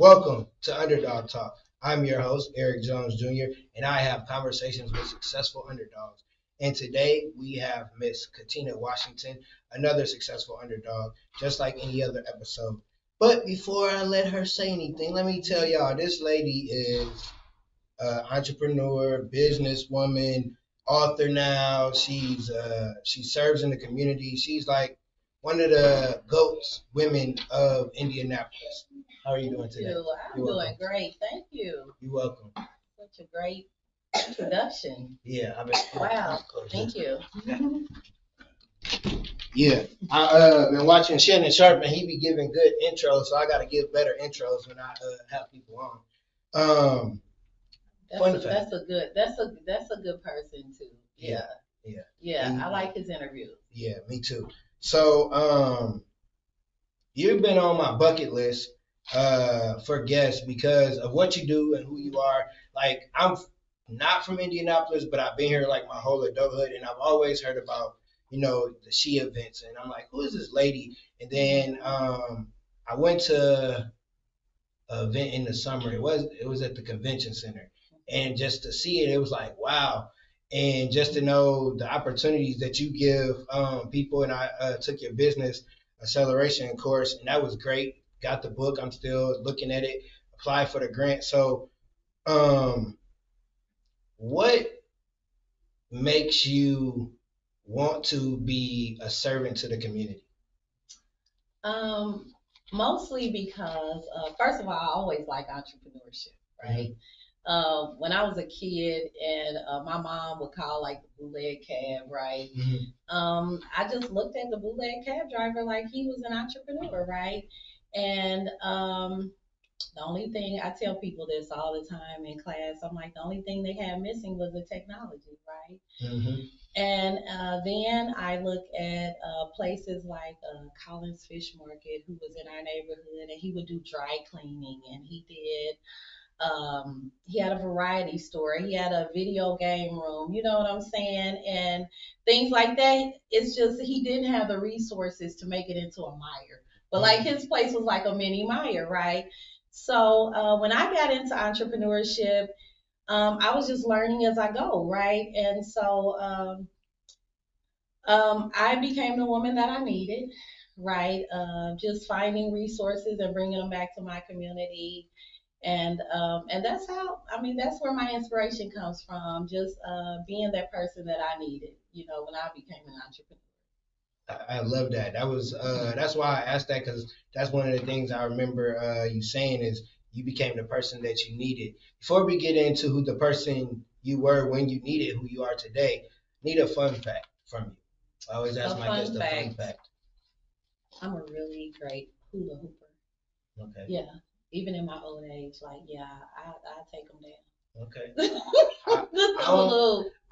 Welcome to Underdog Talk. I'm your host, Eric Jones Jr., and I have conversations with successful underdogs. And today we have Miss Katina Washington, another successful underdog, just like any other episode. But before I let her say anything, let me tell y'all this lady is an entrepreneur, businesswoman, author now. She serves in the community. She's like one of the goats women of Indianapolis. How are you doing today? I'm doing great. Thank you. You're welcome. Such a great introduction. Yeah, Wow. Thank you. Yeah, I been watching Shannon Sharp, and he be giving good intros, so I got to give better intros when I have people on. That's a good person too. Yeah. And, I like his interviews. Yeah, me too. So you've been on my bucket list for guests because of what you do and who you are. Like, I'm not from Indianapolis, but I've been here like my whole adulthood, and I've always heard about the she events, and I'm like, who is this lady? And then I went to an event in the summer. It was at the convention center, and just to see it, it was like, wow. And just to know the opportunities that you give people, and I took your business acceleration course, and that was great. Got the book. I'm still looking at it. Applied for the grant. So, what makes you want to be a servant to the community? Mostly because, first of all, I always like entrepreneurship, right? When I was a kid and my mom would call like the bootleg cab, right? I just looked at the bootleg cab driver like he was an entrepreneur, right? And the only thing, I tell people this all the time in class, I'm like, the only thing they had missing was the technology, right? And then I look at places like Collins Fish Market, who was in our neighborhood, and he would do dry cleaning, and he had a variety store, he had a video game room, you know what I'm saying, and things like that. It's just he didn't have the resources to make it into a Meijer, but like his place was like a mini Meijer, right? So when I got into entrepreneurship, I was just learning as I go, right? And so I became the woman that I needed, right? Just finding resources and bringing them back to my community. And that's how, I mean, that's where my inspiration comes from, just being that person that I needed, when I became an entrepreneur. I love that. That's why I asked that, because that's one of the things I remember you saying is you became the person that you needed. Before we get into who the person you were when you needed who you are today, need a fun fact from you. I always ask my guests a fun fact. I'm a really great hula hooper. Okay. Yeah. Even in my old age, like, yeah, I take them down. Okay.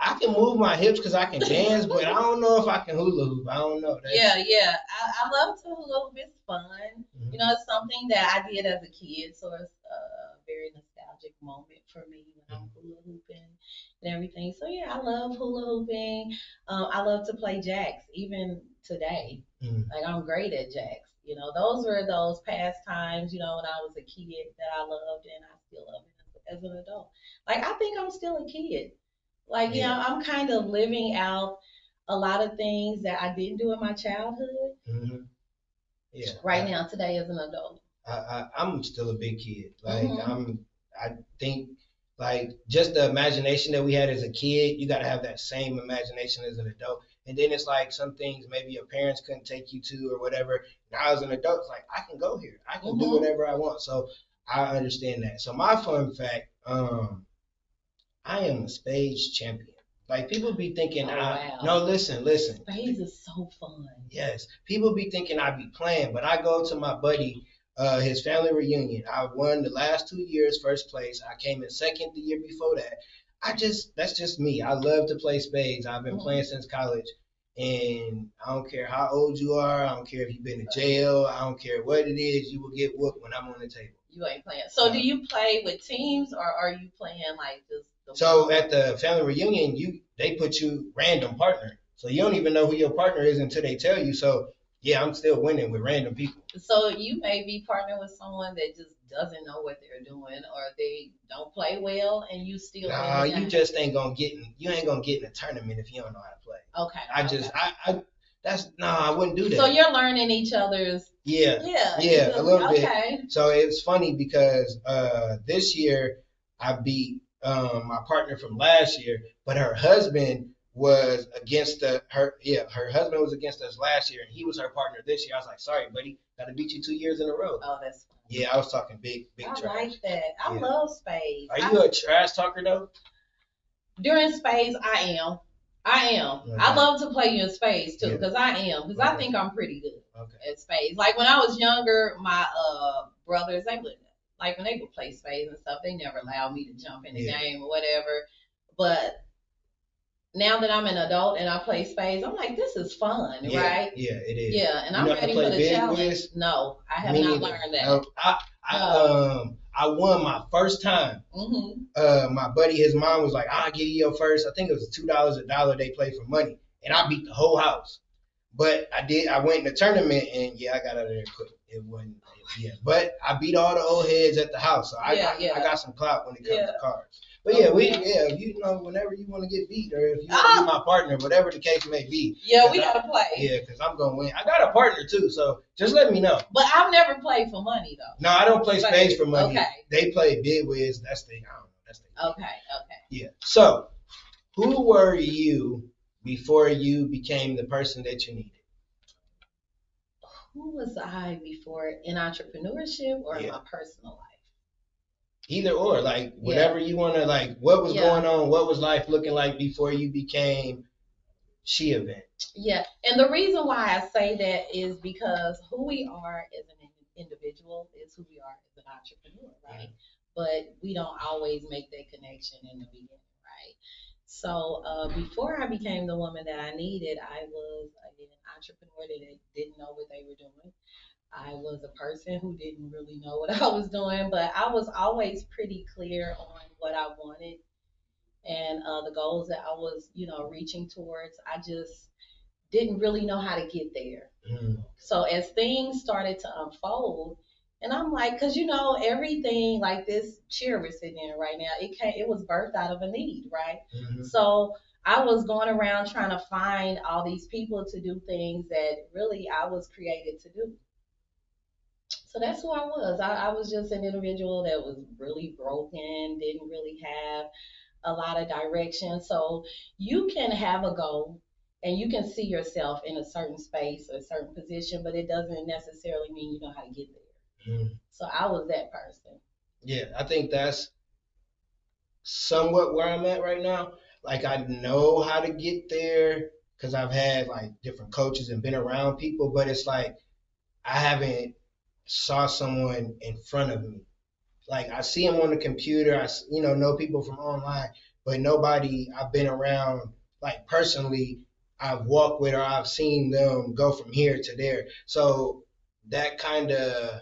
I can move my hips because I can dance, but I don't know if I can hula hoop. I don't know. Yeah. I love to hula hoop. It's fun. It's something that I did as a kid, so it's a very nostalgic moment for me when I'm hula hooping and everything. So yeah, I love hula hooping. I love to play jacks, even today. Like, I'm great at jacks. Those were those pastimes, when I was a kid that I loved, and I still love it as an adult. Like, I think I'm still a kid. Like, I'm kind of living out a lot of things that I didn't do in my childhood. Yeah. Right now, today, as an adult. I'm still a big kid. Like, I think, like, just the imagination that we had as a kid, you got to have that same imagination as an adult. And then it's like some things maybe your parents couldn't take you to or whatever. Now as an adult, it's like, I can go here. I can do whatever I want. So I understand that. So my fun fact, I am a Spades champion. Like, people be thinking, wow. No, listen. Spades is so fun. Yes. People be thinking I be playing, but I go to my buddy, his family reunion. I won the last 2 years, first place. I came in second the year before that. That's just me. I love to play spades. I've been playing since college, and I don't care how old you are. I don't care if you've been to jail. I don't care what it is. You will get whooped when I'm on the table. You ain't playing. So do you play with teams, or are you playing like just the So at the family reunion, they put you random partner. So you don't even know who your partner is until they tell you. So Yeah, I'm still winning with random people. So you may be partnering with someone that just doesn't know what they're doing, or they don't play well, and you still Nah, you just ain't gonna get in. You ain't gonna get in a tournament if you don't know how to play. Okay. I wouldn't do that. So you're learning each other's. Yeah, a little bit. So it's funny because this year I beat my partner from last year, but her husband was against her husband was against us last year, and he was her partner this year. I was like, sorry, buddy, gotta beat you 2 years in a row. Oh, that's fun. Yeah, I was talking big trash. I like that. I love Spades. Are you a trash talker though? During Spades, I am. Okay. I love to play you in Spades too, because I am. Because I think I'm pretty good at Spades. Like when I was younger, my brothers, they would, like when they would play Spades and stuff, they never allowed me to jump in the game or whatever. But now that I'm an adult and I play Spades, I'm like, this is fun, right? Yeah, it is. Yeah, and I'm ready for the challenge. No, I have not learned that. No, I won my first time. My buddy, his mom was like, I'll give you your first. I think it was $2 a dollar they played for money. And I beat the whole house. But I went in the tournament and I got out of there quick. It wasn't, But I beat all the old heads at the house. So I got some clout when it comes to cards. But whenever you want to get beat or if you want to be my partner, whatever the case may be. Yeah, we got to play. Yeah, because I'm going to win. I got a partner too, so just let me know. But I've never played for money though. No, I don't play Spades for money. Okay. They play bid whiz. That's the, I don't know. That's the. Okay. Yeah. So, who were you before you became the person that you needed? Who was I before in entrepreneurship or in my personal life? Either or, like whatever you want to, like what was going on, what was life looking like before you became She Event? Yeah, and the reason why I say that is because who we are as an individual is who we are as an entrepreneur, right? But we don't always make that connection in the beginning, right? So before I became the woman that I needed, I was an entrepreneur that didn't know what they were doing. I was a person who didn't really know what I was doing, but I was always pretty clear on what I wanted and the goals that I was, reaching towards. I just didn't really know how to get there. So as things started to unfold, and I'm like, because everything like this chair we're sitting in right now, it was birthed out of a need, right? So I was going around trying to find all these people to do things that really I was created to do. So that's who I was. I was just an individual that was really broken, didn't really have a lot of direction. So you can have a goal and you can see yourself in a certain space or a certain position, but it doesn't necessarily mean you know how to get there. So I was that person. Yeah, I think that's somewhat where I'm at right now. Like I know how to get there because I've had like different coaches and been around people, but it's like I haven't saw someone in front of me. Like I see them on the computer, I know people from online, but nobody I've been around like personally I've walked with or I've seen them go from here to there. So that kind of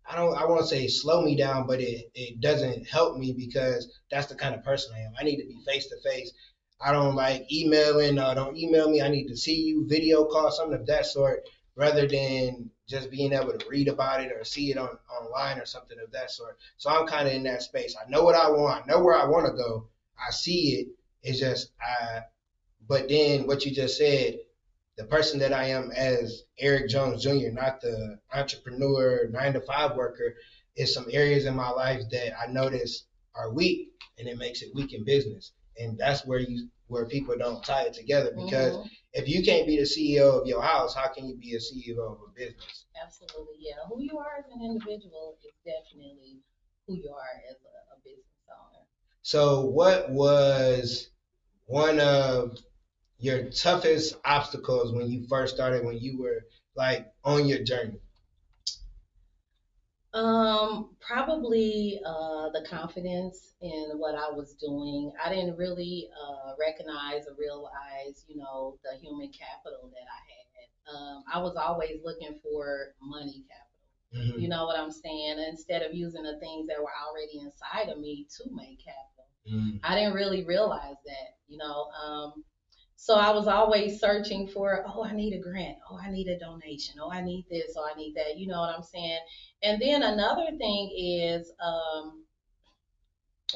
I won't say slow me down, but it doesn't help me because that's the kind of person I am. I need to be face to face. I don't like emailing. Don't email me. I need to see you, video call, something of that sort, rather than just being able to read about it or see it online or something of that sort. So I'm kind of in that space. I know what I want. I know where I want to go. I see it. It's just but then what you just said, the person that I am as Eric Jones Jr., not the entrepreneur 9-to-5 worker, is some areas in my life that I notice are weak, and it makes it weak in business. And that's where people don't tie it together, because if you can't be the CEO of your house, how can you be a CEO of a business? Absolutely, yeah. Who you are as an individual is definitely who you are as a business owner. So what was one of your toughest obstacles when you first started, when you were like on your journey? Probably the confidence in what I was doing. I didn't really recognize or realize, the human capital that I had. I was always looking for money capital. You know what I'm saying? Instead of using the things that were already inside of me to make capital. I didn't really realize that, So I was always searching for, oh, I need a grant. Oh, I need a donation. Oh, I need this. Oh, I need that. You know what I'm saying? And then another thing is,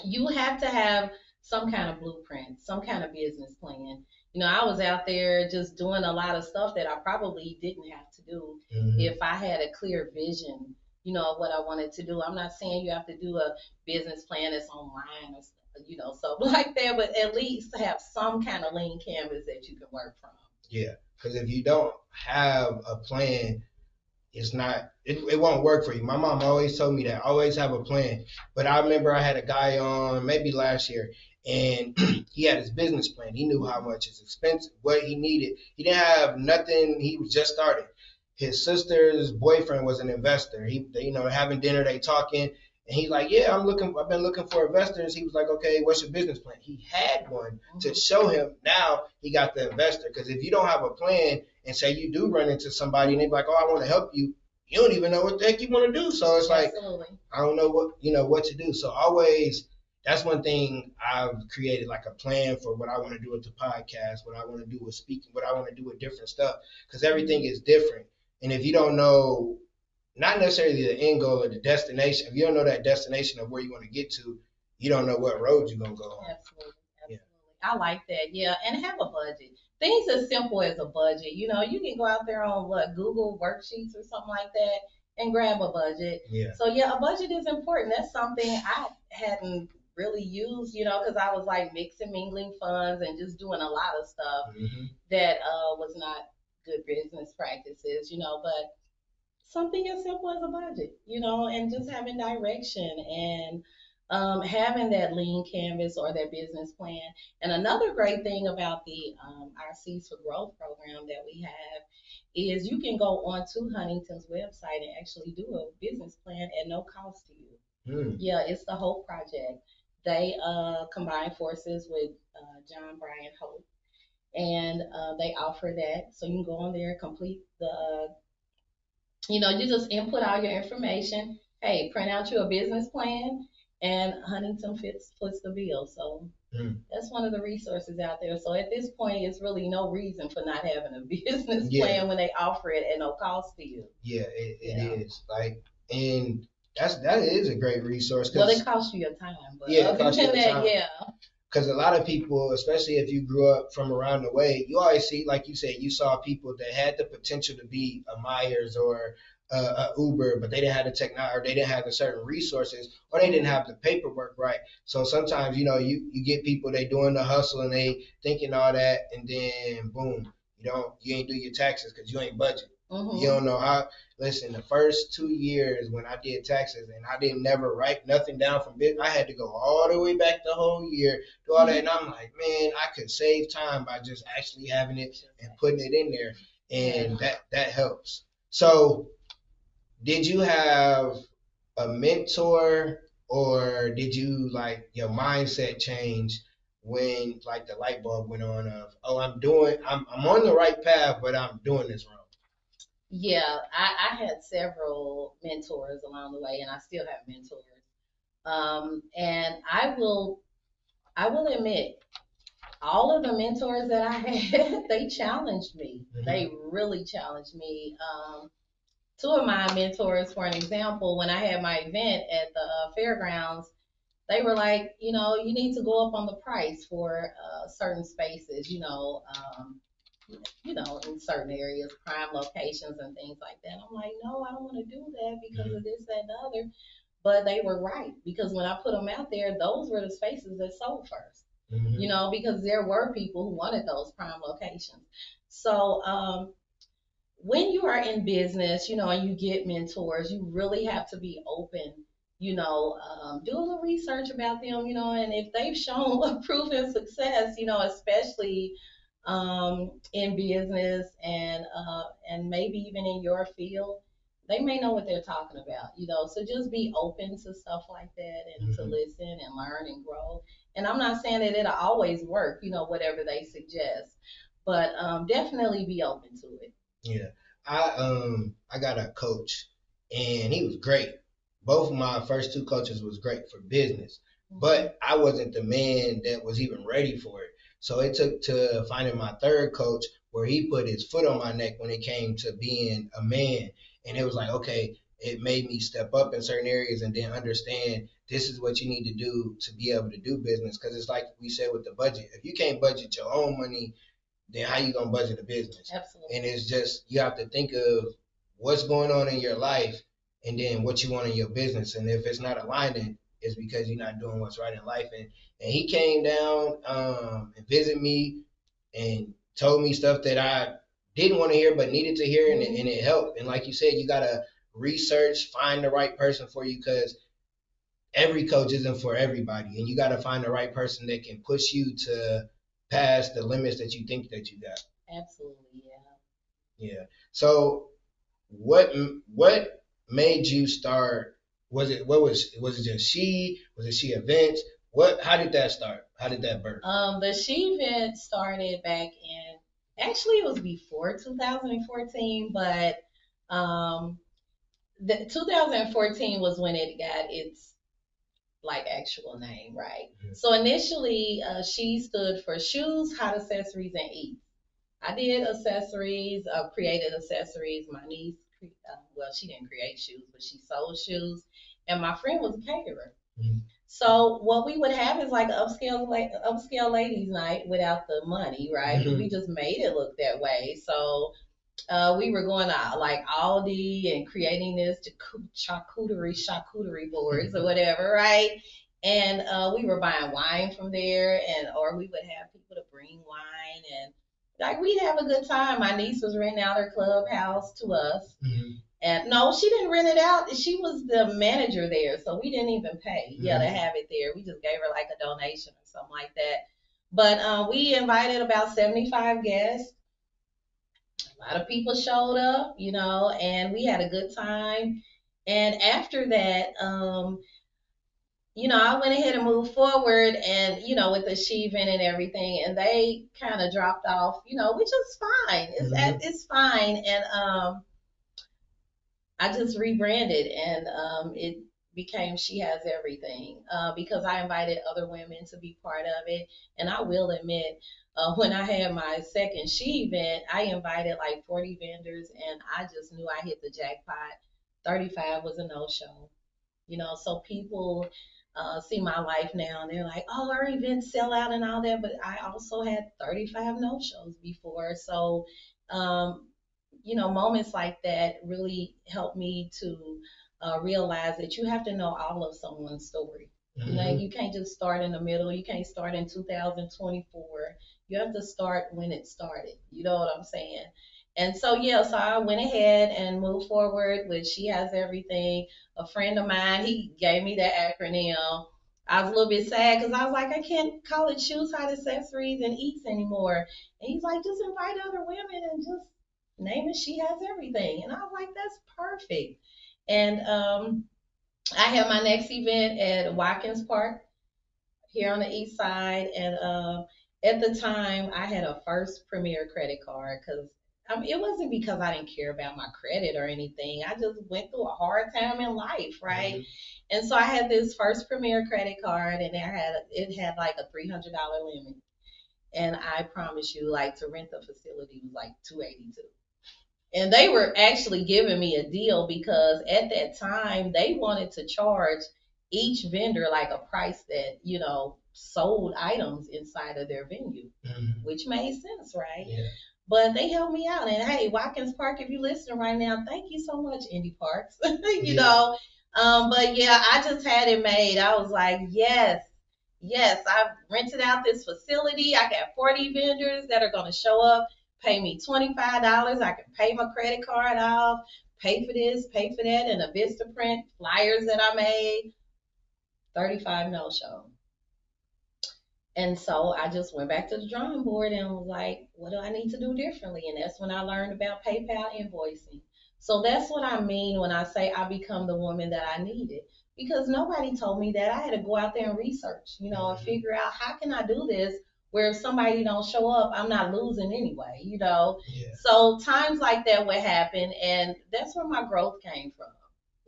you have to have some kind of blueprint, some kind of business plan. You know, I was out there just doing a lot of stuff that I probably didn't have to do if I had a clear vision, you know, of what I wanted to do. I'm not saying you have to do a business plan that's online or, you know, something like that, but at least have some kind of lean canvas that you can work from. Yeah, because if you don't have a plan, it won't work for you. My mom always told me that. Always have a plan. But I remember I had a guy on maybe last year, and he had his business plan. He knew how much it's expensive, what he needed. He didn't have nothing. He was just starting. His sister's boyfriend was an investor. Having dinner, they talking, and he's like, "Yeah, I've been looking for investors." He was like, "Okay, what's your business plan?" He had one to show him. Now he got the investor. Because if you don't have a plan, and say you do run into somebody, and they're like, "Oh, I want to help you," you don't even know what the heck you want to do. So it's like, Absolutely. I don't know what to do. So always, that's one thing I've created, like a plan for what I want to do with the podcast, what I want to do with speaking, what I want to do with different stuff, because everything is different. And if you don't know, not necessarily the end goal or the destination, if you don't know that destination of where you want to get to, you don't know what road you're gonna go on. Absolutely. Absolutely. I like that. Yeah. And have a budget. Things as simple as a budget. You know, you can go out there on Google worksheets or something like that and grab a budget. Yeah. So yeah, a budget is important. That's something I hadn't really used, you know, because I was like mixing, mingling funds and just doing a lot of stuff that was not good business practices, you know, but something as simple as a budget, you know, and just having direction and having that lean canvas or that business plan. And another great thing about the our Seeds for Growth program that we have is you can go onto Huntington's website and actually do a business plan at no cost to you. Yeah, it's the Hope Project. They combine forces with John Bryant Hope, and they offer that. So you can go on there, complete the you know, you just input all your information. Hey, print out you a business plan, and Huntington puts the bill. So that's one of the resources out there. So at this point, it's really no reason for not having a business plan when they offer it at no cost to you. Yeah, it is. Like, and that is a great resource. Well, it costs you your time, but it costs you your time. Yeah. Because a lot of people, especially if you grew up from around the way, you always see, like you said, you saw people that had the potential to be a Myers or a Uber, but they didn't have the technology, or they didn't have the certain resources, or they didn't have the paperwork right. So sometimes, you get people, they doing the hustle and they thinking all that, and then boom, you ain't do your taxes because you ain't budget. You don't know how. Listen, the first 2 years when I did taxes and I didn't never write nothing down from it, I had to go all the way back the whole year, do all that. And I'm like, man, I could save time by just actually having it and putting it in there. And that helps. So did you have a mentor, or did you, like, your mindset change when, like, the light bulb went on of, oh, I'm on the right path, but I'm doing this wrong? Yeah, I had several mentors along the way, and I still have mentors. And I will admit, all of the mentors that I had, they challenged me. They really challenged me. Two of my mentors, for an example, when I had my event at the fairgrounds, they were like, you need to go up on the price for certain spaces, in certain areas, prime locations and things like that. I'm like, no, I don't want to do that because of this, that, and the other. But they were right, because when I put them out there, those were the spaces that sold first. Because there were people who wanted those prime locations. So when you are in business, and you get mentors, you really have to be open. Do a little research about them, and if they've shown a proven success, especially in business and maybe even in your field, they may know what they're talking about, So just be open to stuff like that and to listen and learn and grow. And I'm not saying that it'll always work, whatever they suggest, but definitely be open to it. Yeah, I got a coach, and he was great. Both of my first two coaches was great for business, but I wasn't the man that was even ready for it. So it took to finding my third coach where he put his foot on my neck when it came to being a man. And it was like, okay, it made me step up in certain areas and then understand this is what you need to do to be able to do business. Because it's like we said with the budget. If you can't budget your own money, then how you gonna budget a business? Absolutely. And it's just you have to think of what's going on in your life and then what you want in your business. And if it's not aligning, it's because you're not doing what's right in life. And he came down and visited me and told me stuff that I didn't want to hear but needed to hear, and it helped. And like you said, you gotta research, find the right person for you, because every coach isn't for everybody, and you got to find the right person that can push you to past the limits that you think that you got. Absolutely, yeah. Yeah. So what made you start? Was it just she? Was it she events? How did that start? How did that birth? The She event started back in, actually it was before 2014, but the 2014 was when it got its like actual name, right? Mm-hmm. So initially, she stood for shoes, hot accessories, and eats. I did accessories, created accessories. My niece, well, she didn't create shoes, but she sold shoes, and my friend was a caterer. Mm-hmm. So what we would have is like upscale ladies night without the money, right? Mm-hmm. We just made it look that way. So we were going out like Aldi and creating this charcuterie boards or whatever, right? And we were buying wine from there, and or we would have people to bring wine, and like we'd have a good time. My niece was renting out her clubhouse to us. Mm-hmm. And no, she didn't rent it out. She was the manager there, so we didn't even pay. Mm-hmm. Yeah, to have it there. We just gave her like a donation or something like that. But we invited about 75 guests. A lot of people showed up, and we had a good time. And after that, I went ahead and moved forward and, with the She event and everything, and they kind of dropped off, which is fine. It's fine. And I just rebranded, and it became She Has Everything, because I invited other women to be part of it. And I will admit, when I had my second She event, I invited like 40 vendors, and I just knew I hit the jackpot. 35 was a no-show. So people see my life now, and they're like, oh, our events sell out and all that, but I also had 35 no-shows before. So moments like that really helped me to realize that you have to know all of someone's story. Mm-hmm. You can't just start in the middle. You can't start in 2024. You have to start when it started. You know what I'm saying? And so, yeah, so I went ahead and moved forward with She Has Everything. A friend of mine, he gave me that acronym. I was a little bit sad because I was like, I can't call it Shoes, Hot Accessories, and Eats anymore. And he's like, just invite other women and just name it She Has Everything. And I was like, that's perfect. And I had my next event at Watkins Park here on the east side. And at the time, I had a First Premier credit card because it wasn't because I didn't care about my credit or anything. I just went through a hard time in life, right? Mm-hmm. And so I had this First Premier credit card, and it had like a $300 limit. And I promise you, like, to rent the facility was like $282. And they were actually giving me a deal because at that time they wanted to charge each vendor like a price that, sold items inside of their venue, mm-hmm. which made sense, right? Yeah. But they helped me out. And hey, Watkins Park, if you're listening right now, thank you so much, Indy Parks. Yeah. But yeah, I just had it made. I was like, yes, I've rented out this facility. I got 40 vendors that are going to show up, pay me $25. I can pay my credit card off, pay for this, pay for that, and a Vistaprint flyers that I made. 35 no-show. And so I just went back to the drawing board and was like, what do I need to do differently? And that's when I learned about PayPal invoicing. So that's what I mean when I say I become the woman that I needed. Because nobody told me that. I had to go out there and research, and figure out how can I do this where if somebody don't show up, I'm not losing anyway, Yeah. So times like that would happen, and that's where my growth came from.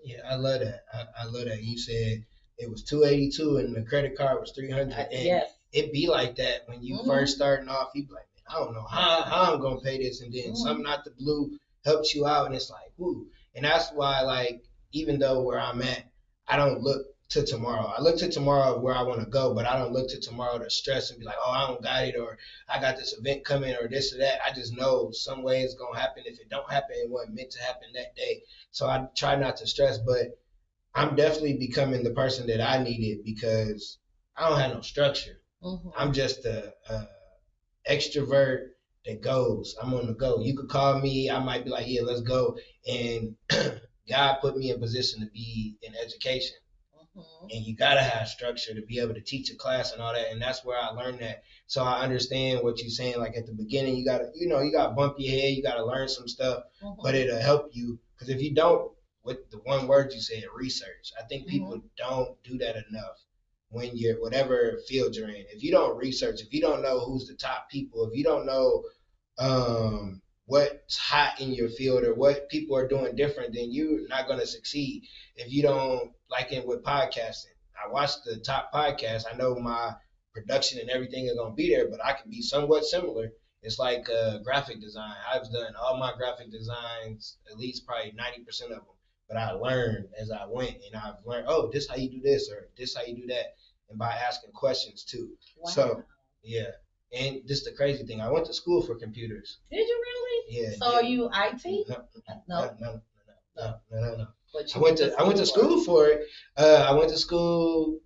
Yeah, I love that. I love that. You said it was $282 and the credit card was $300. Yes. it be like that when you first starting off. You be like, man, I don't know how I'm gonna pay this, and then something out the blue helps you out, and it's like, whoo. And that's why, like, even though where I'm at, I don't look to tomorrow. I look to tomorrow where I want to go, but I don't look to tomorrow to stress and be like, oh, I don't got it, or I got this event coming, or this or that. I just know some way it's gonna happen. If it don't happen, it wasn't meant to happen that day. So I try not to stress, but I'm definitely becoming the person that I needed because I don't have no structure. I'm just a extrovert that goes. I'm on the go. You could call me. I might be like, yeah, let's go. And God put me in position to be in education. And you gotta have structure to be able to teach a class and all that. And that's where I learned that. So I understand what you're saying. Like at the beginning, you gotta bump your head. You gotta learn some stuff, but it'll help you. Because if you don't, with the one word you said, research. I think people don't do that enough when you're whatever field you're in. If you don't research, if you don't know who's the top people, if you don't know what's hot in your field or what people are doing different, then you're not going to succeed. If you don't, like in with podcasting, I watch the top podcasts. I know my production and everything is going to be there, but I can be somewhat similar. It's like graphic design. I've done all my graphic designs, at least probably 90% of them. But I learned as I went, and I've learned, oh, this how you do this, or this how you do that, and by asking questions too. Wow. So, yeah. And this is the crazy thing. I went to school for computers. Did you really? Yeah. So are you IT? No. I went to school for it. I went to school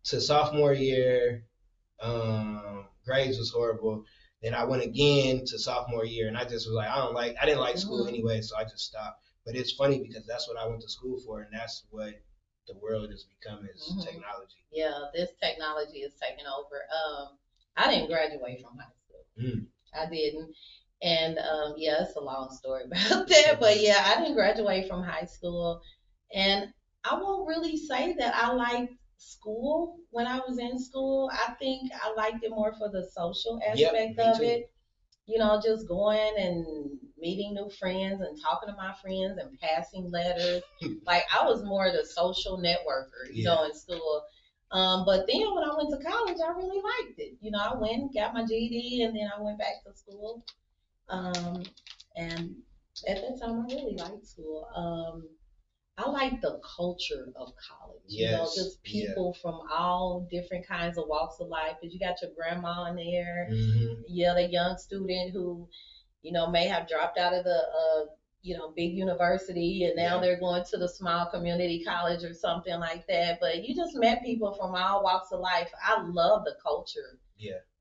to sophomore year. Grades was horrible. Then I went again to sophomore year, and I just was like, I didn't like school anyway, so I just stopped. But it's funny because that's what I went to school for, and that's what the world has become is technology. Yeah, this technology is taking over. I didn't graduate from high school. I didn't. And yeah, it's a long story about that. But yeah, I didn't graduate from high school. And I won't really say that I liked school when I was in school. I think I liked it more for the social aspect of it. You know, just going and meeting new friends and talking to my friends and passing letters. Like I was more the social networker, you know, in school. But then when I went to college, I really liked it. You know, I went and got my GED, and then I went back to school. And at that time, I really liked school. I like the culture of college. You know, just people from all different kinds of walks of life. Because you got your grandma in there, the young student who, you know, may have dropped out of the big university and now they're going to the small community college or something like that. But you just met people from all walks of life. I love the culture.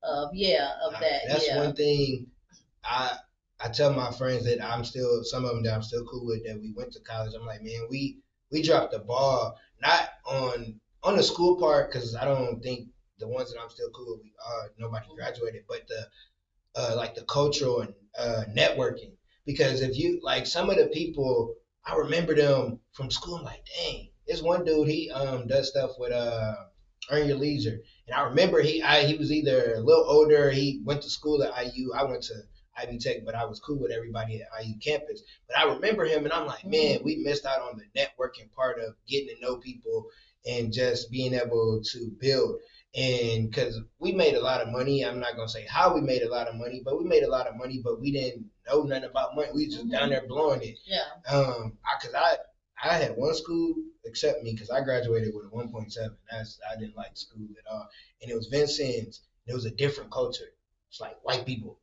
Of that. That's one thing I tell my friends that some of them that I'm still cool with that we went to college. I'm like, man, we dropped the ball, not on the school part, because I don't think the ones that I'm still cool with, nobody graduated, but the cultural and networking. Because if you like some of the people, I remember them from school. I'm like, dang, this one dude, he does stuff with Earn Your Leisure, and I remember he was either a little older. He went to school at IU. I went to Ivy Tech, but I was cool with everybody at IU campus. But I remember him, and I'm like, man, we missed out on the networking part of getting to know people and just being able to build. And because we made a lot of money, I'm not going to say how we made a lot of money, but we made a lot of money, but we didn't know nothing about money. We just down there blowing it. Yeah. Because I had one school accept me because I graduated with a 1.7. I didn't like school at all. And it was Vincennes. It was a different culture. It's like white people.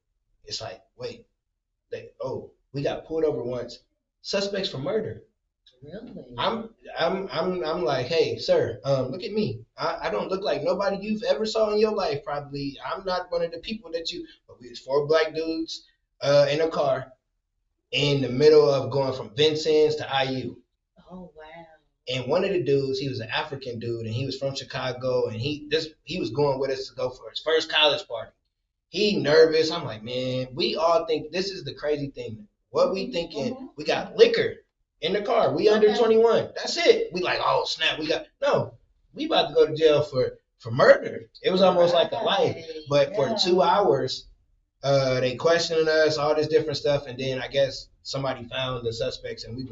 It's like, wait, we got pulled over once. Suspects for murder. Really? I'm like, hey, sir, look at me. I don't look like nobody you've ever saw in your life, probably. I'm not one of the people but we was 4 black dudes in a car in the middle of going from Vincennes to IU. Oh, wow. And one of the dudes, he was an African dude, and he was from Chicago, and he was going with us to go for his first college party. He nervous. I'm like, man, we all think this is the crazy thing. What we thinking? We got liquor in the car. We under 21. That's it. We like, oh snap. We about to go to jail for murder. It was almost like a life. But for 2 hours, they questioning us, all this different stuff, and then I guess somebody found the suspects, and we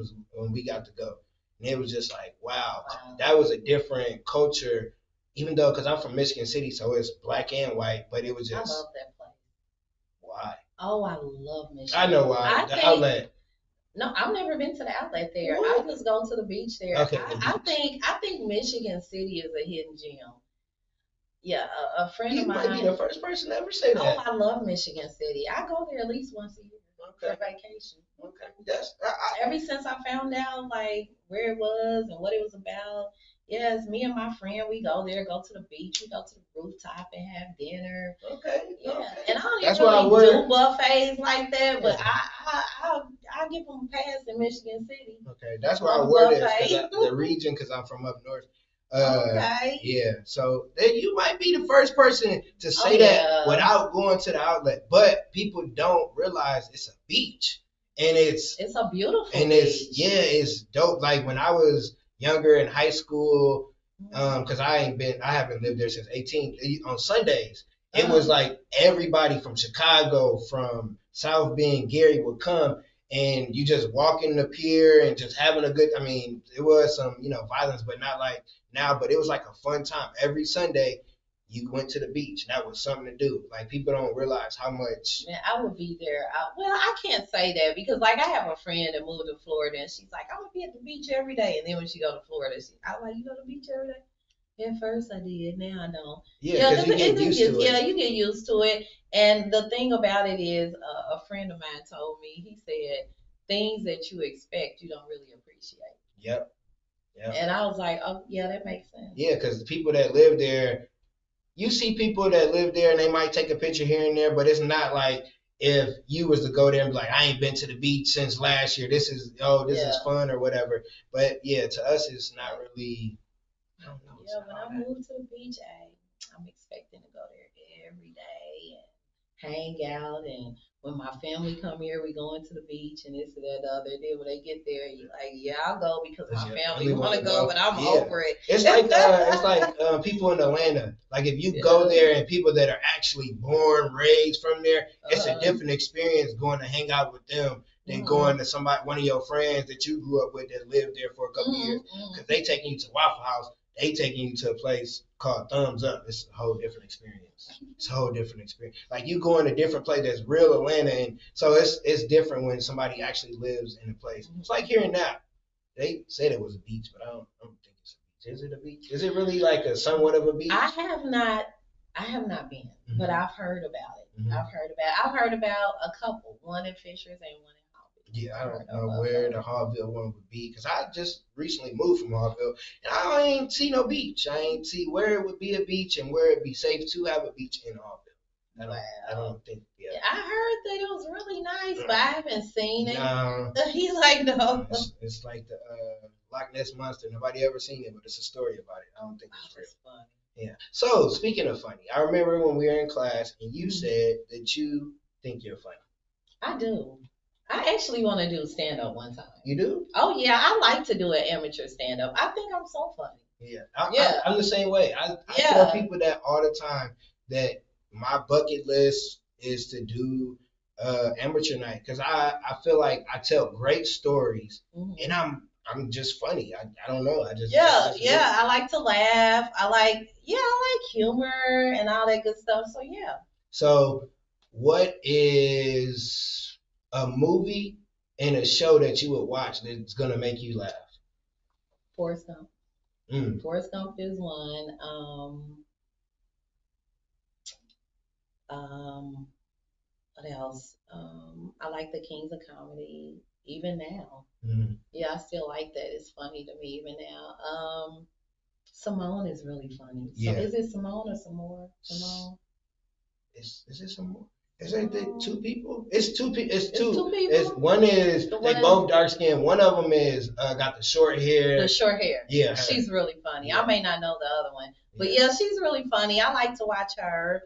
got to go. And it was just like, wow, that was a different culture even though, because I'm from Michigan City, so it's black and white, but it was I just. love that place. Why? Oh, I love Michigan. I know why. The outlet. No, I've never been to the outlet there. What? I just go to the beach there. Okay, I think Michigan City is a hidden gem. Yeah, a friend You of mine. might be the first person to ever say that. Oh, I love Michigan City. I go there at least once a year for vacation. Okay, that's Ever since I found out like where it was and what it was about. Yes, me and my friend, we go there, go to the beach, we go to the rooftop and have dinner. Okay. Yeah, Okay. and I don't That's even really why do buffets like that, but Yeah. I give them a pass in Michigan City. Okay, that's why I word it, because the region, because I'm from up north. Okay. Yeah, so you might be the first person to say that without going to the outlet, but people don't realize it's a beach, and it's a beautiful and beach. it's dope. Like when I was younger in high school, because I haven't lived there since 18. On Sundays, it was like everybody from Chicago, from South Bend, Gary would come. And you just walking the pier and just having a good. I mean, it was some violence, but not like now. But it was like a fun time. Every Sunday, you went to the beach. That was something to do. Like people don't realize how much. Man, I would be there. Well, I can't say that because like I have a friend that moved to Florida and she's like, I'm gonna be at the beach every day. And then when she go to Florida, I'm like, you go to the beach every day? At first I did. Now I don't. Yeah, because you get used to it. Yeah, you get used to it. And the thing about it is, a friend of mine told me, he said, things that you expect, you don't really appreciate. Yep. And I was like, oh, yeah, that makes sense. Yeah, because the people that live there, you see people that live there and they might take a picture here and there, but it's not like if you was to go there and be like, I ain't been to the beach since last year. This is fun or whatever. But yeah, to us, it's not really. I don't know. Yeah, when I moved to the beach, I'm expecting to go there every day and hang out. And when my family come here, we go into the beach and this and that, the other. Then when they get there, you're like, yeah, I'll go because my family want to go, but I'm over it. It's like people in Atlanta. Like if you go there and people that are actually born, raised from there, it's a different experience going to hang out with them than going to one of your friends that you grew up with that lived there for a couple years. Because they taking you to Waffle House. They taking you to a place called Thumbs Up. It's a whole different experience. It's a whole different experience. Like you go in a different place that's real Atlanta, and so it's different when somebody actually lives in a place. It's like here and now. They said it was a beach, but I don't think it's a beach. Is it a beach? Is it really like a somewhat of a beach? I have not been, but I've heard about it. I've heard about a couple, one in Fishers and one in Yeah, I don't know where the Hallville one would be because I just recently moved from Hallville and I ain't see no beach. I ain't see where it would be a beach and where it'd be safe to have a beach in Hallville. I don't think. Yeah. I heard that it was really nice, but I haven't seen it. No. He's like, no. It's like the Loch Ness Monster. Nobody ever seen it, but it's a story about it. I don't think it's real. Funny. Yeah. So speaking of funny, I remember when we were in class and you said that you think you're funny. I do. I actually want to do stand-up one time. You do? Oh, yeah. I like to do an amateur stand-up. I think I'm so funny. Yeah. I'm the same way. I tell people that all the time that my bucket list is to do amateur night because I feel like I tell great stories and I'm just funny. I don't know. I like to laugh. I like humor and all that good stuff. So, yeah. So, what is a movie and a show that you would watch that's gonna make you laugh? Forrest Gump. Forrest Gump is one. What else? I like the Kings of Comedy. Even now. Yeah, I still like that. It's funny to me even now. Simone is really funny. So is it Simone or Samore? Simone. Is it Simone? Is it two people? It's two people. It's two people. One is they both dark skinned. One of them is got the short hair. The short hair. Yeah, she's really funny. Yeah. I may not know the other one, but yeah, she's really funny. I like to watch her.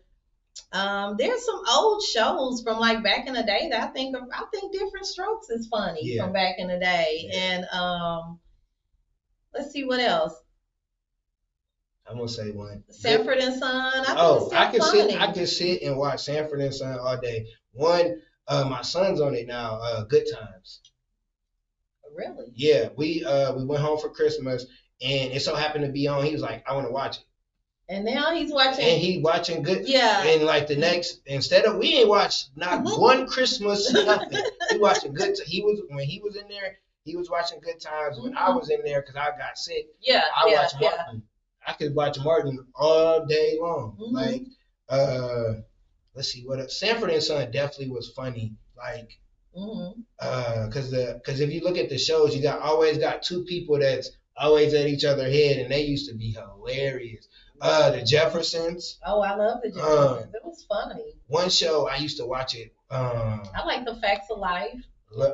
There's some old shows from like back in the day that I think Different Strokes is funny from back in the day, and let's see what else. I'm gonna say one. Sanford and Son. I can sit and watch Sanford and Son all day. One, my son's on it now. Good Times. Really? Yeah, we went home for Christmas and it so happened to be on. He was like, I want to watch it. And now he's watching. And he watching good. Yeah. And like the next, instead of, we ain't watched not one Christmas, nothing. He watching good. When he was in there, he was watching Good Times. When I was in there, because I got sick, I watched Martin. I could watch Martin all day long. Like, let's see what else. Sanford and Son definitely was funny. Like, because if you look at the shows, you always got two people that's always at each other's head, and they used to be hilarious. The Jeffersons. Oh, I love the Jeffersons. It was funny. One show I used to watch it. I like The Facts of Life.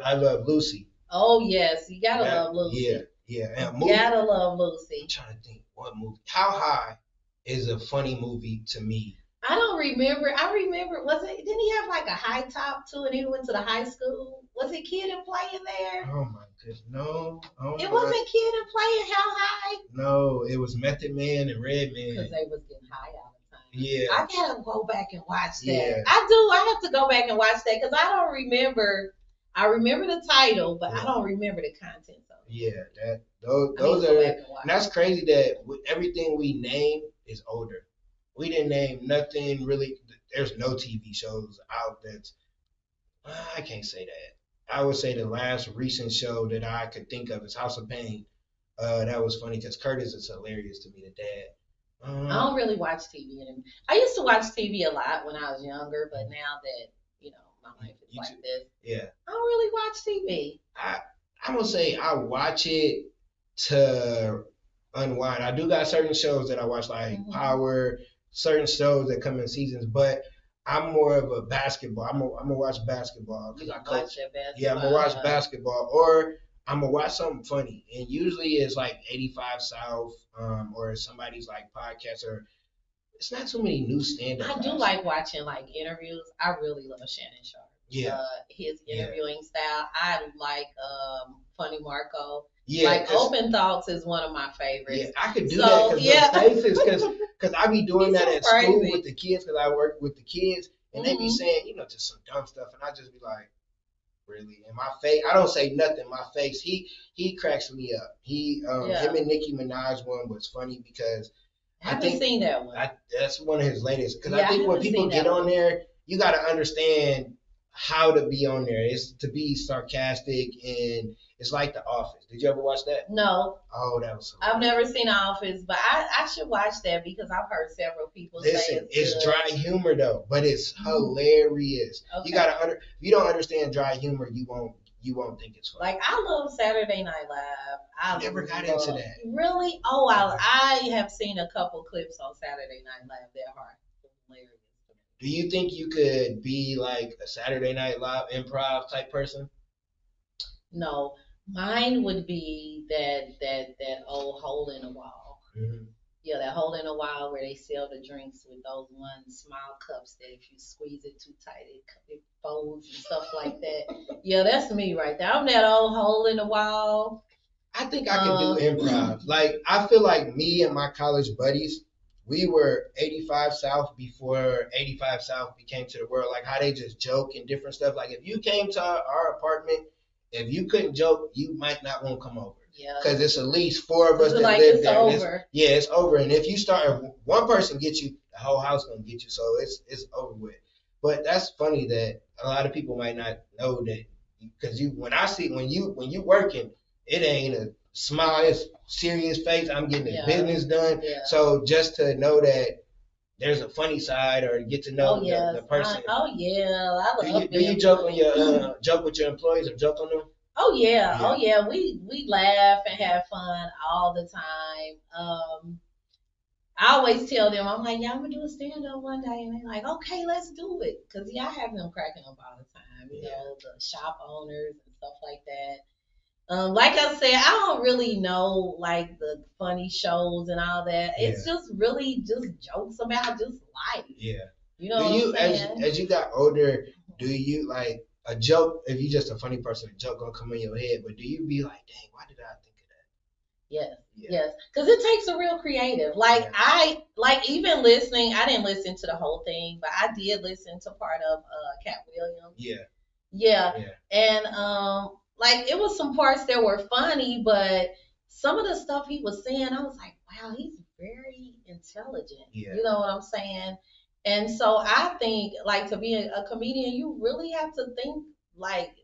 I love Lucy. Oh yes, you gotta love Lucy. Yeah. And you gotta love Lucy. I'm trying to think what movie. How High is a funny movie to me. I don't remember. I remember, didn't he have like a high top too, and he went to the high school? Was it Kid and Play in there? Oh my goodness, no. It wasn't Kid and Play in How High? No, it was Method Man and Redman. Because they was getting high all the time. Yeah. I gotta go back and watch that. Yeah. I do. I have to go back and watch that because I don't remember. I remember the title, but I don't remember the content of it. Yeah, those are. And that's crazy that everything we name is older. We didn't name nothing really. There's no TV shows out that's. I can't say that. I would say the last recent show that I could think of is House of Pain. That was funny because Curtis is hilarious to me, the dad. I don't really watch TV anymore. I used to watch TV a lot when I was younger, but now that my life is like this, I don't really watch TV. I'm gonna say I watch it to unwind. I do got certain shows that I watch, like Power, certain shows that come in seasons, but I'm more of a basketball. I'm gonna watch basketball because I coach. Yeah, I'm gonna watch basketball, or I'm gonna watch something funny, and usually it's like 85 South, or somebody's like podcast, or it's not too many new stand-up. I do like watching like interviews. I really love Shannon Sharp. Yeah. His interviewing style. I like Funny Marco. Yeah. Like Open Thoughts is one of my favorites. Yeah, I could do that because I be doing that at crazy. school with the kids because I work with the kids and they be saying, just some dumb stuff, and I just be like, really? In my face, I don't say nothing. My face, he cracks me up. Him and Nicki Minaj one was funny because I haven't seen that one. That's one of his latest because I think when people get on there, you got to understand how to be on there. It's to be sarcastic, and it's like The Office. Did you ever watch that? No. Oh, that was. I've never seen The Office, but I should watch that because I've heard several people say it's dry humor though, but it's hilarious. Okay. You gotta if you don't understand dry humor, you won't think it's funny. Like I love Saturday Night Live. I never got into that. Really? Oh, I have seen a couple clips on Saturday Night Live. They're hilarious. Do you think you could be like a Saturday Night Live improv type person? No, mine would be that old hole in the wall. Mm-hmm. Yeah, that hole in the wall where they sell the drinks with those one small cups that if you squeeze it too tight, it folds and stuff like that. Yeah, that's me right there. I'm that old hole in the wall. I think I can do improv. Like, I feel like me and my college buddies, we were 85 South before 85 South became to the world. Like how they just joke and different stuff. Like if you came to our apartment, if you couldn't joke, you might not want to come over. Yeah. Because it's at least 4 of us that live there. Over. It's over. And if you start, if one person gets you, the whole house gonna get you. So it's over with. But that's funny that a lot of people might not know that because when you working, it ain't a smile, it's serious face. I'm getting the business done. Yeah. So just to know that there's a funny side or get to know the person. I love do you joke on your joke with your employees or joke on them? Oh yeah. We laugh and have fun all the time. I always tell them, I'm like, yeah, I'm gonna do a stand up one day, and they're like, okay, let's do it, cause I have them cracking up all the time. You know, the shop owners and stuff like that. Like I said, I don't really know like the funny shows and all that. It's just really just jokes about just life. Yeah. You know what I'm saying? As you got older, do you like a joke? If you're just a funny person, a joke gonna come in your head, but do you be like, dang, why did I think of that? Yes. Because it takes a real creative. Like I even listening, I didn't listen to the whole thing, but I did listen to part of Cat Williams. Yeah. And like it was some parts that were funny, but some of the stuff he was saying, I was like, wow, he's very intelligent. Yeah. You know what I'm saying? And so I think, like, to be a comedian, you really have to think like,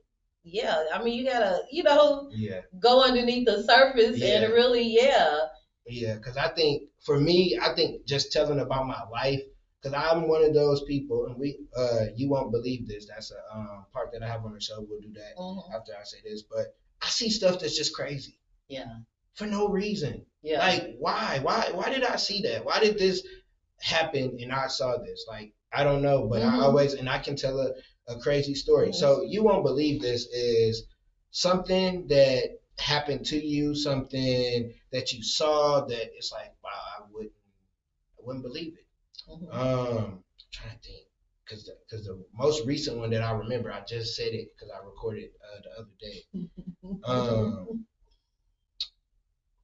yeah, I mean, you gotta, Yeah. go underneath the surface Yeah. and really, yeah. Yeah, because I think for me, I think just telling about my life, because I'm one of those people, and you won't believe this. That's a part that I have on the show. We'll do that after I say this, but I see stuff that's just crazy. Yeah. For no reason. Yeah. Like, why? Why did I see that? Why did this happen and I saw this? Like, I don't know, but I always, and I can tell a crazy story. So you won't believe this is something that happened to you, something that you saw that it's like, wow, I wouldn't believe it. I'm trying to think. Because the most recent one that I remember, I just said it because I recorded the other day.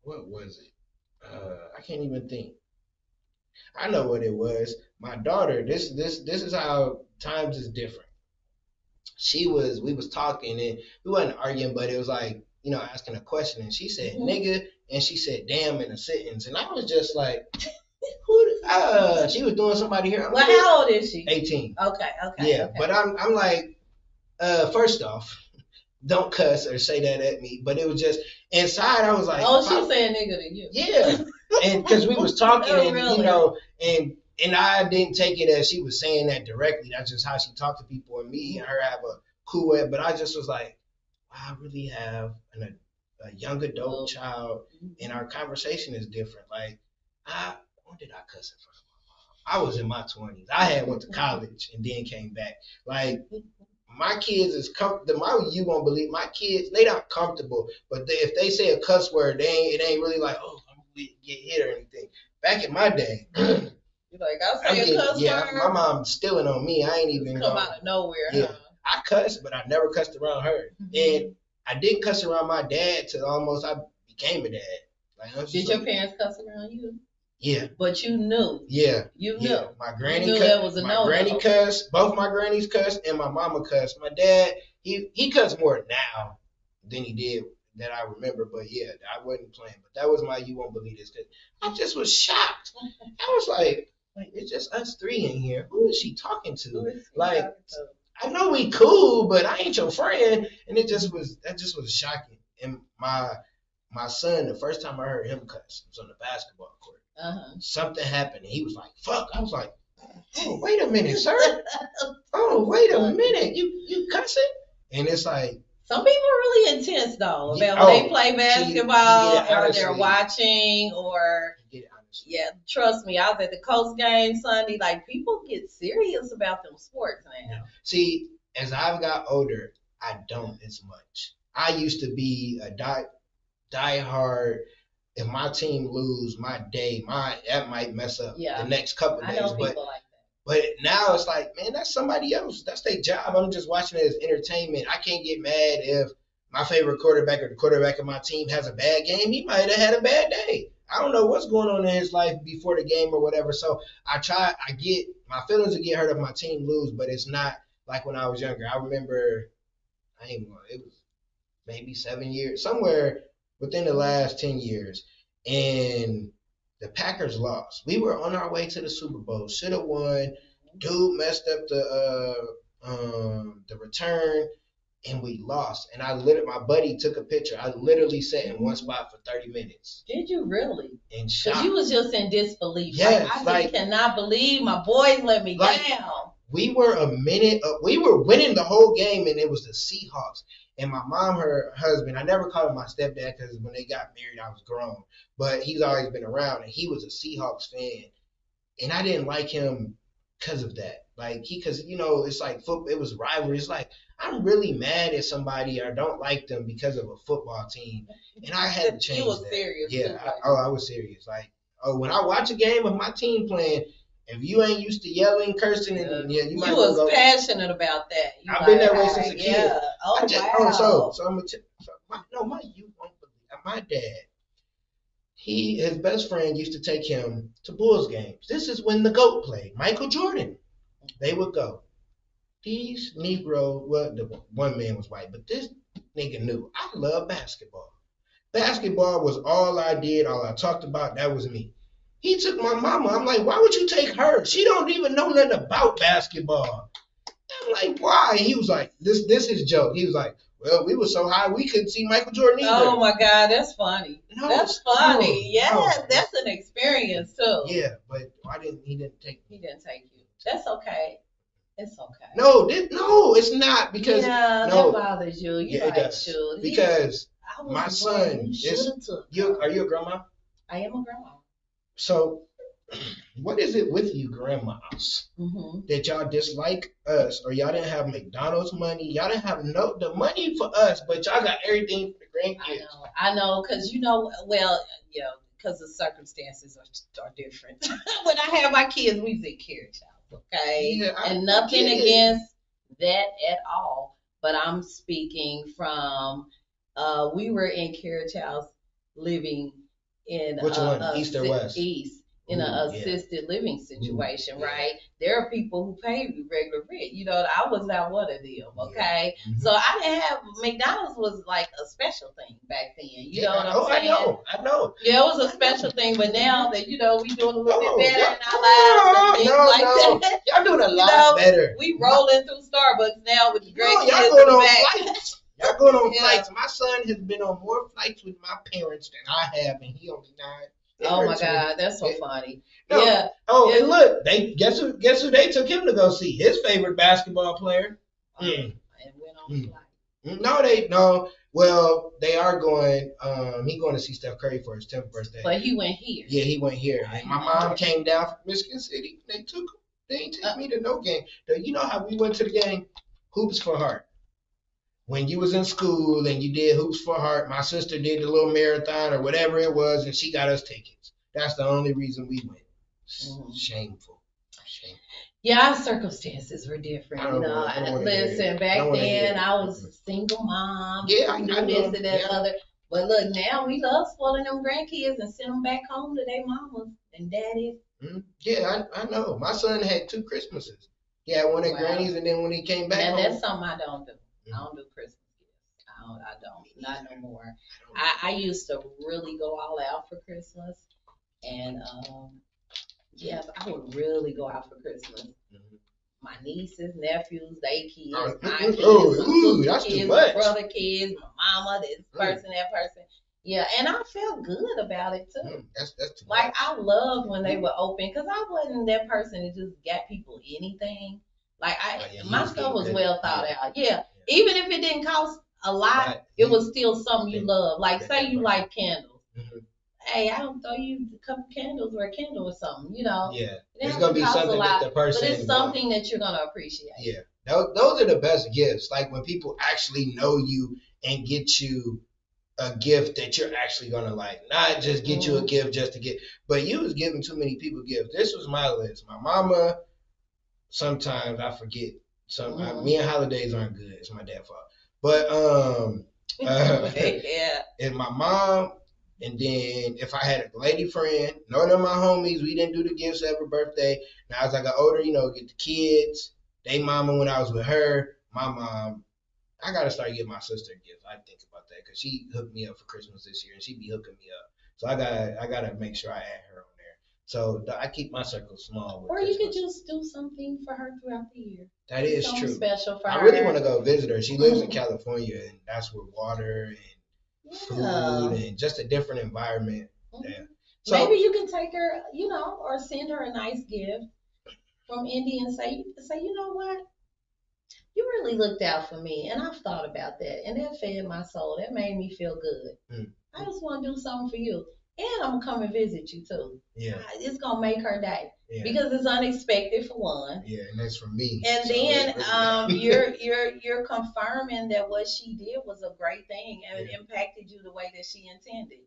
What was it? I can't even think. I know what it was. My daughter. This is how times is different. We was talking and we wasn't arguing, but it was like, asking a question, and she said nigga, and she said damn in a sentence, and I was just like, who? She was doing somebody here. Well, how old is she? 18. Okay. Yeah, okay. but I'm like, first off, don't cuss or say that at me. But it was just inside. I was like, oh, she's saying nigga to you. Yeah, and because we was talking, Oh, and really? and I didn't take it as she was saying that directly. That's just how she talked to people, and me and her have a cool way. But I just was like, wow, I really have a young adult child, and our conversation is different. Like, when did I cuss in front of my mom? I was in my 20s. I had went to college and then came back. Like, my kids is comfortable. You won't believe my kids. They not comfortable, but if they say a cuss word, it ain't really like, oh, I'm gonna get hit or anything. Back in my day, you're like, I'll say a cuss word. Yeah, my mom's stealing on me. I ain't even come out of nowhere. Yeah, huh? I cussed, but I never cussed around her, and I didn't cuss around my dad till almost I became a dad. Like, did your parents cuss around you? Yeah. But you knew. Yeah. You knew. Yeah. My granny knew that was a no. Granny cussed. Both my grannies cussed, and my mama cussed. My dad, he cussed more now than he did that I remember. But yeah, I wasn't playing. But that was my you won't believe this. Cause I just was shocked. I was like, it's just us three in here. Who is she talking to? Like, I know we cool, but I ain't your friend. And that just was shocking. And my son, the first time I heard him cuss was on the basketball court. Something happened, and he was like, "Fuck!" I was like, "Oh, wait a minute, sir. Oh, wait a minute. You cussing?" And it's like, some people are really intense though about when they play basketball or they're watching or. Yeah, trust me. I was at the Coast game Sunday. Like, people get serious about them sports now. See, as I've got older, I don't as much. I used to be a die-hard. If my team lose, that might mess up the next couple of days. I know people like that. But now it's like, man, that's somebody else. That's their job. I'm just watching it as entertainment. I can't get mad if my favorite quarterback or the quarterback of my team has a bad game. He might have had a bad day. I don't know what's going on in his life before the game or whatever. So my feelings will get hurt if my team lose, but it's not like when I was younger. I remember, it was maybe 7 years, somewhere within the last 10 years, and the Packers lost. We were on our way to the Super Bowl, should have won. Dude messed up the return, and we lost. And my buddy took a picture. I literally sat in one spot for 30 minutes. Did you really? And because you was just in disbelief. Yes, I just cannot believe my boys let me down. We were we were winning the whole game, and it was the Seahawks. And my mom, her husband, I never called him my stepdad because when they got married, I was grown. But he's always been around, and he was a Seahawks fan. And I didn't like him because of that. Like, because, it's like football, it was rivalry. It's like, I'm really mad at somebody or don't like them because of a football team. And I had to change that. You was serious. Yeah, I was serious. Like, when I watch a game of my team playing, if you ain't used to yelling, cursing, and you might was go. Passionate about that. I've been that way since a kid. Yeah. Oh, wow. So I'm my dad. His best friend used to take him to Bulls games. This is when the GOAT played, Michael Jordan. They would go. These Negro, well, the one man was white, but this nigga knew I love basketball. Basketball was all I did, all I talked about. That was me. He took my mama. I'm like, why would you take her? She don't even know nothing about basketball. I'm like, why? He was like, this is joke. He was like, well, we were so high we couldn't see Michael Jordan either. Oh my God, that's funny. No, that's funny. no, yes, no. That's an experience too. Yeah, but he didn't take me. He didn't take you. That's okay. It's okay. No, it's not because that bothers you. Yeah, it does. Because my son is. Are you a grandma? I am a grandma. So, what is it with you grandmas that y'all dislike us, or y'all didn't have McDonald's money? Y'all didn't have the money for us, but y'all got everything for the grandkids. I know, because because the circumstances are different. When I had my kids, we was in Carriage House, okay? Yeah, and nothing against that at all, but I'm speaking from, we were in Carriage House living in which one, east or west? East. In an assisted living situation, right? There are people who pay you regular rent. I was not one of them, okay? Yeah. So I didn't have, McDonald's was like a special thing back then. You know what I'm saying? I know. Yeah, it was a special thing, but now that, we doing a little bit better in our lives and things that. Y'all doing a lot better. We rolling through Starbucks now with the great kids y'all going in the on back. flights. Y'all going on flights. My son has been on more flights with my parents than I have, and he only 9. Oh my God, that's so funny. No. Yeah. Oh, and look, they guess who they took him to go see? His favorite basketball player. And went on flight. No. Well, they are going. He going to see Steph Curry for his 10th birthday. But he went here. Yeah, he went here. And my mom came down from Michigan City. They ain't take me to no game. You know how we went to the game? Hoops for Heart. When you was in school and you did Hoops for Heart, my sister did the little marathon or whatever it was, and she got us tickets. That's the only reason we went. Shameful. Yeah, our circumstances were different. Listen, back then I was a single mom. Yeah, I know this and that other. But look, now we love spoiling them grandkids and send them back home to their mamas and daddies. Yeah, I know. My son had 2 Christmases. He had one at Granny's, and then when he came back home. That's something I don't do. I don't do Christmas gifts. I don't. Not no more. I used to really go all out for Christmas. And yes, I would really go out for Christmas. My nieces, nephews, they kids, my kids, that's kids, too much. My brother kids, my mama, this person, that person. Yeah, and I felt good about it too. That's too much. Much. I loved when they were open, because I wasn't that person that just got people anything. Like my stuff was well thought out. Yeah. Even if it didn't cost a lot, it was still something you love. Like say you like candles. Hey, I don't throw you a couple candles or a candle or something, Yeah. It's going to be something that the person. But it's something that you're going to appreciate. Yeah. Those are the best gifts. Like when people actually know you and get you a gift that you're actually going to like. Not just get you a gift just to get. But you was giving too many people gifts. This was my list. My mama, sometimes I forget. Me and holidays aren't good. It's my dad's fault. But and my mom. And then if I had a lady friend, none of my homies, we didn't do the gifts every birthday. Now as I got older, get the kids. They mama, when I was with her, my mom, I got to start getting my sister gifts. I think about that because she hooked me up for Christmas this year and she be hooking me up. So I got to make sure I add her on there. So I keep my circle small. Or you could just do something for her throughout the year. That is something true. Special for her. I really want to go visit her. She lives in California, and that's where water and food and just a different environment. Yeah. So maybe you can take her, or send her a nice gift from Indy and say, you know what? You really looked out for me, and I've thought about that, and that fed my soul. That made me feel good. I just want to do something for you, and I'm gonna come and visit you too. Yeah. It's gonna make her day. Yeah. Because it's unexpected for one. Yeah, and that's from me. And so then you're confirming that what she did was a great thing and it impacted you the way that she intended,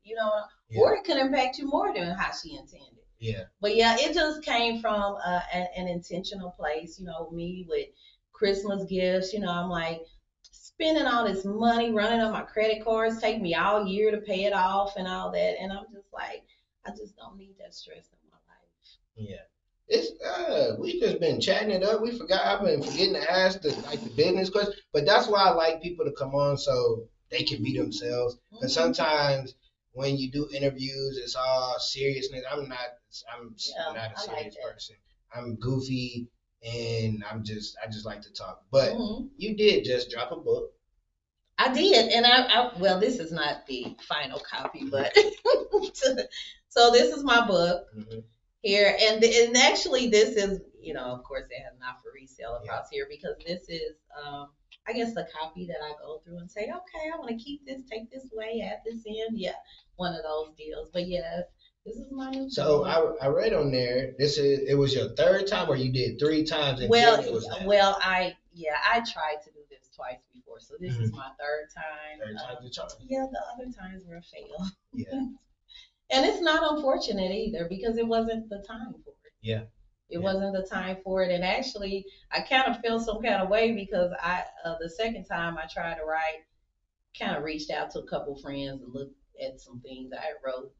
or it could impact you more than how she intended. Yeah. But yeah, it just came from an intentional place, me with Christmas gifts, I'm like spending all this money, running on my credit cards, take me all year to pay it off and all that. And I'm just like, I just don't need that stress in my life. Yeah. It's we just been chatting it up. I've been forgetting to ask the business question, but that's why I like people to come on. So they can be themselves. Because sometimes when you do interviews, it's all seriousness. I'm not a serious person. I'm goofy and I just like to talk. But you did just drop a book. I did, and well, this is not the final copy, but so this is my book here, and actually this is, of course it has not for resale across here, because this is I guess the copy that I go through and say, okay, I want to keep this, take this away, add this in, one of those deals. But yes, this is my new. So I read on there, it was your third time, or you did 3 times? And well, then it was I tried to do this twice before, so this is my third time. Third time's the charm. Yeah, the other times were a fail. Yeah. And it's not unfortunate either, because it wasn't the time for it. Yeah. It wasn't the time for it. And actually, I kind of feel some kind of way, because the second time I tried to write, kind of reached out to a couple friends and looked at some things I wrote.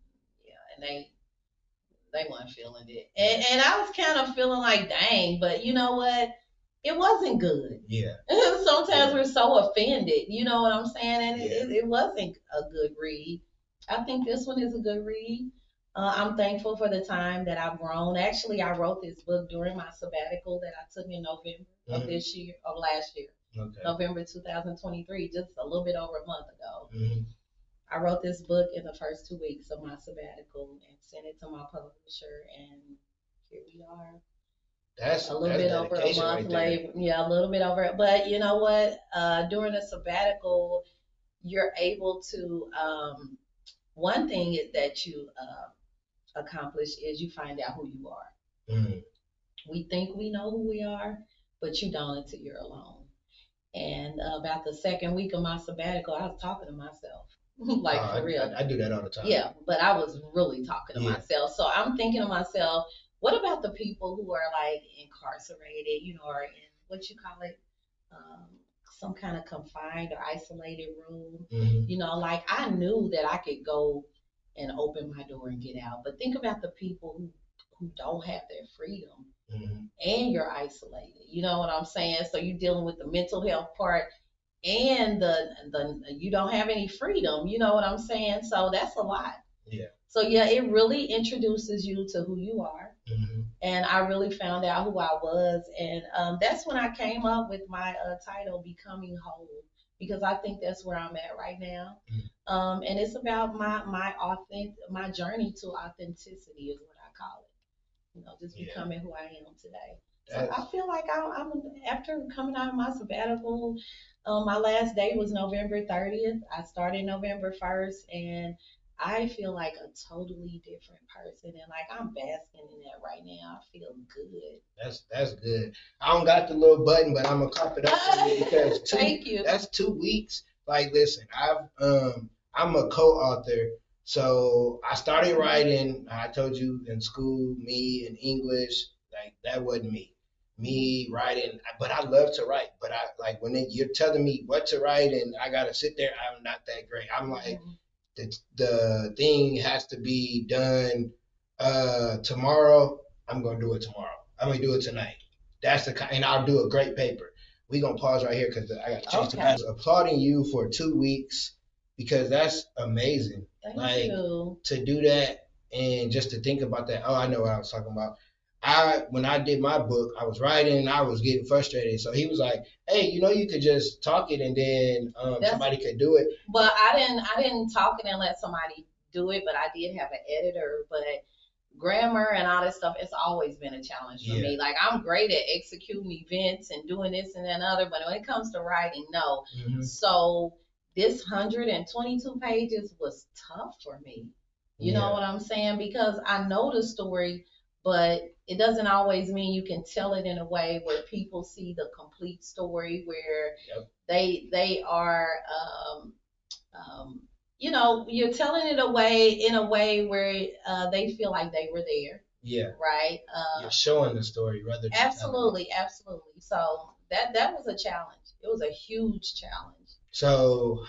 Yeah, and they weren't feeling it. And I was kind of feeling like, dang, but you know what? It wasn't good. Yeah. Sometimes we're so offended, you know what I'm saying? And it wasn't a good read. I think this one is a good read. I'm thankful for the time that I've grown. Actually, I wrote this book during my sabbatical that I took in November of last year. Okay. November 2023, just a little bit over a month ago. I wrote this book in the first 2 weeks of my sabbatical and sent it to my publisher, and here we are. That's a little bit over a month later. Yeah, a little bit over. But you know what? During a sabbatical, you're able to. One thing that you accomplish is you find out who you are. We think we know who we are, but you don't until you're alone. And about the second week of my sabbatical, I was talking to myself. For real. I do that all the time. Yeah, but I was really talking to myself. So I'm thinking to myself, what about the people who are like incarcerated, or in what you call it, some kind of confined or isolated room? I knew that I could go and open my door and get out. But think about the people who don't have their freedom, and you're isolated. You know what I'm saying? So you're dealing with the mental health part, and the you don't have any freedom. You know what I'm saying? So that's a lot. Yeah. So it really introduces you to who you are. And I really found out who I was, and that's when I came up with my title, Becoming Whole, because I think that's where I'm at right now. And it's about my journey to authenticity is what I call it. Just becoming who I am today. So I feel like I'm after coming out of my sabbatical, my last day was November 30th. I started November 1st, and I feel like a totally different person, and like I'm basking in that right now. I feel good. That's good. I don't got the little button, but I'm gonna clap it up for you, because thank you. That's 2 weeks. Like, listen, I'm a co-author, so I started writing. I told you in school, me in English, like that wasn't me writing, but I love to write. But I like when you're telling me what to write and I gotta sit there, I'm not that great. I'm like, the thing has to be done tomorrow. I'm gonna do it tomorrow. I'm gonna do it tonight. And I'll do a great paper. We're gonna pause right here because I got to change the passage. Applauding you for 2 weeks, because that's amazing. Thank you. To do that and just to think about that. Oh, I know what I was talking about. When I did my book, I was writing and I was getting frustrated. So he was like, hey, you could just talk it and then somebody could do it. But I didn't talk it and let somebody do it, but I did have an editor. But grammar and all that stuff, it's always been a challenge for me. Like, I'm great at executing events and doing this and that and other, but when it comes to writing, no. So this 122 pages was tough for me. You know what I'm saying? Because I know the story, but it doesn't always mean you can tell it in a way where people see the complete story, where they are, you're telling it in a way where they feel like they were there. Yeah. Right. You're showing the story rather than absolutely. So that was a challenge. It was a huge challenge. So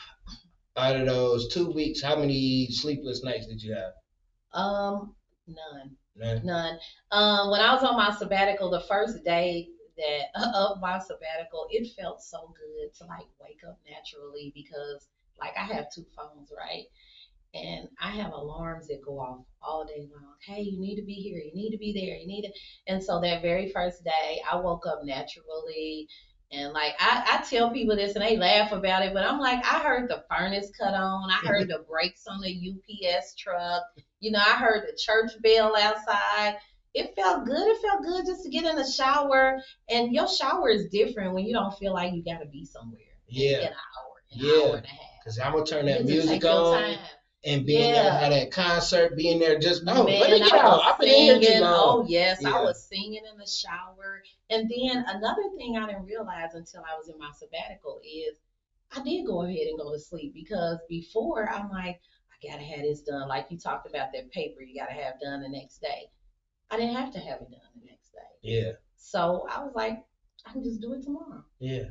out of those 2 weeks, how many sleepless nights did you have? None. When I was on my sabbatical, the first day of my sabbatical, it felt so good to like wake up naturally, because like I have 2 phones, right? And I have alarms that go off all day long. Hey, you need to be here. You need to be there. You need to. And so that very first day, I woke up naturally. And like I tell people this and they laugh about it, but I'm like, I heard the furnace cut on. I heard the brakes on the UPS truck. I heard the church bell outside. It felt good. It felt good just to get in the shower. And your shower is different when you don't feel like you got to be somewhere Yeah. in an hour and a half. Because I'm going to turn You that get to music take your on. time. And being there at that concert, being there just, Man, let me get out. I've been here too long. Oh, yes. Yeah. I was singing in the shower. And then another thing I didn't realize until I was in my sabbatical is I did go ahead and go to sleep because before I'm like, I got to have this done. Like you talked about that paper you got to have done the next day. I didn't have to have it done the next day. Yeah. So I was like, I can just do it tomorrow. Yeah.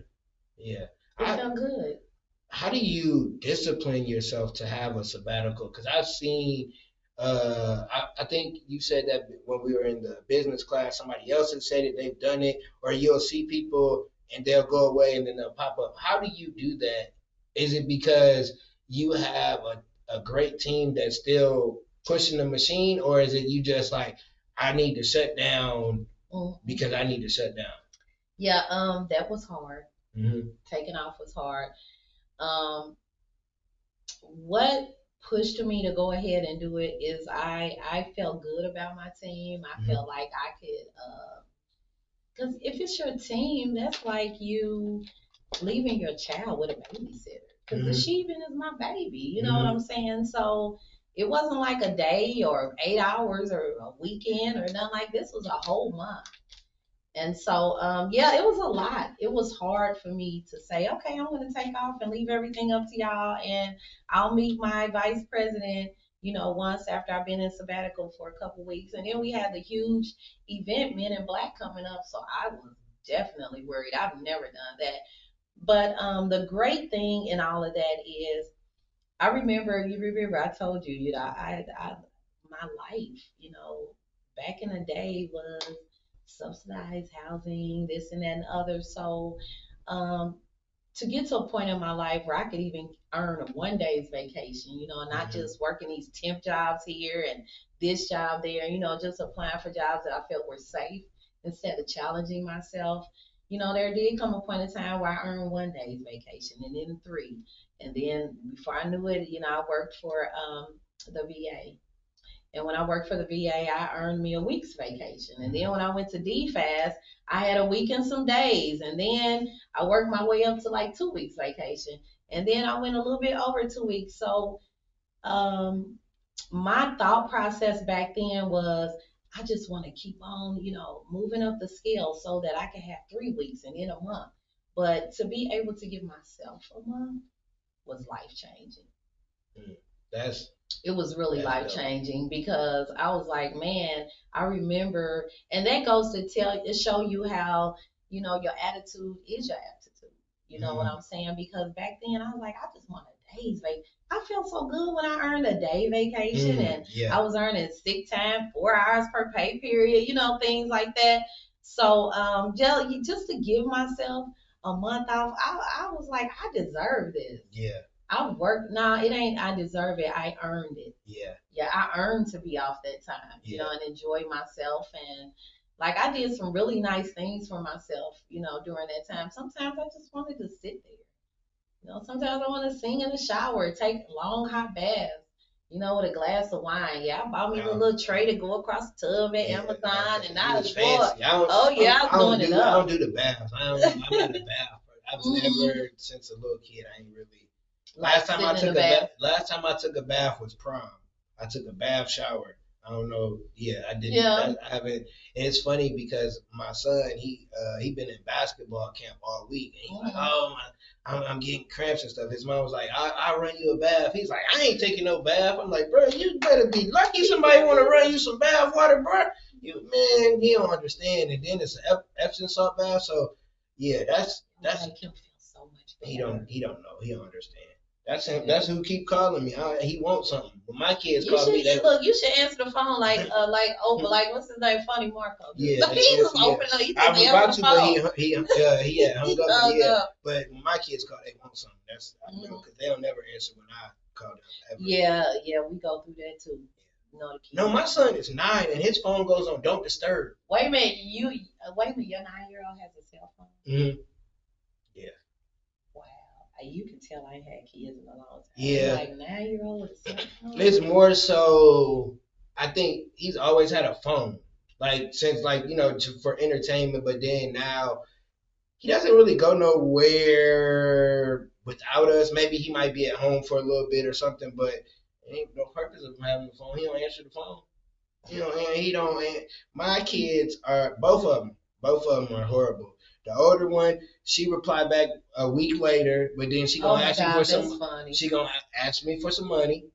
Yeah. It felt good. How do you discipline yourself to have a sabbatical? Because I've seen, I think you said that when we were in the business class, somebody else has said it, they've done it, or you'll see people and they'll go away and then they'll pop up. How do you do that? Is it because you have a great team that's still pushing the machine, or is it you just like, I need to shut down because I need to shut down? Yeah, that was hard. Mm-hmm. Taking off was hard. What pushed me to go ahead and do it is I felt good about my team. I felt like I could, because if it's your team, that's like you leaving your child with a babysitter. Because the Sheevan is my baby, you know what I'm saying? So it wasn't like a day or 8 hours or a weekend or nothing like this. Was a whole month. And so, it was a lot. It was hard for me to say, okay, I'm going to take off and leave everything up to y'all. And I'll meet my vice president, once after I've been in sabbatical for a couple weeks. And then we had the huge event, Men in Black, coming up. So I was definitely worried. I've never done that. But the great thing in all of that is, you remember I told you, my life, back in the day was subsidized housing, this and that and other. So to get to a point in my life where I could even earn a 1 day's vacation, and not just working these temp jobs here and this job there, just applying for jobs that I felt were safe instead of challenging myself. There did come a point in time where I earned 1 day's vacation and then 3. And then before I knew it, I worked for the VA. And when I worked for the VA, I earned me a week's vacation. And then when I went to DFAS, I had a week and some days. And then I worked my way up to like 2 weeks vacation. And then I went a little bit over 2 weeks. So my thought process back then was, I just want to keep on, moving up the scale so that I can have 3 weeks and then a month. But to be able to give myself a month was life changing. It was really life changing because I was like, man, I remember, and that goes to show you how, your attitude is your aptitude. You know what I'm saying? Because back then I was like, I just want a day's vacation. I felt so good when I earned a day vacation and I was earning sick time, 4 hours per pay period, things like that. So just to give myself a month off, I was like, I deserve this. Yeah. I worked. No, it ain't. I deserve it. I earned it. Yeah. Yeah, I earned to be off that time, and enjoy myself. And like I did some really nice things for myself, during that time. Sometimes I just wanted to sit there. Sometimes I want to sing in the shower, take long hot baths, with a glass of wine. Yeah, I bought me a little tray to go across the tub at Amazon, and I was fancy. I was doing it up. I don't do the bath. I'm not a bath. I've never, since a little kid, I ain't really. Last time I took a bath was prom. I took a bath shower. I don't know. Yeah, I didn't. Yeah. I haven't. And it's funny because my son, he been in basketball camp all week, and he's like, "Oh my, I'm getting cramps and stuff." His mom was like, "I'll run you a bath." He's like, "I ain't taking no bath." I'm like, "Bro, you better be lucky somebody want to run you some bath water, bro." Man, he don't understand. And then it's an Epsom salt bath, so yeah, that's. Make him feel so much better. He don't know. He don't understand. That's him. That's who keep calling me. He wants something. When my kids You call me, should look. You should answer the phone like what's his name, Funny Marco. Yeah, He was open. He I just was answered about the to, phone. but he had hung up. Hung up. But when my kids call, they want something. That's I know because they'll never answer when I call them ever. Yeah, we go through that too. No, my son is 9 and his phone goes on don't disturb. Wait a minute, your 9-year-old has a cell phone. Mm-hmm. Yeah. Wow, you can tell I ain't had kids in a long time. Yeah. Like 9-year-old with a cell phone. It's more so. I think he's always had a phone, like since for entertainment. But then now he doesn't really go nowhere without us. Maybe he might be at home for a little bit or something, but ain't no purpose of him having the phone. He don't answer the phone. And he don't. And my kids are both of them. Both of them are horrible. The older one, she replied back a week later, but then she gonna ask me for some. Funny. She gonna ask me for some money.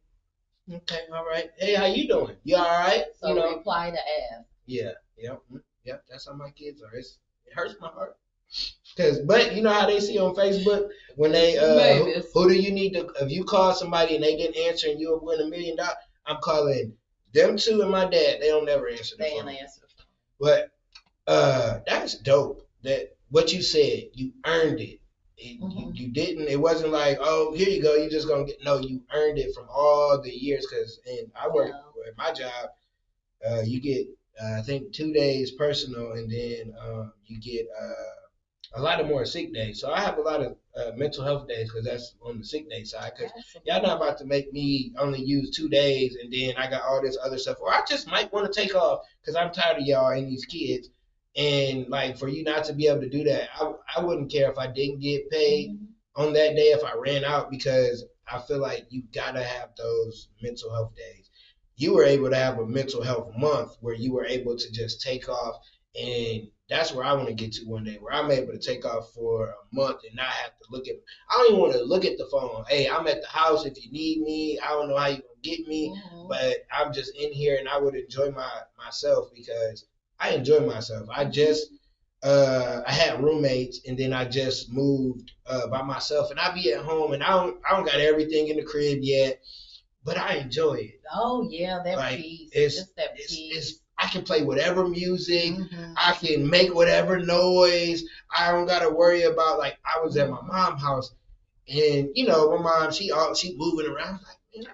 Okay, all right. Hey, how you doing? You all right? So reply to ask. Yeah, yep. That's how my kids are. It hurts my heart. But you know how they see on Facebook when they who do you need to if you call somebody and they didn't answer and you'll win $1 million. I'm calling them two and my dad. They don't never answer the phone. They don't answer the phone. But that's dope. That what you said, you earned it. You didn't. It wasn't like, oh, here you go. You just gonna get. No, you earned it from all the years. And I work at my job. You get I think 2 days personal, and then you get a lot of more sick days. So I have a lot of mental health days because that's on the sick day side. Because y'all not about to make me only use 2 days and then I got all this other stuff. Or I just might want to take off because I'm tired of y'all and these kids. And like for you not to be able to do that, I wouldn't care if I didn't get paid on that day if I ran out because I feel like you gotta have those mental health days. You were able to have a mental health month where you were able to just take off, and that's where I want to get to one day, where I'm able to take off for a month and not have to look at. I don't even want to look at the phone. Hey, I'm at the house if you need me. I don't know how you gonna get me, but I'm just in here and I would enjoy myself because I enjoy myself. I had roommates and then I just moved by myself and I be at home and I don't got everything in the crib yet, but I enjoy it. Oh yeah, that peace. It's that peace. I can play whatever music. I can make whatever noise. I don't gotta worry about like I was at my mom's house and my mom she moving around like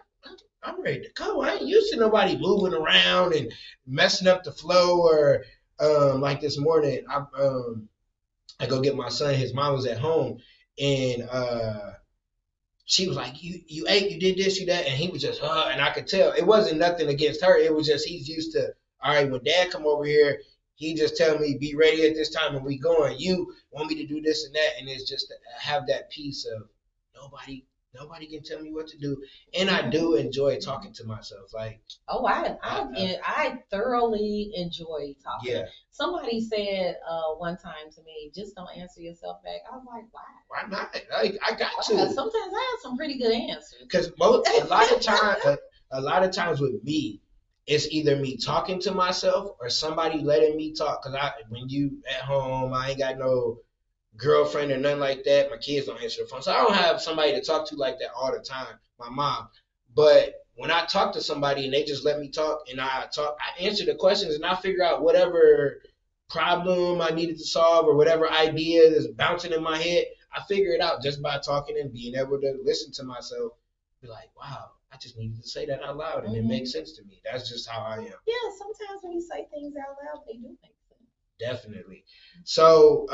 I'm ready to go. I ain't used to nobody moving around and messing up the flow or like this morning I go get my son. His mom was at home and she was like, you ate, you did this, you that, and he was just and I could tell it wasn't nothing against her. It was just he's used to all right, when dad come over here, he just tell me be ready at this time and we going. You want me to do this and that, and it's just to have that piece of nobody can tell me what to do, and I do enjoy talking to myself. Like, I thoroughly enjoy talking. Yeah. Somebody said one time to me, just don't answer yourself back. I was like, why? Why not? Like, I got to. Sometimes I have some pretty good answers. Because a lot of times with me, it's either me talking to myself or somebody letting me talk. Because when you at home, I ain't got no girlfriend or nothing like that. My kids don't answer the phone. So I don't have somebody to talk to like that all the time, my mom. But when I talk to somebody and they just let me talk and I answer the questions and I figure out whatever problem I needed to solve or whatever idea is bouncing in my head, I figure it out just by talking and being able to listen to myself. Be like, wow, I just needed to say that out loud and it makes sense to me. That's just how I am. Yeah, sometimes when you say things out loud, they do make sense. Definitely. So,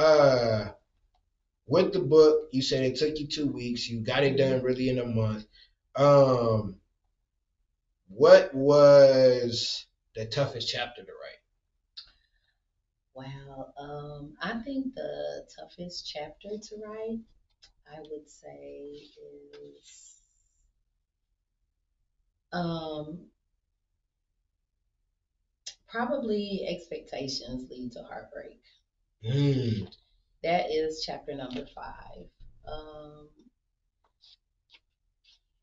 with the book, you said it took you 2 weeks. You got it done really in a month. What was the toughest chapter to write? Well, I think the toughest chapter to write, I would say, is probably expectations lead to heartbreak. That is chapter number 5.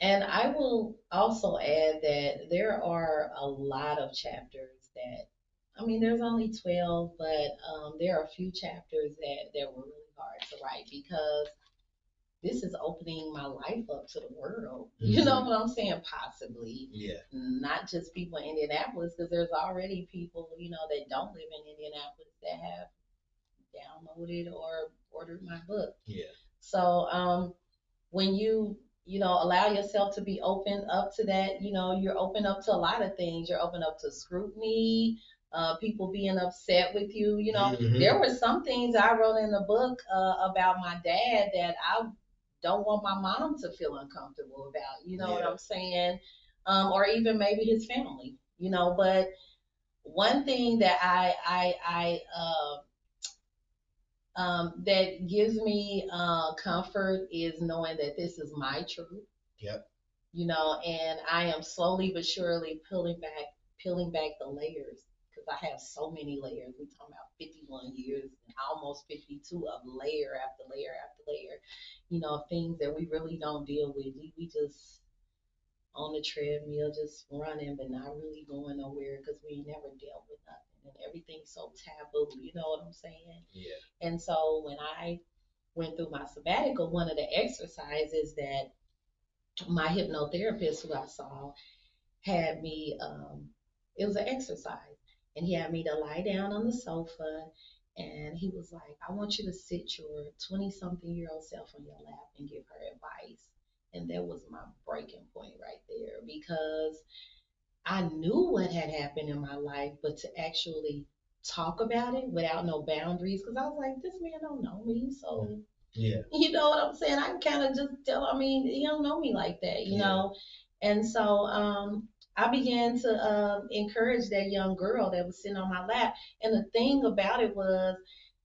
And I will also add that there are a lot of chapters that, there's only 12, but there are a few chapters that were really hard to write because this is opening my life up to the world. You know what I'm saying? Possibly. Yeah. Not just people in Indianapolis, because there's already people, that don't live in Indianapolis that have downloaded or ordered my book. Yeah. So when you allow yourself to be open up to that, you're open up to a lot of things. You're open up to scrutiny, people being upset with you. There were some things I wrote in the book about my dad that I don't want my mom to feel uncomfortable about. You know what I'm saying? Or even maybe his family. But one thing that that gives me comfort is knowing that this is my truth. Yep. And I am slowly but surely peeling back the layers, because I have so many layers. We're talking about 51 years, almost 52 of layer after layer after layer, things that we really don't deal with. We just on the treadmill, just running, but not really going nowhere because we never dealt with nothing. And everything's so taboo, you know what I'm saying? Yeah. And so when I went through my sabbatical, one of the exercises that my hypnotherapist who I saw had me, it was an exercise, and he had me to lie down on the sofa, and he was like, I want you to sit your 20-something-year-old self on your lap and give her advice. And that was my breaking point right there, because I knew what had happened in my life, but to actually talk about it without no boundaries, because I was like, this man don't know me, so yeah, you know what I'm saying? I can kind of just tell. I mean, he don't know me like that, you know. And so I began to encourage that young girl that was sitting on my lap. And the thing about it was,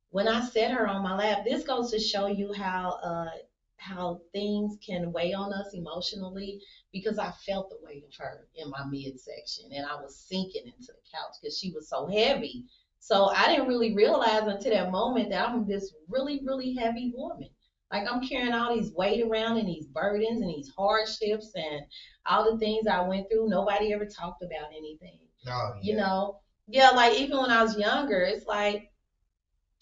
when I set her on my lap, this goes to show you how things can weigh on us emotionally, because I felt the weight of her in my midsection, and I was sinking into the couch because she was so heavy. So I didn't really realize until that moment that I'm this really, really heavy woman. Like, I'm carrying all these weight around and these burdens and these hardships and all the things I went through. Nobody ever talked about anything. Oh, yeah. Yeah, like even when I was younger, it's like,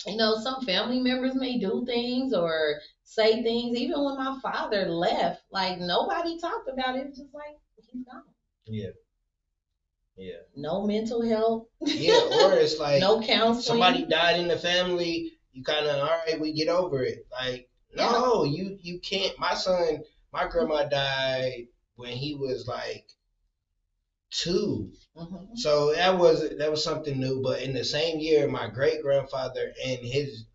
some family members may do things or say things. Even when my father left, like nobody talked about it. It was just like, he's gone. Yeah. Yeah. No mental health. Yeah, or it's like no counseling. Somebody died in the family. You kind of, all right, we get over it. Like, no, you can't. My grandma died when he was like 2. Mm-hmm. So that was something new. But in the same year, my great grandfather and his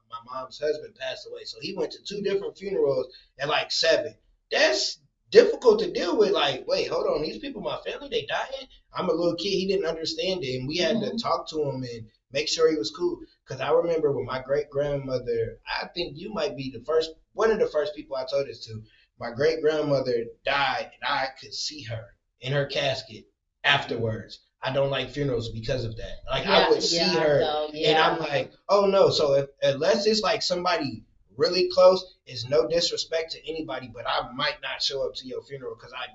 my mom's husband passed away. So he went to 2 different funerals at like 7. That's difficult to deal with. Like, wait, hold on, these people, my family, they dying. I'm a little kid. He didn't understand it, and we had to talk to him and make sure he was cool. Because I remember when my great grandmother, I think you might be one of the first people I told this to. My great grandmother died, and I could see her in her casket afterwards. I don't like funerals because of that. Like, I would see her, and I'm like, oh no. So unless it's like somebody really close, it's no disrespect to anybody, but I might not show up to your funeral because I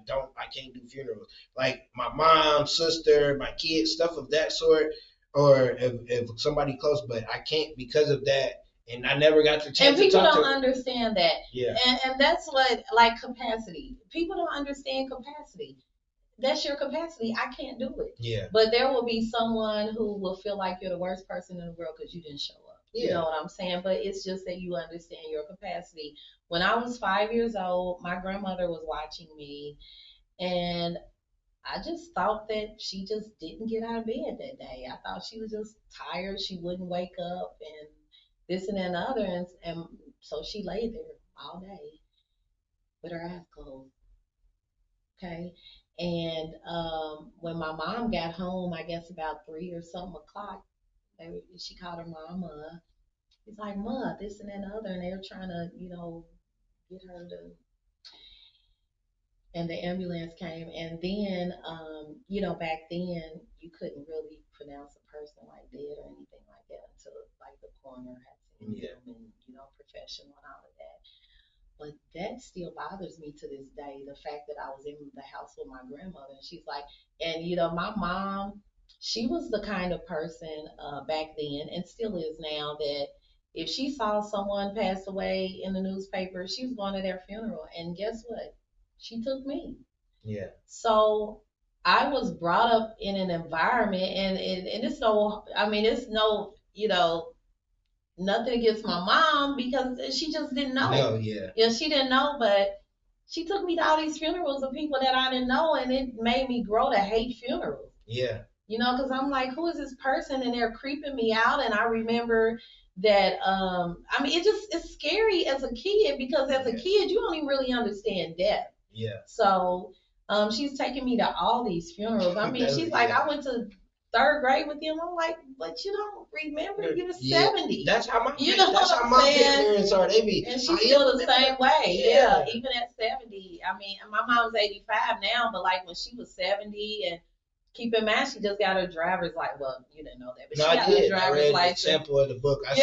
can't do funerals. Like my mom, sister, my kids, stuff of that sort, or if somebody close, but I can't because of that. And I never got the chance to talk to. And people don't understand that. Yeah. And that's what, like, capacity. People don't understand capacity. That's your capacity. I can't do it. Yeah. But there will be someone who will feel like you're the worst person in the world because you didn't show up. You know what I'm saying? But it's just that you understand your capacity. When I was 5 years old, my grandmother was watching me, and I just thought that she just didn't get out of bed that day. I thought she was just tired. She wouldn't wake up and this and that and the other. And so she lay there all day with her eyes closed. Okay. And when my mom got home, I guess about 3 or something o'clock, she called her mama. It's like, Ma, this and that and the other. And they were trying to, get her to. And the ambulance came. And then, back then, you couldn't really pronounce a person like dead or anything like that until like the coroner had seen them and, professional and all of that. But that still bothers me to this day, the fact that I was in the house with my grandmother. And she's like, and my mom, she was the kind of person back then, and still is now, that if she saw someone pass away in the newspaper, she was going to their funeral. And guess what? She took me. Yeah. So I was brought up in an environment, and it's no, I mean, it's no, nothing against my mom because she just didn't know. No, yeah. Yeah, she didn't know, but she took me to all these funerals of people that I didn't know, and it made me grow to hate funerals. Yeah. Because I'm like, who is this person? And they're creeping me out. And I remember that, I mean, it's scary as a kid because as a kid, you don't even really understand death. Yeah. So she's taking me to all these funerals. I mean, she's like, I went to third grade with him. I'm like, but you don't remember, you were 70. That's how my saying? parents are. They be, and she's still the same way. Yeah, even at 70. I mean, my mom's 85 now, but like when she was 70, and keep in mind, she just got her driver's license. Well, you didn't know that, but she got her driver's license. The sample of the book. I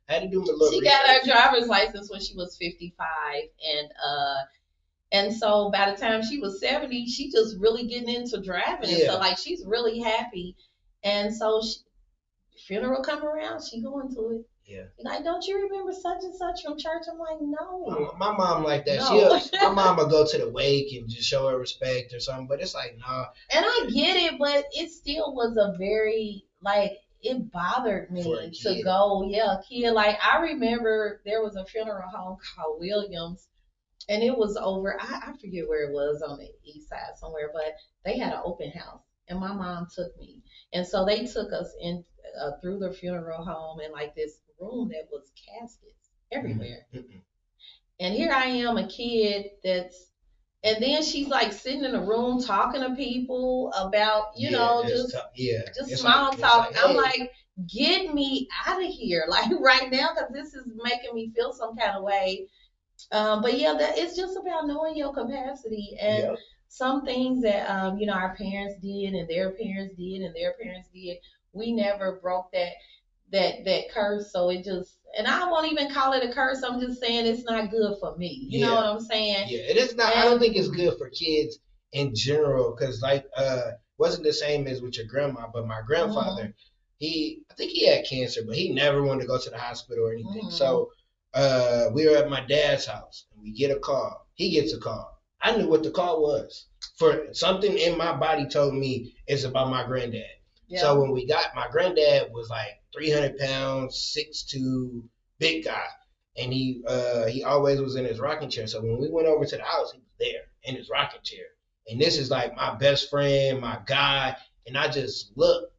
had to do my little. She got her driver's license when she was 55, and so by the time she was 70, she just really getting into driving. And so like she's really happy. And so funeral come around, she going to it. Yeah. Like, don't you remember such and such from church? I'm like, no. My mom like that. No. My mom will go to the wake and just show her respect or something, but it's like, nah. And I get it, but it still was a very, like, it bothered me to go, kid. Like, I remember there was a funeral home called Williams, and it was over, I forget where it was, on the east side somewhere, but they had an open house, and my mom took me. And so they took us in through the funeral home and like this room that was caskets everywhere. Mm-hmm. And here I am, a kid and then she's like sitting in a room talking to people about, just small talk. Like, hey. I'm like, get me out of here, like right now, because this is making me feel some kind of way. But it's just about knowing your capacity and some things that our parents did and their parents did and their parents did. We never broke that curse, so it just, and I won't even call it a curse. I'm just saying it's not good for me. You know what I'm saying? Yeah, it is not. I don't think it's good for kids in general, because like wasn't the same as with your grandma, but my grandfather, I think he had cancer, but he never wanted to go to the hospital or anything. So we were at my dad's house and we get a call. He gets a call. I knew what the call was. For something in my body told me it's about my granddad. Yeah. So when we got, my granddad was like 300 pounds, 6'2", big guy. And he always was in his rocking chair. So when we went over to the house, he was there in his rocking chair. And this is like my best friend, my guy. And I just looked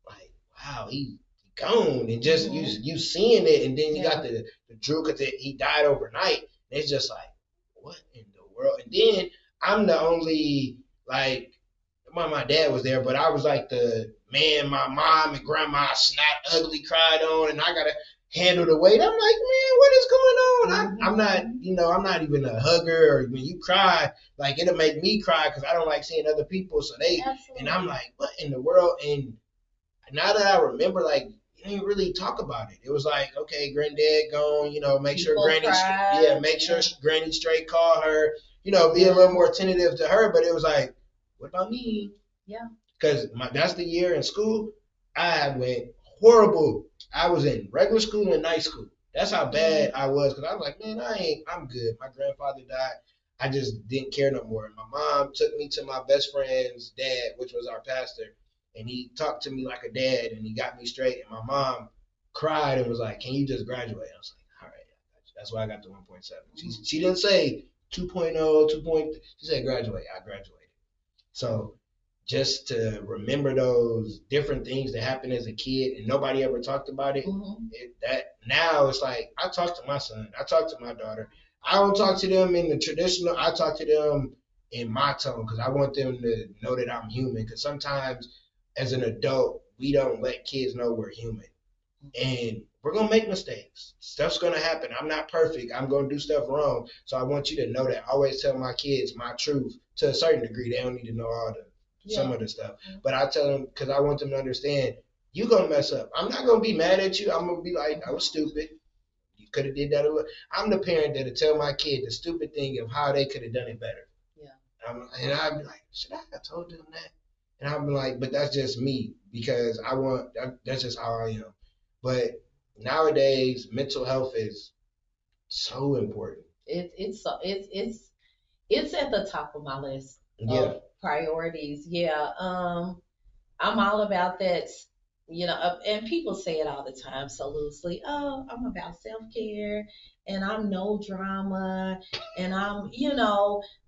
like, wow, he gone. And just you seeing it. And then you got the Drew, because he died overnight. And it's just like, what in the world? And then I'm the only, like, my dad was there, but I was like the man my mom and grandma snapped, ugly, cried on, and I gotta handle the weight. I'm like, man, what is going on? I'm not, I'm not even a hugger, or when you cry, like, it'll make me cry because I don't like seeing other people. So and I'm like, what in the world? And now that I remember, like, you didn't really talk about it. It was like, okay, granddad gone, make sure Granny straight, call her, be a little more attentive to her. But it was like, what about me? Yeah. Because that's the year in school I went horrible. I was in regular school and night school. That's how bad I was, because I was like, man, I'm good. My grandfather died. I just didn't care no more. And my mom took me to my best friend's dad, which was our pastor, and he talked to me like a dad, and he got me straight. And my mom cried and was like, can you just graduate? I was like, all right, I got you. That's why I got the 1.7. She didn't say 2.0, 2. She said graduate. I graduated. So just to remember those different things that happened as a kid and nobody ever talked about it, that now it's like, I talk to my son, I talk to my daughter. I don't talk to them in the traditional, I talk to them in my tone, because I want them to know that I'm human, because sometimes as an adult, we don't let kids know we're human. And we're going to make mistakes. Stuff's going to happen. I'm not perfect. I'm going to do stuff wrong. So I want you to know that. I always tell my kids my truth to a certain degree. They don't need to know some of the stuff. But I tell them, because I want them to understand, you're going to mess up. I'm not going to be mad at you. I'm going to be like, I was stupid. You could have did that. I'm the parent that'll tell my kid the stupid thing of how they could have done it better. Yeah. And I'd be like, should I have told them that? And I'd be like, but that's just me, because that's just how I am. But nowadays mental health is so important. It's at the top of my list of priorities. Yeah. I'm all about that, and people say it all the time so loosely. Oh, I'm about self care and I'm no drama and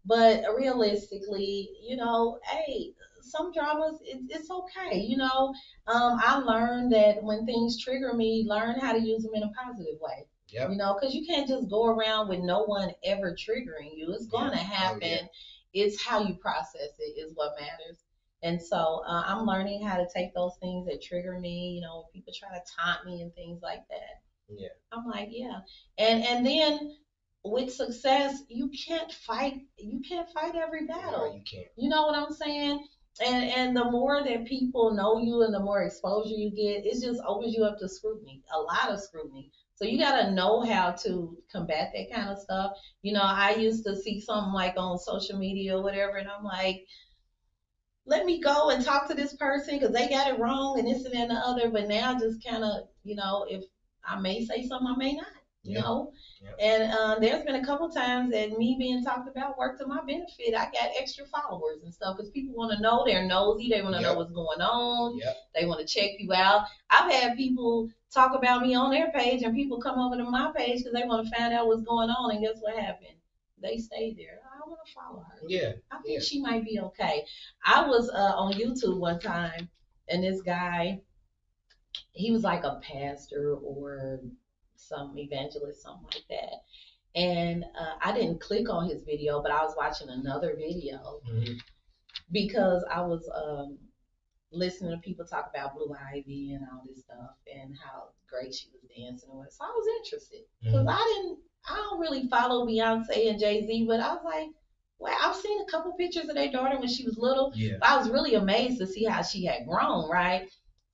but realistically, hey, some dramas, it's okay. I learned that when things trigger me, learn how to use them in a positive way. Yep. Because you can't just go around with no one ever triggering you. It's going to happen. Oh, yeah. It's how you process it is what matters. And so I'm learning how to take those things that trigger me, when people try to taunt me and things like that. Yeah. I'm like, yeah. And then with success, you can't fight every battle. No, you can't. You know what I'm saying? And the more that people know you and the more exposure you get, it just opens you up to scrutiny, a lot of scrutiny. So you got to know how to combat that kind of stuff. I used to see something like on social media or whatever, and I'm like, let me go and talk to this person because they got it wrong and this and that and the other. But now just kind of, if I may say something, I may not, you know. Yep. And there's been a couple times that me being talked about worked to my benefit. I got extra followers and stuff because people want to know, they're nosy, they want to know what's going on, they want to check you out. I've had people talk about me on their page and people come over to my page because they want to find out what's going on. And guess what happened? They stayed there. I want to follow her. Yeah. I think she might be okay. I was on YouTube one time, and this guy, he was like a pastor or some evangelist, something like that. And I didn't click on his video, but I was watching another video because I was listening to people talk about Blue Ivy and all this stuff and how great she was dancing and what. So I was interested because I don't really follow Beyonce and Jay-Z, but I was like, well, I've seen a couple pictures of their daughter when she was little. Yeah. But I was really amazed to see how she had grown, right?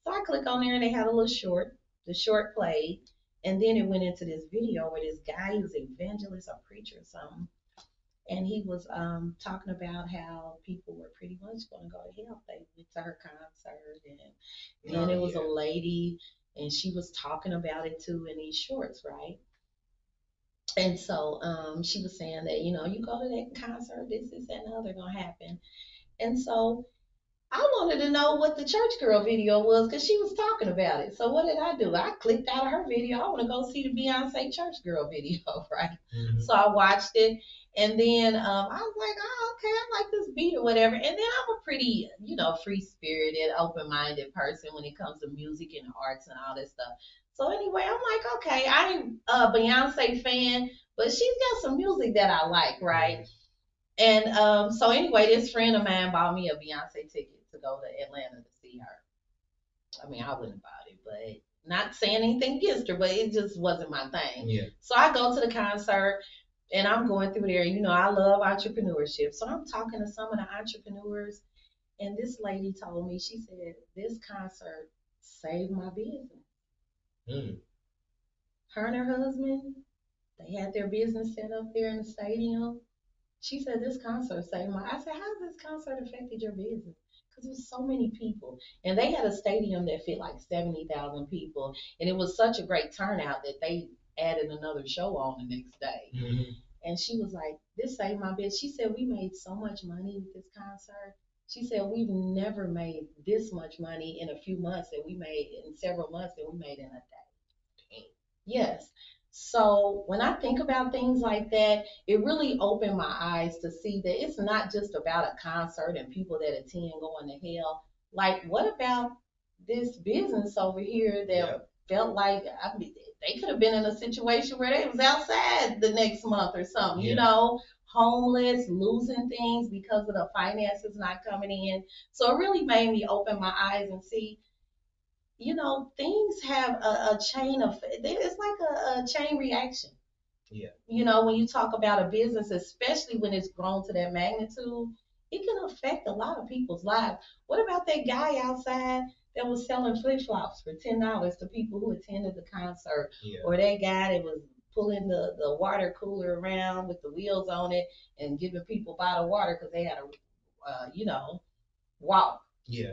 So I click on there and they had a little short. The short played, and then it went into this video where this guy, he was an evangelist or preacher or something, and he was talking about how people were pretty much going to go to hell if they went to her concert, and then it was a lady, and she was talking about it too in these shorts, right? And so she was saying that, you go to that concert, this, and the other gonna happen. And so I wanted to know what the church girl video was because she was talking about it. So what did I do? I clicked out of her video. I want to go see the Beyonce church girl video, right? Mm-hmm. So I watched it. And then I was like, oh, okay, I like this beat or whatever. And then I'm a pretty, free-spirited, open-minded person when it comes to music and arts and all that stuff. So anyway, I'm like, okay, I ain't a Beyonce fan, but she's got some music that I like, right? And so anyway, this friend of mine bought me a Beyonce ticket to go to Atlanta to see her. I mean, I wouldn't have bought it, but not saying anything against her, but it just wasn't my thing. Yeah. So I go to the concert and I'm going through there. I love entrepreneurship. So I'm talking to some of the entrepreneurs, and this lady told me, she said, this concert saved my business. Her and her husband, they had their business set up there in the stadium. She said, this concert saved my. I said, how has this concert affected your business? Because there's so many people. And they had a stadium that fit like 70,000 people. And it was such a great turnout that they added another show on the next day. Mm-hmm. And she was like, this saved my business. She said, we made so much money with this concert. She said, we've never made this much money in a few months that we made in several months that we made in a day. Yes. So when I think about things like that, it really opened my eyes to see that it's not just about a concert and people that attend going to hell. Like, what about this business over here that felt like they could have been in a situation where they was outside the next month or something, homeless, losing things because of the finances not coming in. So it really made me open my eyes and see, things have a chain of, it's like a chain reaction. Yeah. When you talk about a business, especially when it's grown to that magnitude, it can affect a lot of people's lives. What about that guy outside that was selling flip-flops for $10 to people who attended the concert? Yeah. Or that guy that was pulling the water cooler around with the wheels on it and giving people bottled water because they had a, walk. Yeah.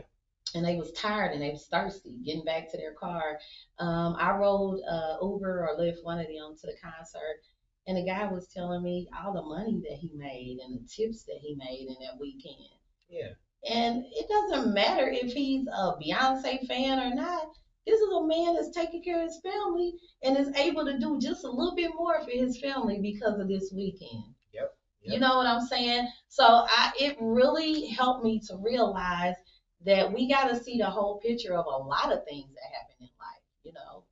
and they was tired and they was thirsty getting back to their car. I rode Uber or Lyft, one of them, to the concert, and the guy was telling me all the money that he made and the tips that he made in that weekend. Yeah. And it doesn't matter if he's a Beyonce fan or not. This is a man that's taking care of his family and is able to do just a little bit more for his family because of this weekend. Yep. You know what I'm saying? So it really helped me to realize that we got to see the whole picture of a lot of things that happen in life, you know.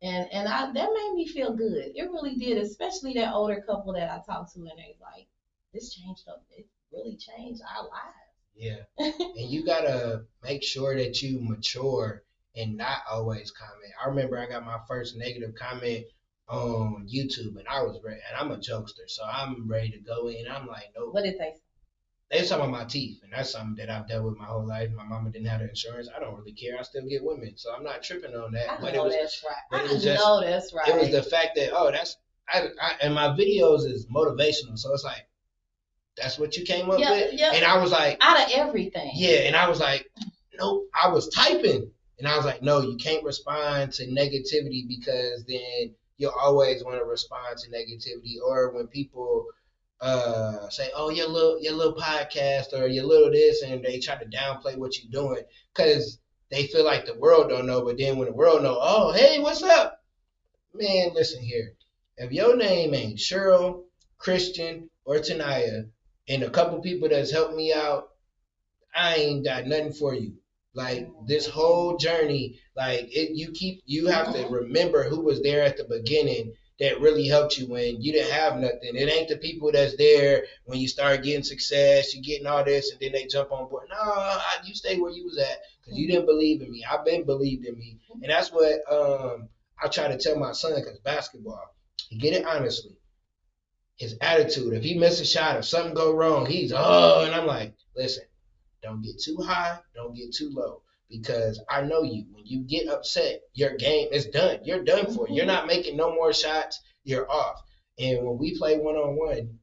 And that made me feel good. It really did, especially that older couple that I talked to, and they like, this changed up. It really changed our lives. Yeah. And you gotta make sure that you mature and not always comment. I remember I got my first negative comment on YouTube, and I was ready, and I'm a jokester, so I'm ready to go in. I'm like, no. What did they say? They was talking about my teeth, and that's something that I've dealt with my whole life. My mama didn't have the insurance. I don't really care. I still get women, so I'm not tripping on that. I know that's right. I just, know that's right. It was the fact that, and my videos is motivational, so it's like, that's what you came up with? Yeah. And I was like, out of everything. Yeah, and I was like, nope, I was typing. And I was like, no, you can't respond to negativity because then you'll always want to respond to negativity. Or when people say, oh, your little podcast or your little this, and they try to downplay what you're doing because they feel like the world don't know. But then when the world know, oh, hey, what's up? Man, listen here. If your name ain't Cheryl, Christian, or Tanaya, and a couple people that's helped me out, I ain't got nothing for you. Like this whole journey, like you have to remember who was there at the beginning that really helped you when you didn't have nothing. It ain't the people that's there when you start getting success, you getting all this, and then they jump on board. No, you stay where you was at because you didn't believe in me. I've been believed in me, and that's what I try to tell my son because basketball, he get it honestly. His attitude, if he miss a shot, if something go wrong, he's and I'm like, listen, don't get too high, don't get too low, because I know you. When you get upset, your game is done. You're done for. You're not making no more shots. You're off. And when we play one-on-one,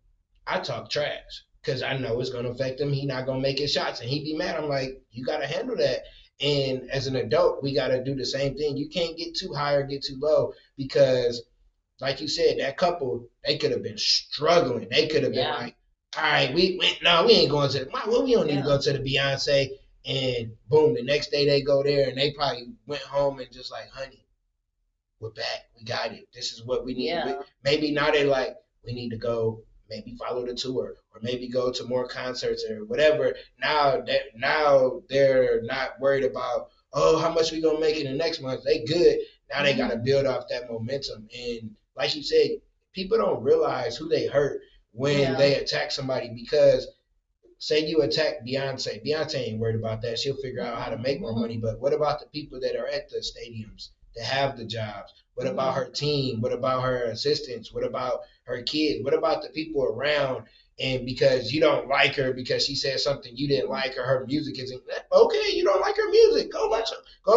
I talk trash because I know it's going to affect him. He not going to make his shots, and he be mad. I'm like, you got to handle that. And as an adult, we got to do the same thing. You can't get too high or get too low because like you said, that couple, they could have been struggling. They could have been like, all right, we ain't going to, we don't need to go to the Beyonce. And boom, the next day they go there and they probably went home and just like, honey, we're back. We got it. This is what we need. Yeah. Maybe now they like, we need to go maybe follow the tour or maybe go to more concerts or whatever. Now they're not worried about, oh, how much we going to make in the next month. They good. Now they got to build off that momentum. And like you said, people don't realize who they hurt when they attack somebody because say you attack Beyonce. Beyonce ain't worried about that. She'll figure out how to make more money. But what about the people that are at the stadiums that have the jobs? What about her team? What about her assistants? What about her kids? What about the people around? And because you don't like her because she said something you didn't like or her music isn't okay, you don't like her music. Go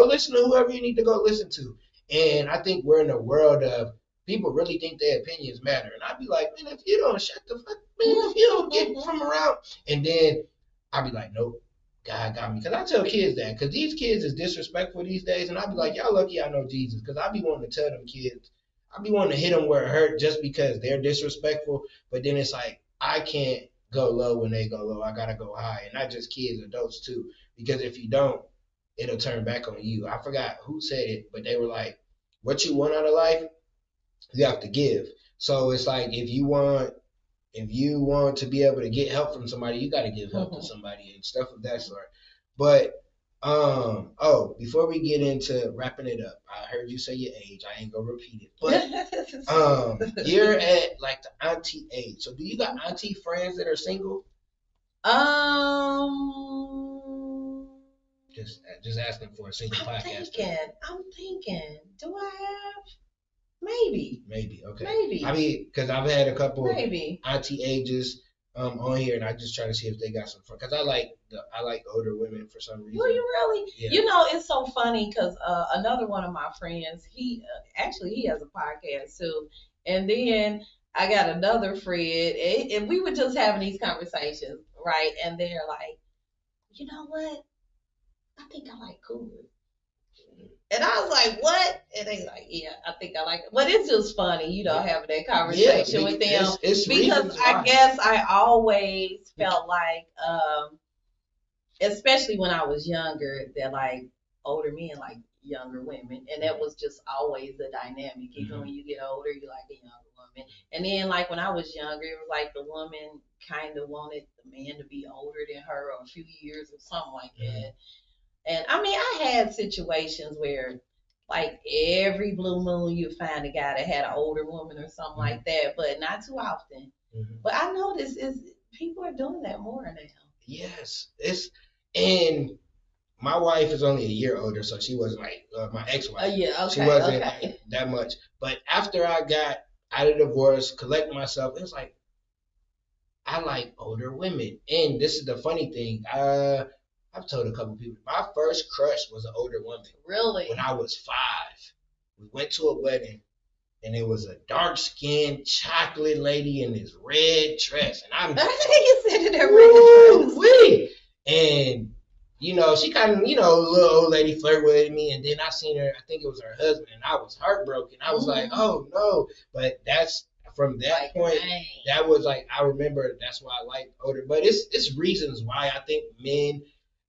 listen to whoever you need to go listen to. And I think we're in a world of people really think their opinions matter. And I'd be like, man, if you don't shut the fuck, man, if you don't get from around. And then I'd be like, nope, God got me. Because I tell kids that. Because these kids is disrespectful these days. And I'd be like, y'all lucky I know Jesus. Because I be wanting to tell them kids, I be wanting to hit them where it hurt just because they're disrespectful. But then it's like, I can't go low when they go low. I got to go high. And not just kids, adults too. Because if you don't, it'll turn back on you. I forgot who said it, but they were like, what you want out of life, you have to give. So it's like if you want to be able to get help from somebody, you got to give help to somebody and stuff of that sort. But before we get into wrapping it up, I heard you say your age. I ain't gonna repeat it, but you're at like the auntie age. So do you got auntie friends that are single? Just asking for a single podcast. I'm thinking. Do I have? Maybe. Okay. Maybe. I mean, because I've had a couple auntie ages on here, and I just try to see if they got some fun. Because I like older women for some reason. Will you really? Yeah. You know, it's so funny because another one of my friends, he has a podcast too, and then I got another friend, and we were just having these conversations, right? And they're like, you know what? I think I like cougars. And I was like, what? And they like, yeah, I think I like it. But it's just funny, having that conversation with them. It's Because reasons I why. guess I always felt like, especially when I was younger, that like older men like younger women. And that was just always the dynamic. Even when you get older, you like a younger woman. And then like when I was younger, it was like the woman kind of wanted the man to be older than her or a few years or something like that. And I mean, I had situations where, like, every blue moon you find a guy that had an older woman or something like that, but not too often. But I notice is people are doing that more now. Yes, and my wife is only a year older, so she wasn't like my ex-wife. Yeah, She okay, wasn't okay. like that much. But after I got out of divorce, collect myself, it was like I like older women. And this is the funny thing. I've told a couple people my first crush was an older woman. Really? When I was 5, we went to a wedding, and it was a dark skinned chocolate lady in this red dress, and I'm just you said it that red dress. Wee. And she kind of, little old lady flirt with me, and then I seen her. I think it was her husband, and I was heartbroken. I was like, oh no. But that's from that like, point. Dang. That was like I remember. That's why I like older. But it's reasons why I think men,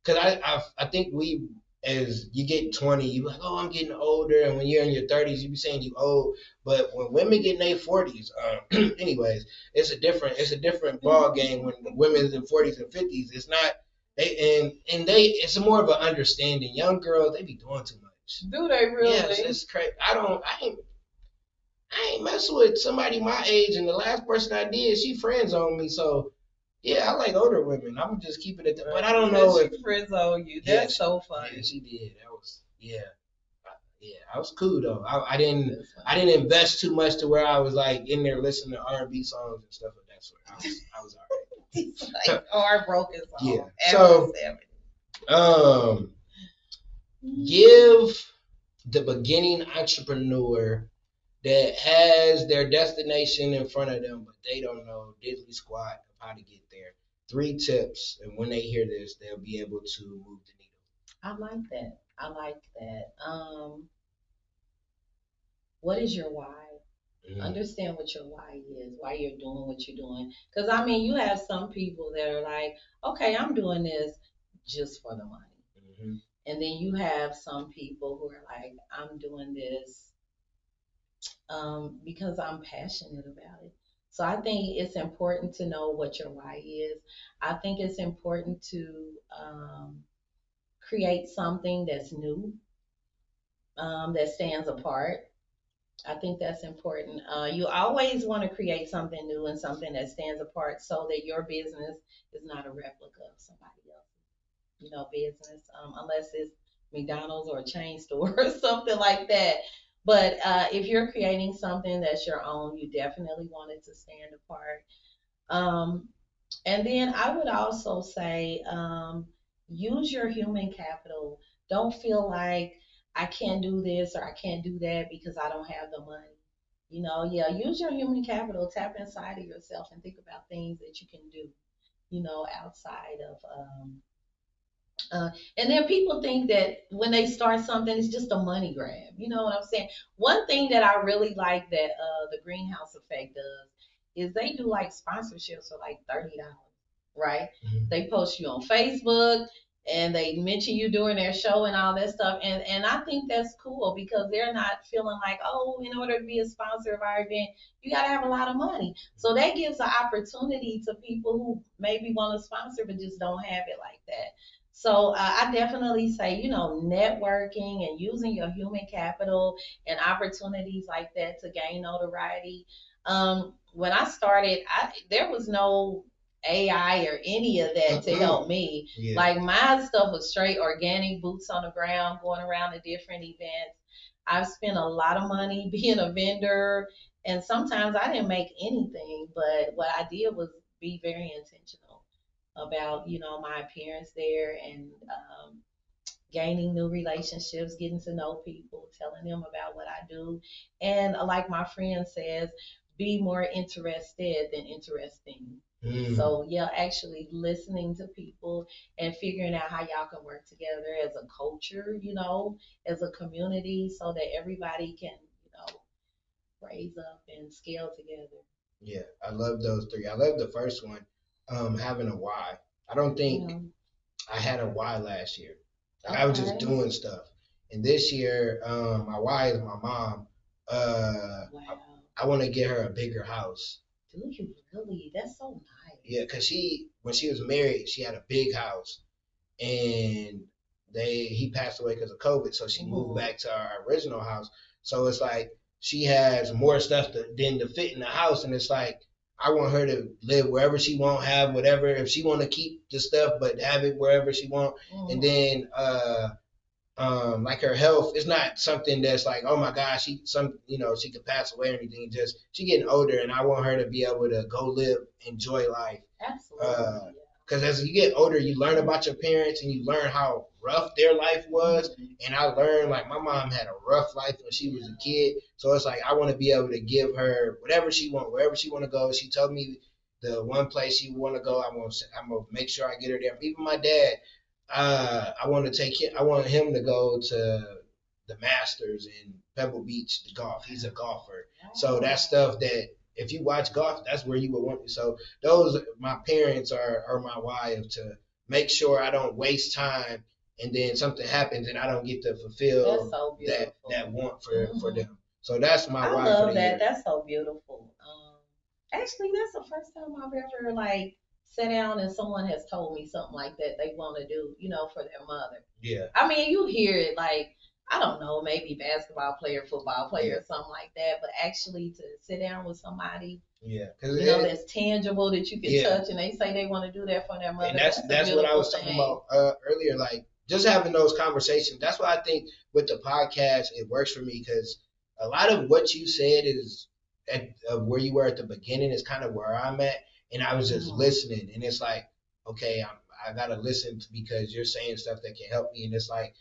because I think we. As you get 20, you be like, oh, I'm getting older. And when you're in your 30s, you be saying you old. But when women get in their 40s, anyways, it's a different ball game when women's in 40s and 50s. It's not it's more of an understanding. Young girls, they be doing too much. Do they really? Yes, it's crazy. I ain't messing with somebody my age, and the last person I did, she friends on me. So yeah, I like older women. I'm just keep it at that. But I don't know if she friends on you. That's so funny. Yeah, she did. That was I was cool though. I didn't invest too much to where I was like in there listening to R&B songs and stuff like that. So I was alright. It's like heartbroken song. Yeah. So give the beginning entrepreneur that has their destination in front of them, but they don't know diddly squat of how to get there. 3 tips, and when they hear this, they'll be able to move the needle. I like that. What is your why? Understand what your why is, why you're doing what you're doing. Because, I mean, you have some people that are like, okay, I'm doing this just for the money. And then you have some people who are like, I'm doing this because I'm passionate about it. So I think it's important to know what your why is. I think it's important to create something that's new, that stands apart. I think that's important. You always want to create something new and something that stands apart so that your business is not a replica of somebody else's, business, unless it's McDonald's or a chain store or something like that. But if you're creating something that's your own, you definitely want it to stand apart. And then I would also say use your human capital. Don't feel like I can't do this or I can't do that because I don't have the money. Use your human capital, tap inside of yourself and think about things that you can do, outside of and then people think that when they start something, it's just a money grab. You know what I'm saying? One thing that I really like that the Greenhouse Effect does is they do like sponsorships for like $30, right? They post you on Facebook and they mention you during their show and all that stuff. And I think that's cool because they're not feeling like, oh, in order to be a sponsor of our event, you got to have a lot of money. So that gives an opportunity to people who maybe want to sponsor but just don't have it like that. So I definitely say, networking and using your human capital and opportunities like that to gain notoriety. When I started, there was no AI or any of that to help me. Yeah. Like my stuff was straight organic, boots on the ground, going around to different events. I've spent a lot of money being a vendor, and sometimes I didn't make anything, but what I did was be very intentional about my appearance there and gaining new relationships, getting to know people, telling them about what I do. And like my friend says, be more interested than interesting. So yeah, actually listening to people and figuring out how y'all can work together as a culture, as a community, so that everybody can, raise up and scale together. Yeah, I love those three. I love the first one, having a why. I don't think I had a why last year. Like I was just doing stuff. And this year, my why is my mom. Wow. I want to get her a bigger house. Do you really? That's so nice. Yeah, because when she was married, she had a big house, and he passed away because of COVID, so she moved back to our original house. So it's like she has more stuff than to fit in the house, and it's like I want her to live wherever she want, have whatever. If she want to keep the stuff, but have it wherever she want, and then like her health is not something that's like, oh my gosh, she could pass away or anything. Just she getting older, and I want her to be able to go live, enjoy life. Absolutely. Because as you get older, you learn about your parents and you learn how rough their life was. And I learned, like, my mom had a rough life when she was a kid. So it's like I want to be able to give her whatever she wants, wherever she want to go. She told me the one place she want to go, I'm gonna make sure I get her there. Even my dad, I want him to go to the Masters in Pebble Beach, the golf. He's a golfer. So that's stuff that if you watch golf, that's where you would want. So those, my parents are my why, of to make sure I don't waste time, and then something happens and I don't get to fulfill that want for them. So that's my why. I love for the that. year. That's so beautiful. Actually, that's the first time I've ever sat down and someone has told me something like that they want to do, for their mother. Yeah. I mean, you hear it I don't know, maybe basketball player, football player, or something like that. But actually, to sit down with somebody, that's tangible that you can touch, and they say they want to do that for their mother. And that's what I was talking about earlier. Like just having those conversations. That's why I think with the podcast it works for me, because a lot of what you said is where you were at the beginning is kind of where I'm at, and I was just listening, and it's like, okay, I gotta listen because you're saying stuff that can help me, and it's like,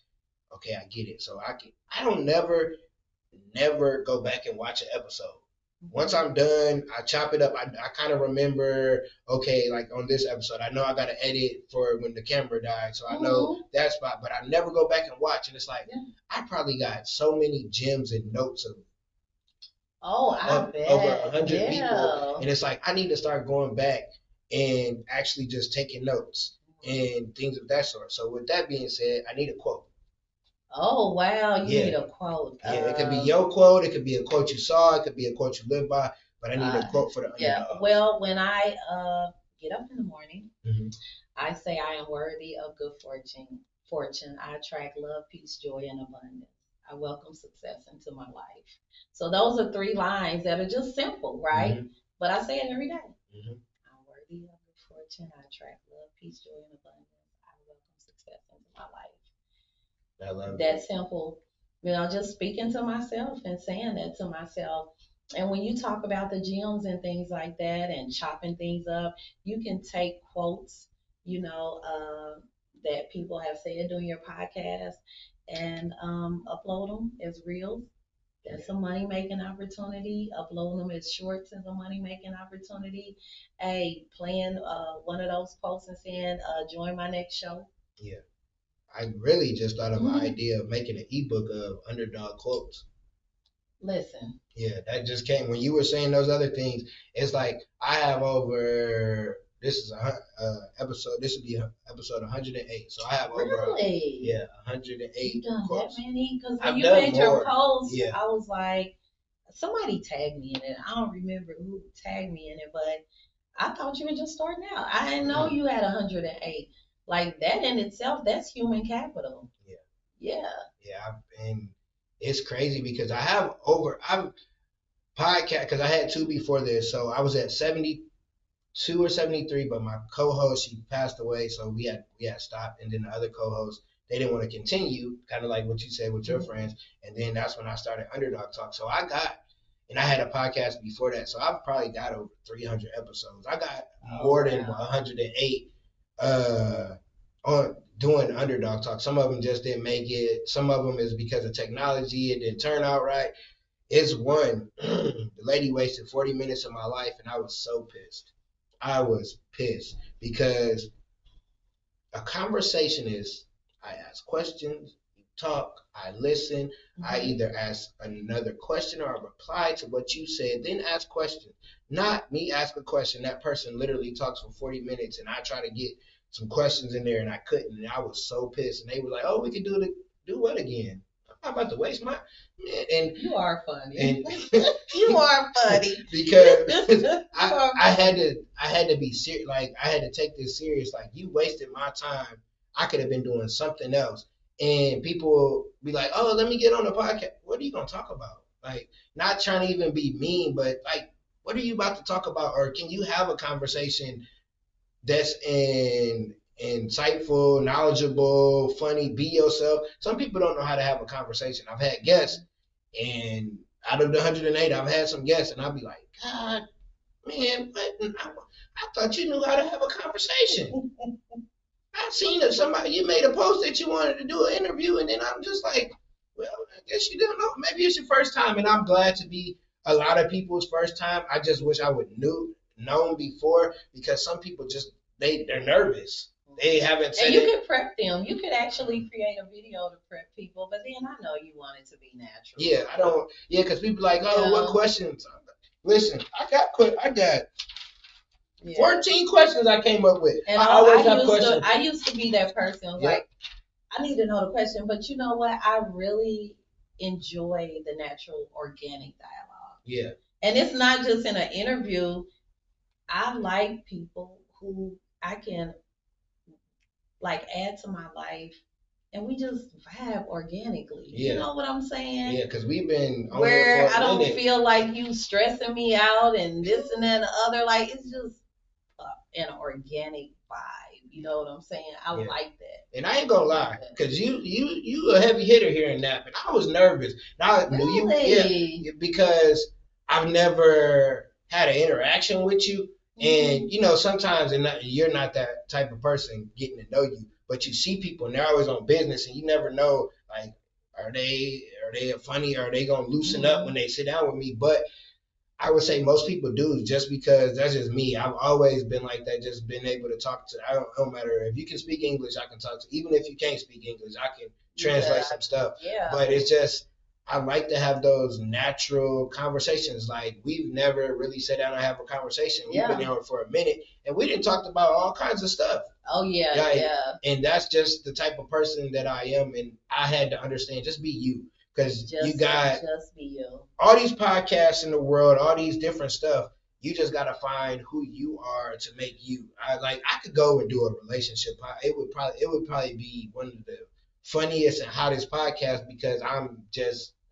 okay, I get it. So I don't never go back and watch an episode. Once I'm done, I chop it up. I kind of remember, okay, like on this episode, I know I got to edit for when the camera died. So I know that spot, but I never go back and watch. And it's like, I probably got so many gems and notes of I bet. over 100 people. And it's like, I need to start going back and actually just taking notes and things of that sort. So with that being said, I need a quote. Oh, wow. You need a quote. Yeah, it could be your quote. It could be a quote you saw. It could be a quote you live by. But I need a quote for the underdog. Yeah, well, when I get up in the morning, I say I am worthy of good fortune. I attract love, peace, joy, and abundance. I welcome success into my life. So those are 3 lines that are just simple, right? But I say it every day. I'm worthy of good fortune. I attract love, peace, joy, and abundance. I welcome success into my life. I love that simple, just speaking to myself and saying that to myself. And when you talk about the gems and things like that and chopping things up, you can take quotes, that people have said during your podcast and upload them as reels. That's a money making opportunity. Upload them as shorts as a money making opportunity. Hey, playing one of those posts and saying, join my next show. Yeah. I really just thought of an idea of making an ebook of underdog quotes. Listen. Yeah, that just came when you were saying those other things. It's like I have over. This is episode. This would be episode 108. So I have over. 108. You've done quotes. That many? Because when you made your post, I was like, somebody tagged me in it. I don't remember who tagged me in it, but I thought you were just starting out. I didn't know you had 108. Like that in itself, that's human capital. Yeah. And it's crazy because I've podcast because I had 2 before this, so I was at 72 or 73, but my co-host, she passed away, so we had stopped, and then the other co-host, they didn't want to continue, kind of like what you said with your friends, and then that's when I started Underdawg Talk. So I had a podcast before that, so I've probably got over 300 episodes. I got more than 108 on doing Underdawg Talk. Some of them just didn't make it. Some of them is because of technology. It didn't turn out right. It's one, the lady wasted 40 minutes of my life, and I was so pissed. I was pissed because a conversation is I ask questions, you talk, I listen, I either ask another question or I reply to what you said, then ask questions. Not me ask a question, that person literally talks for 40 minutes and I try to get some questions in there and I couldn't, and I was so pissed. And they were like, "Oh, we can do what again? I'm about to waste my and You are funny. and You are funny. because I had to be serious. Like I had to take this serious. Like you wasted my time. I could have been doing something else. And people will be like, "Oh, let me get on the podcast." What are you gonna talk about? Like not trying to even be mean, but like, what are you about to talk about? Or can you have a conversation that's insightful, knowledgeable, funny, be yourself. Some people don't know how to have a conversation. I've had guests, and out of the 108, I've had some guests, and I'll be like, God, man, I thought you knew how to have a conversation. I seen that somebody, you made a post that you wanted to do an interview, and then I'm just like, well, I guess you don't know. Maybe it's your first time, and I'm glad to be a lot of people's first time. I just wish I would known before because some people just they're nervous. They haven't said and you it. could prep them. You could actually create a video to prep people, but then I know you want it to be natural. Yeah, I don't. Yeah, because people like, oh, what questions? Listen, I got 14 questions I came up with. And I always have questions. I used to be that person like, I need to know the question, but you know what? I really enjoy the natural, organic dialogue. Yeah. And it's not just in an interview. I like people who I can like add to my life and we just vibe organically. Yeah. You know what I'm saying? Yeah, because we've been on where I don't feel like you stressing me out and this and that and the other. Like it's just an organic vibe. You know what I'm saying? I like that. And I ain't gonna lie, because you a heavy hitter here in Napa. And I was nervous. Now I knew you, because I've never had an interaction with you. And you know, sometimes you're not that type of person getting to know you, but you see people and they're always on business, and you never know, like, are they funny? Are they gonna loosen up when they sit down with me? But I would say most people do, just because that's just me. I've always been like that, just been able to talk to. I don't matter if you can speak English, I can talk to. Even if you can't speak English, I can translate some stuff. Yeah. But it's just I like to have those natural conversations. Like we've never really sat down and have a conversation. We've been here for a minute, and we didn't talk about all kinds of stuff. Oh yeah, yeah. And that's just the type of person that I am, and I had to understand. Just be you. Because you got just be you. All these podcasts in the world, all these different stuff. You just gotta find who you are to make you. I could go and do a relationship. It would probably be one of the funniest and hottest podcasts because I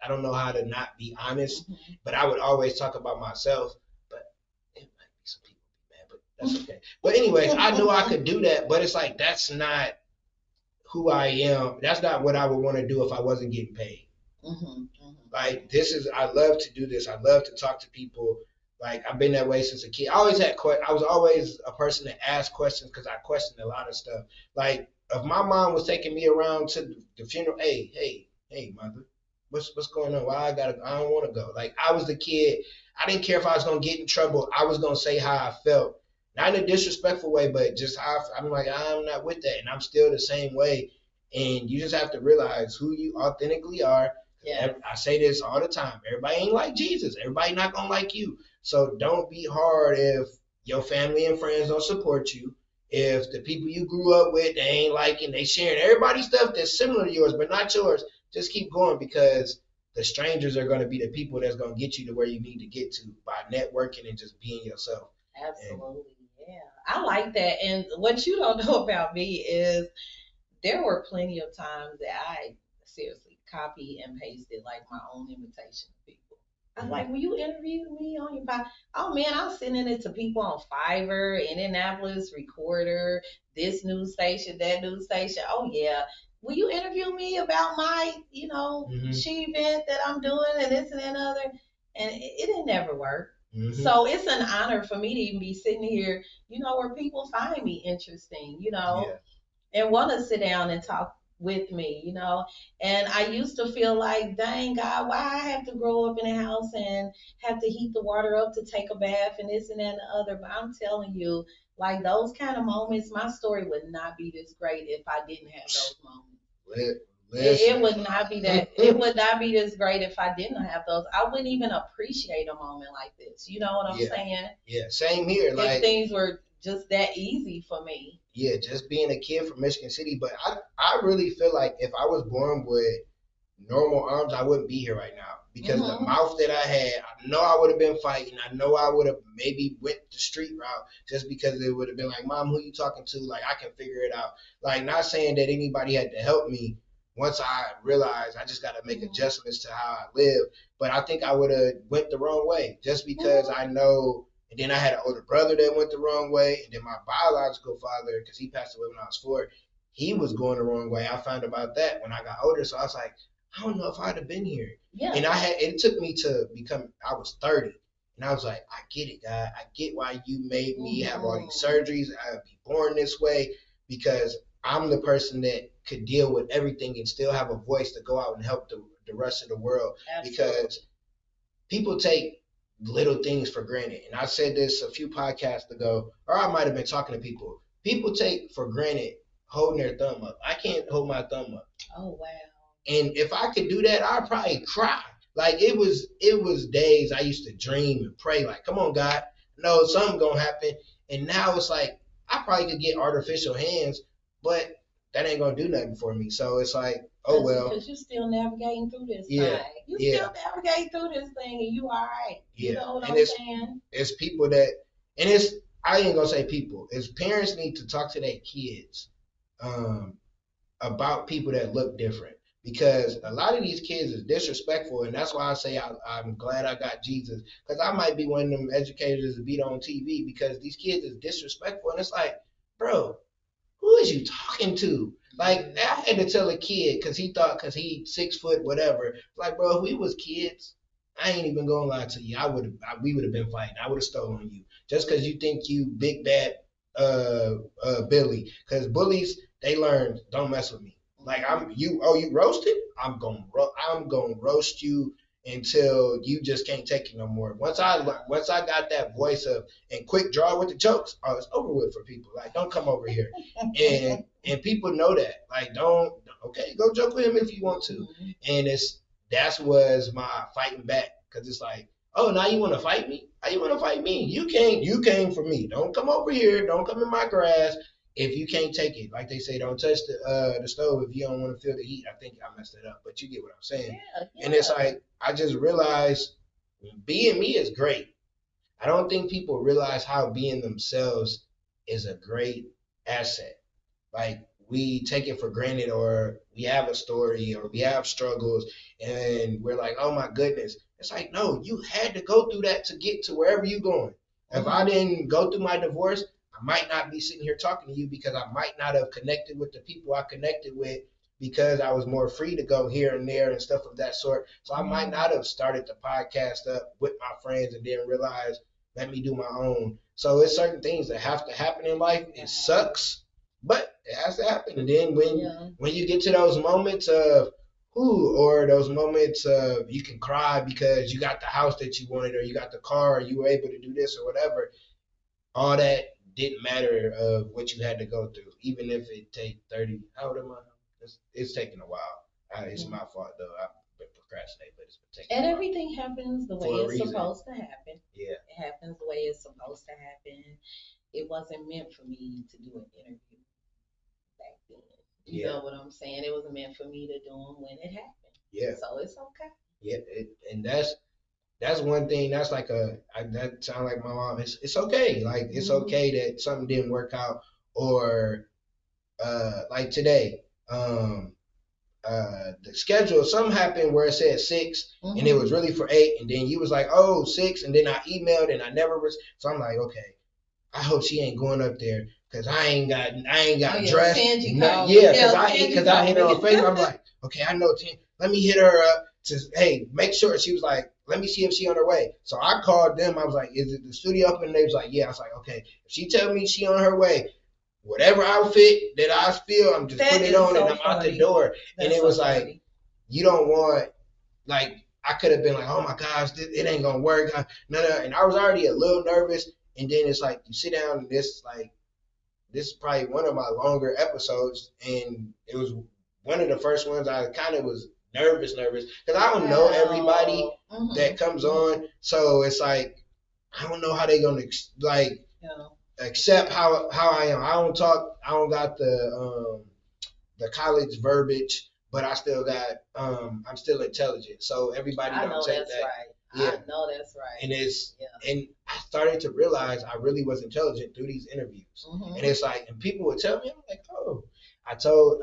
don't know how to not be honest. But I would always talk about myself. But it might be some people be mad, but that's okay. But anyways, I knew I could do that. But it's like that's not who I am. That's not what I would want to do if I wasn't getting paid. Like I love to do this. I love to talk to people. Like I've been that way since a kid. I was always a person that asked questions because I questioned a lot of stuff. Like if my mom was taking me around to the funeral, hey, mother, what's going on? I don't want to go. Like I was the kid. I didn't care if I was gonna get in trouble. I was gonna say how I felt, not in a disrespectful way, but just how I'm like I'm not with that, and I'm still the same way. And you just have to realize who you authentically are. Yeah. I say this all the time. Everybody ain't like Jesus. Everybody not gonna like you. So don't be hard if your family and friends don't support you. If the people you grew up with, they ain't liking, they sharing everybody's stuff that's similar to yours, but not yours. Just keep going because the strangers are gonna be the people that's gonna get you to where you need to get to by networking and just being yourself. Absolutely, yeah. I like that. And what you don't know about me is there were plenty of times that I seriously copy and pasted like my own invitation to people. I was like, will you interview me on your podcast? Oh man, I was sending it to people on Fiverr, Indianapolis, Recorder, this news station, that news station. Oh yeah. Will you interview me about my, she event that I'm doing and this and that and other? And it didn't never work. So it's an honor for me to even be sitting here, where people find me interesting, and want to sit down and talk with me, And I used to feel like, dang God, why I have to grow up in a house and have to heat the water up to take a bath and this and that and the other. But I'm telling you, like those kind of moments, my story would not be this great if I didn't have those moments. It would not be that. It would not be this great if I didn't have those. I wouldn't even appreciate a moment like this. You know what I'm saying? Yeah, same here. If things were just that easy for me. Yeah, just being a kid from Michigan City. But I really feel like if I was born with normal arms, I wouldn't be here right now. Because the mouth that I had, I know I would have been fighting. I know I would have maybe went the street route just because it would have been like, Mom, who you talking to? Like, I can figure it out. Like, not saying that anybody had to help me. Once I realized I just got to make adjustments to how I live. But I think I would have went the wrong way just because I know. And then I had an older brother that went the wrong way. And then my biological father, because he passed away when I was 4, he was going the wrong way. I found about that when I got older. So I was like, I don't know if I'd have been here. Yeah. And it took me to I was 30. And I was like, I get it, God. I get why you made me have all these surgeries. I would be born this way because I'm the person that could deal with everything and still have a voice to go out and help the rest of the world. Absolutely. Because people take little things for granted. And I said this a few podcasts ago, or I might have been talking to people. People take for granted holding their thumb up. I can't hold my thumb up. Oh, wow. And if I could do that, I'd probably cry. Like it was days I used to dream and pray like, come on, God, no, something gonna happen. And now it's like I probably could get artificial hands, but that ain't gonna do nothing for me. So it's like, oh well. Because you're still navigating through this thing. You still navigating through this thing, and you all right. You know what I'm saying? It's people that, and it's I ain't gonna say people. It's parents need to talk to their kids about people that look different. Because a lot of these kids is disrespectful, and that's why I say I'm glad I got Jesus. Because I might be one of them educators that beat on TV because these kids is disrespectful, and it's like, bro, who is you talking to? Like, I had to tell a kid because he thought because he 6 foot whatever. Like, bro, if we was kids, I ain't even gonna lie to you. We would have been fighting. I would have stolen you just because you think you big bad Billy. Because bullies, they learn don't mess with me. Like you roasted? I'm gonna roast you until you just can't take it no more. Once I got that voice of and quick draw with the jokes, oh, it's over with for people. Like don't come over here, and people know that. Like don't go joke with him if you want to, and that was my fighting back because it's like, oh, now you want to fight me? How you want to fight me? You came for me. Don't come over here. Don't come in my grass. If you can't take it, like they say, don't touch the stove if you don't want to feel the heat. I think I messed it up, but you get what I'm saying. Yeah. And it's like I just realized being me is great. I don't think people realize how being themselves is a great asset. Like we take it for granted, or we have a story, or we have struggles, and we're like, oh my goodness. It's like, no, you had to go through that to get to wherever you're going. If I didn't go through my divorce, I might not be sitting here talking to you because I might not have connected with the people I connected with because I was more free to go here and there and stuff of that sort. So I might not have started the podcast up with my friends and then realized, let me do my own. So it's certain things that have to happen in life. It sucks, but it has to happen. And then when you get to those moments of or those moments of you can cry because you got the house that you wanted, or you got the car, or you were able to do this or whatever, all that didn't matter of what you had to go through, even if it take 30. How old am I? It's taking a while. It's my fault though. I've been procrastinating, but it's been taking. And everything happens the way it's supposed to happen. Yeah, it happens the way it's supposed to happen. It wasn't meant for me to do an interview back then. You know what I'm saying? It wasn't meant for me to do them when it happened. Yeah. So it's okay. Yeah, and that's one thing. That's like that sound like my mom. It's okay. Like it's okay that something didn't work out, or like today, the schedule. Something happened where it said 6, and it was really for 8, and then you was like, oh, 6, and then I emailed and I never was. So I'm like, okay, I hope she ain't going up there because I ain't got dressed. Because I hit her on Facebook. I'm like, okay, I know. Let me hit her up to make sure. She was like, let me see if she on her way. So I called them. I was like, is it the studio up? And they was like, yeah. I was like, okay. If she tell me she on her way, whatever outfit that I feel, I'm just putting it on and I'm out the door. And it was like, you don't want, like, I could have been like, oh my gosh, it ain't gonna work. No. And I was already a little nervous. And then it's like, you sit down and this is probably one of my longer episodes. And it was one of the first ones I kind of was nervous because I don't know everybody that comes on. So it's like, I don't know how they gonna like accept how I am. I don't talk. I don't got the college verbiage, but I still got I'm still intelligent. So everybody don't take that. Right. Yeah. I know that's right. And and I started to realize I really was intelligent through these interviews. And it's like, and people would tell me, I'm like, oh, I told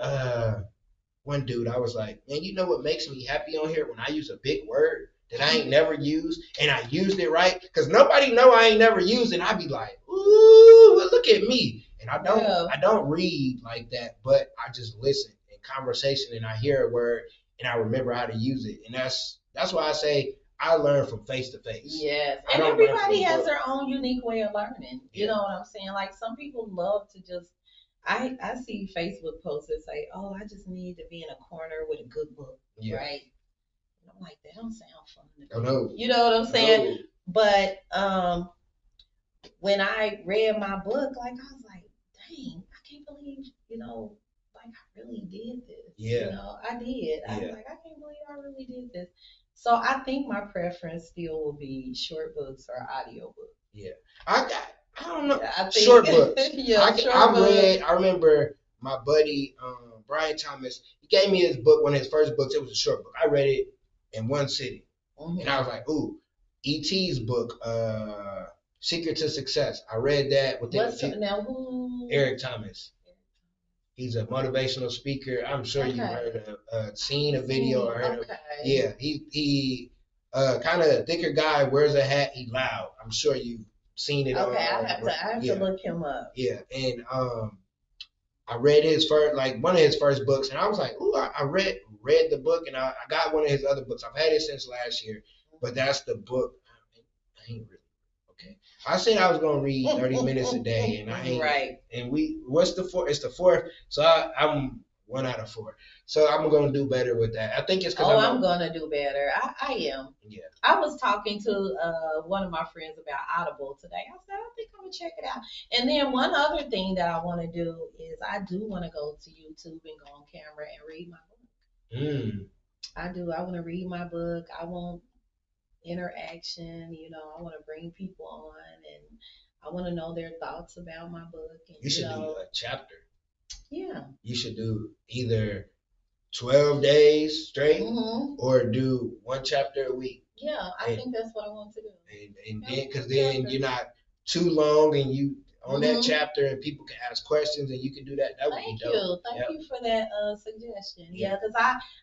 one dude, I was like, man, you know what makes me happy on here? When I use a big word that I ain't never used and I used it right, because nobody know I ain't never used it. And I be like, ooh, look at me. And I don't read like that, but I just listen in conversation and I hear a word and I remember how to use it. And that's why I say I learn from face to face. Yes, and everybody has their own unique way of learning. You know what I'm saying? Like, some people love to just, I see Facebook posts that say, oh, I just need to be in a corner with a good book, right? And I'm like, that don't sound fun. Oh, no. You know what I'm saying? No. But when I read my book, like, I was like, dang, I can't believe, like, I really did this. Yeah. I did. I was like, I can't believe I really did this. So I think my preference still will be short books or audio books. Yeah. I don't know. Short books. I remember my buddy, Brian Thomas, he gave me his book, one of his first books. It was a short book. I read it in one sitting. And I was like, ooh, E.T.'s book, Secret to Success. I read that within Eric Thomas. He's a motivational speaker. I'm sure you've heard of, seen a video or heard of. Yeah, he kind of thicker guy, wears a hat, he loud. I'm sure you've seen it. Okay, I have to look him up. Yeah, and I read his first, like one of his first books, and I was like, ooh, I read the book, and I got one of his other books. I've had it since last year, but that's the book. I ain't really. Okay. I said I was gonna read 30 minutes a day, and I ain't. Right. And what's the fourth? It's the fourth. So I'm 1 out of 4. So I'm gonna do better with that. I think it's because I'm gonna do better. I am. Yeah. I was talking to one of my friends about Audible today. I said, I think I'm gonna check it out. And then one other thing that I want to do is I do want to go to YouTube and go on camera and read my book. I do. I want to read my book. I want interaction, I want to bring people on, and I want to know their thoughts about my book. And, you should do a chapter. Yeah. You should do either 12 days straight or do 1 chapter a week. Yeah, I think that's what I want to do. And then, because then you're not too long and you on that chapter and people can ask questions and you can do that. That would be dope. Thank you for that suggestion. Yeah, because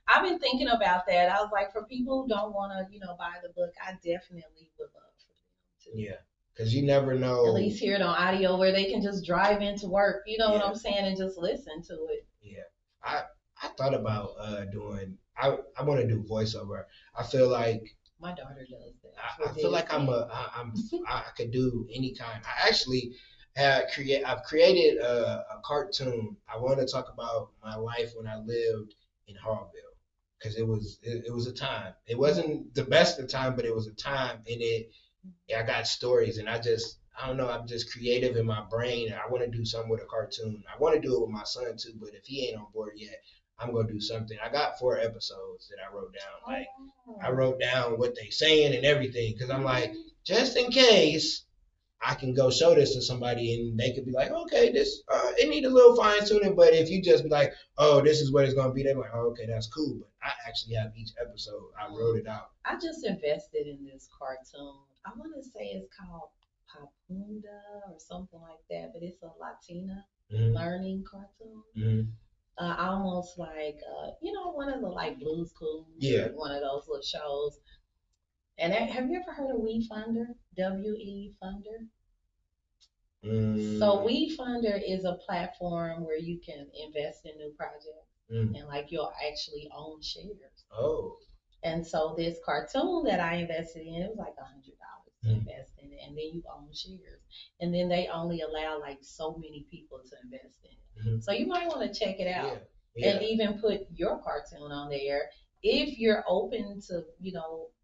I've been thinking about that. I was like, for people who don't want to, buy the book, I definitely would love for them to. Yeah, because you never know. At least hear it on audio where they can just drive into work, what I'm saying, and just listen to it. Yeah, I thought about doing. I want to do voiceover. I feel like my daughter does that. I feel like I could do any kind. I actually I've created a cartoon. I want to talk about my life when I lived in Harville, because it was a time. It wasn't the best of time, but it was a time, and I got stories, and I don't know. I'm just creative in my brain, and I want to do something with a cartoon. I want to do it with my son too, but if he ain't on board yet, I'm gonna do something. I got 4 episodes that I wrote down. Like, I wrote down what they saying and everything, because I'm like, just in case I can go show this to somebody and they could be like, okay, this it need a little fine tuning, but if you just be like, oh, this is what it's gonna be, they're like, oh, okay, that's cool. But I actually have each episode. I wrote it out. I just invested in this cartoon. I want to say it's called Papunda or something like that, but it's a Latina learning cartoon. Almost like one of the like Blue's Clues, one of those little shows. And have you ever heard of WeFunder? WeFunder. So WeFunder is a platform where you can invest in new projects, and like you'll actually own shares. Oh. And so this cartoon that I invested in, it was like $100 to invest in and then you own shares. And then they only allow like so many people to invest in it. So you might want to check it out. And even put your cartoon on there if you're open to,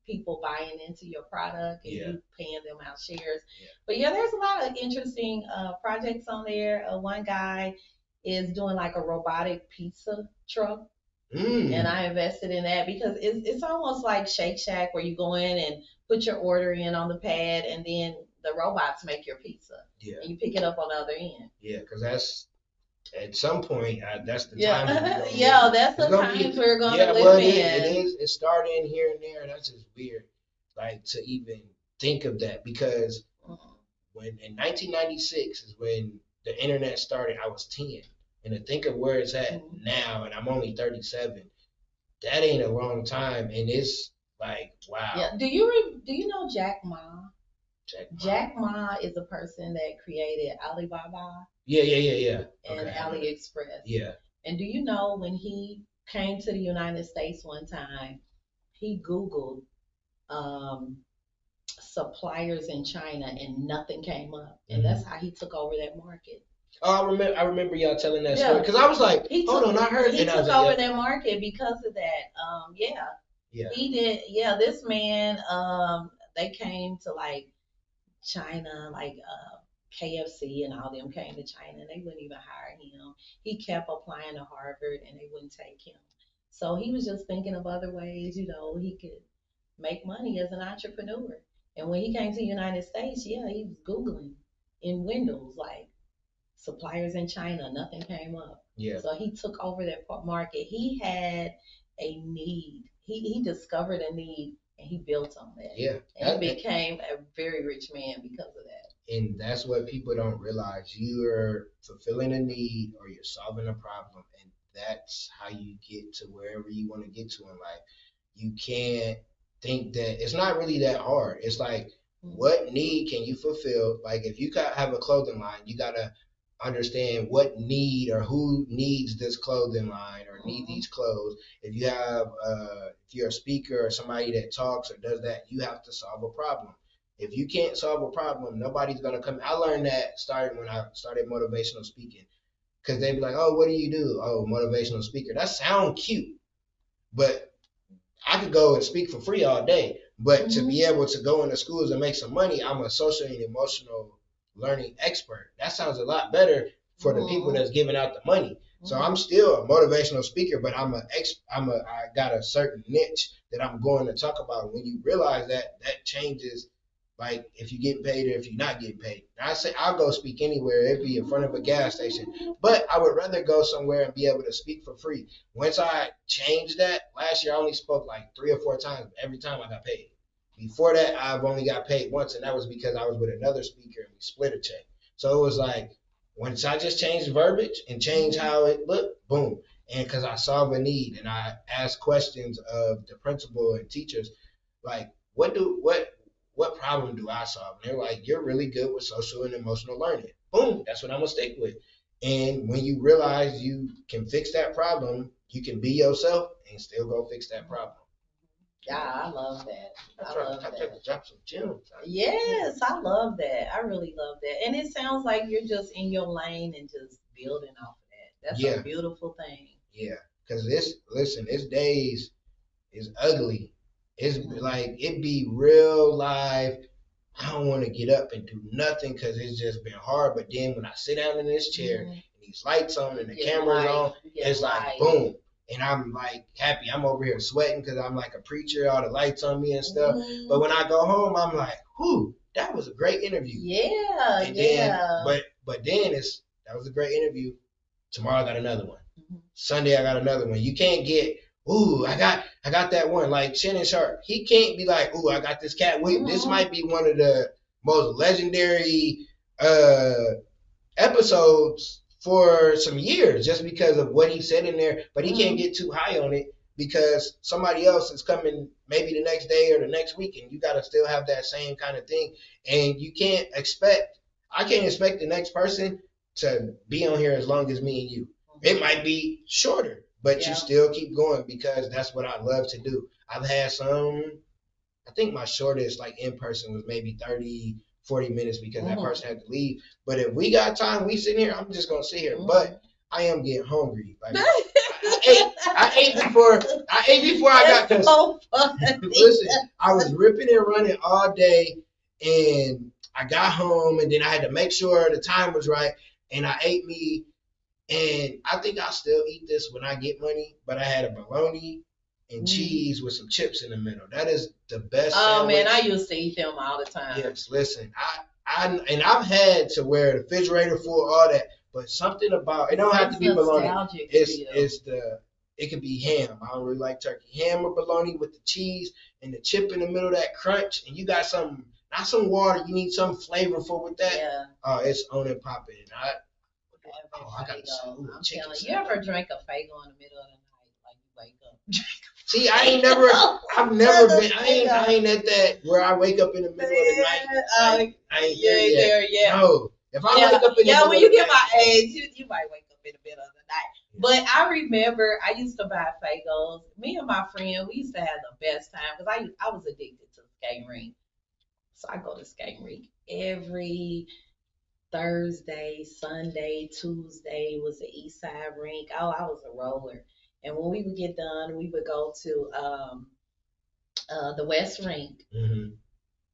people buying into your product and you paying them out shares. But there's a lot of interesting projects on there. One guy is doing like a robotic pizza truck. And I invested in that because it's almost like Shake Shack where you go in and put your order in on the pad and then the robots make your pizza. And you pick it up on the other end. Yeah, because that's at some point, that's the time. That's the times we're going to live in. It is. It's starting here and there. That's just weird, like to even think of that because when in 1996 is when the internet started. I was 10, and to think of where it's at now, and I'm only 37. That ain't a long time, and it's like wow. Yeah. Do you know Jack Ma? Jack Ma is a person that created Alibaba. Yeah. And AliExpress. Yeah. And do you know when he came to the United States one time, he Googled suppliers in China and nothing came up. And that's how he took over that market. Oh, I remember y'all telling that story because I was like, hold on, I heard. He took over that market because of that. He did. Yeah, this man. They came to like China, like KFC and all them came to China and they wouldn't even hire him. He kept applying to Harvard and they wouldn't take him. So he was just thinking of other ways, he could make money as an entrepreneur. And when he came to the United States, he was Googling in Windows, like suppliers in China, nothing came up. Yeah. So he took over that market. He had a need. He discovered a need and he built on that. Yeah. And he became a very rich man because of that. And that's what people don't realize. You're fulfilling a need or you're solving a problem. And that's how you get to wherever you want to get to in life. You can't think that it's not really that hard. It's like, what need can you fulfill? Like if you have a clothing line, you got to understand what need or who needs this clothing line or need these clothes. If you have, if you're a speaker or somebody that talks or does that, you have to solve a problem. If you can't solve a problem, nobody's going to come. I learned that starting when I started motivational speaking because they'd be like, oh, what do you do? Oh, motivational speaker. That sounds cute, but I could go and speak for free all day. But to be able to go into schools and make some money, I'm a social and emotional learning expert. That sounds a lot better for the people that's giving out the money. So I'm still a motivational speaker, but I got a certain niche that I'm going to talk about. When you realize that changes, like if you get paid or if you're not getting paid. I say I'll go speak anywhere. It'd be in front of a gas station, but I would rather go somewhere and be able to speak for free. Once I changed that, last year I once spoke like 3 or 4 times. Every time I got paid. Before that, I've only got paid once, and that was because I was with another speaker and we split a check. So it was like, once I just changed verbiage and changed how it looked, boom. And because I solve a need and I ask questions of the principal and teachers, like, what problem do I solve? And they're like, you're really good with social and emotional learning. Boom, that's what I'm going to stick with. And when you realize you can fix that problem, you can be yourself and still go fix that problem. Yeah, I love that. I love that. Drop some gems. Yes, I love that. I really love that. And it sounds like you're just in your lane and just building off of that. That's a beautiful thing. Yeah, because this days is ugly. It's like it be real life. I don't want to get up and do nothing because it's just been hard. But then when I sit down in this chair and these lights on and the camera's on, it's like boom. And I'm like happy. I'm over here sweating because I'm like a preacher, all the lights on me and stuff. But when I go home, I'm like, whew, that was a great interview. Yeah, Then, but then that was a great interview. Tomorrow I got another one. Sunday I got another one. You can't get, ooh, I got that one. Like Shannon Sharp, he can't be like, ooh, I got this cat. This might be one of the most legendary episodes for some years just because of what he said in there, but he can't get too high on it because somebody else is coming maybe the next day or the next week and you got to still have that same kind of thing. And I can't expect the next person to be on here as long as me and you. It might be shorter, but you still keep going because that's what I love to do. I've had some, I think my shortest like in person was maybe 30 40 minutes because that person had to leave. But if we got time, we sit here, I'm just gonna sit here. But I am getting hungry. Like I ate before I got this. So listen, I was ripping and running all day, and I got home, and then I had to make sure the time was right, and I ate me. And I think I'll still eat this when I get money, but I had a bologna and cheese with some chips in the middle. That is the best sandwich. Man, I used to eat them all the time. Yes, listen, I've had to wear the refrigerator full, all that, but something about it don't have to be bologna. It could be ham. I don't really like turkey. Ham or bologna with the cheese and the chip in the middle, that crunch, and you got some, not some water, you need something flavorful with that. Yeah. It's on and popping. I gotta I'm telling you, ever drink a Faygo in the middle of the night, like you wake up? See, I've never been, I ain't at that where I wake up in the middle of the night. I ain't there yet. No. If I wake up in the middle when you get my age, you might wake up in the middle of the night. But I remember I used to buy Faygos. Me and my friend, we used to have the best time because I was addicted to skating rink. So I go to skating rink every Thursday, Sunday, Tuesday was the East Side rink. Oh, I was a roller. And when we would get done, we would go to the West Rink.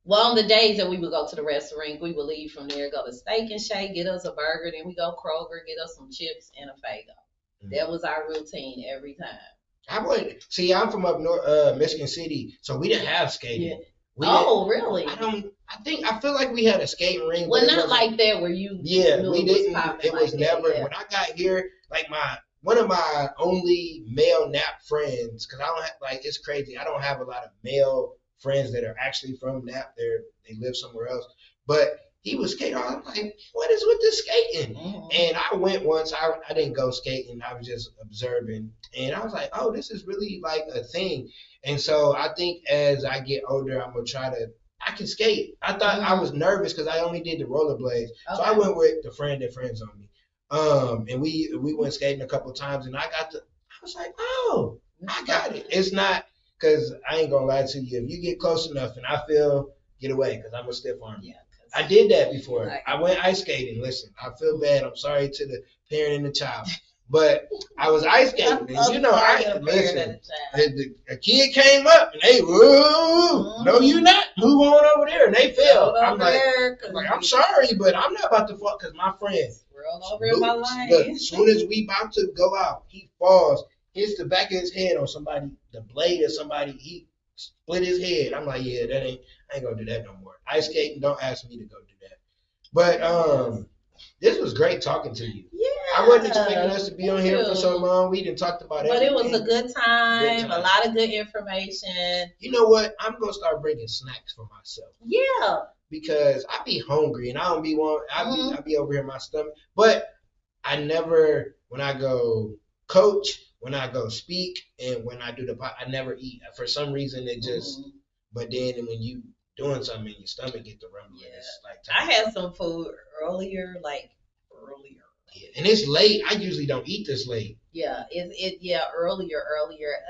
Well, on the days that we would go to the West Rink, we would leave from there, go to Steak and Shake, get us a burger, then we go Kroger, get us some chips and a Faygo. That was our routine every time. I'm from up north, Michigan City, so we didn't have skating. Really? I feel like we had a skating rink. Well, not like that where you. Yeah, we didn't. It was never. When I got here, like one of my only male Nap friends, because I don't have, like, it's crazy. I don't have a lot of male friends that are actually from Nap. They live somewhere else. But he was skating. I was like, what is with this skating? And I went once. I didn't go skating. I was just observing. And I was like, oh, this is really like a thing. And so I think as I get older, I'm going to try to, I can skate. I thought I was nervous because I only did the rollerblades. Okay. So I went with the friend that friends on me. And we went skating a couple times, and I was like, oh, I got it. It's not, because I ain't going to lie to you. If you get close enough and I feel, get away, because I'm a stiff arm. Yeah, I did that before. I went ice skating. Listen, I feel bad. I'm sorry to the parent and the child. But I was ice skating, and you know, a kid came up, and they, no, you not. Move on over there, and they fell. I'm like, I'm sorry, but I'm not about to fall, because my friend, look, as soon as we about to go out, he falls, hits the back of his head on somebody, the blade of somebody, he split his head. I'm like, yeah, I ain't gonna do that no more. Ice skating, don't ask me to go do that. But this was great talking to you. Yeah. I wasn't expecting us to be on here for so long. We didn't talk about it. But it was a good time, a lot of good information. You know what? I'm gonna start bringing snacks for myself. Yeah. Because I be hungry and I don't be I be over here in my stomach. But I never, when I go coach, when I go speak, and when I do I never eat. For some reason it just but then when you doing something in your stomach get the rumbling. Yeah. It's like I had some food earlier. Yeah. And it's late. I usually don't eat this late. Yeah, earlier.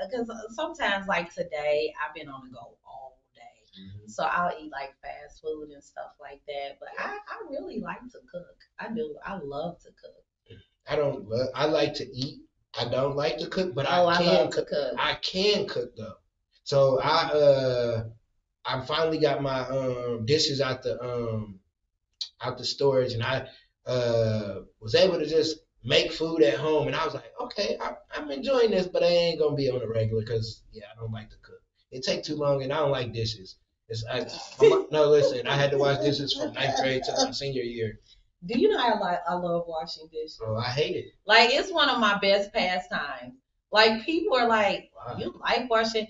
Because sometimes, like today, I've been on the go all day. So I'll eat like fast food and stuff like that. But I really like to cook. I do. I love to cook. I like to eat. I don't like to cook, but I can cook. I can cook though. So I finally got my dishes out the storage, and I was able to just make food at home, and I was like, okay, I'm enjoying this, but I ain't gonna be on the regular because I don't like to cook. It takes too long, and I don't like dishes. No, listen, I had to wash dishes from 9th grade to my senior year. Do you know I love washing dishes? Oh, I hate it. Like, it's one of my best pastimes. Like, people are like, wow, you like washing?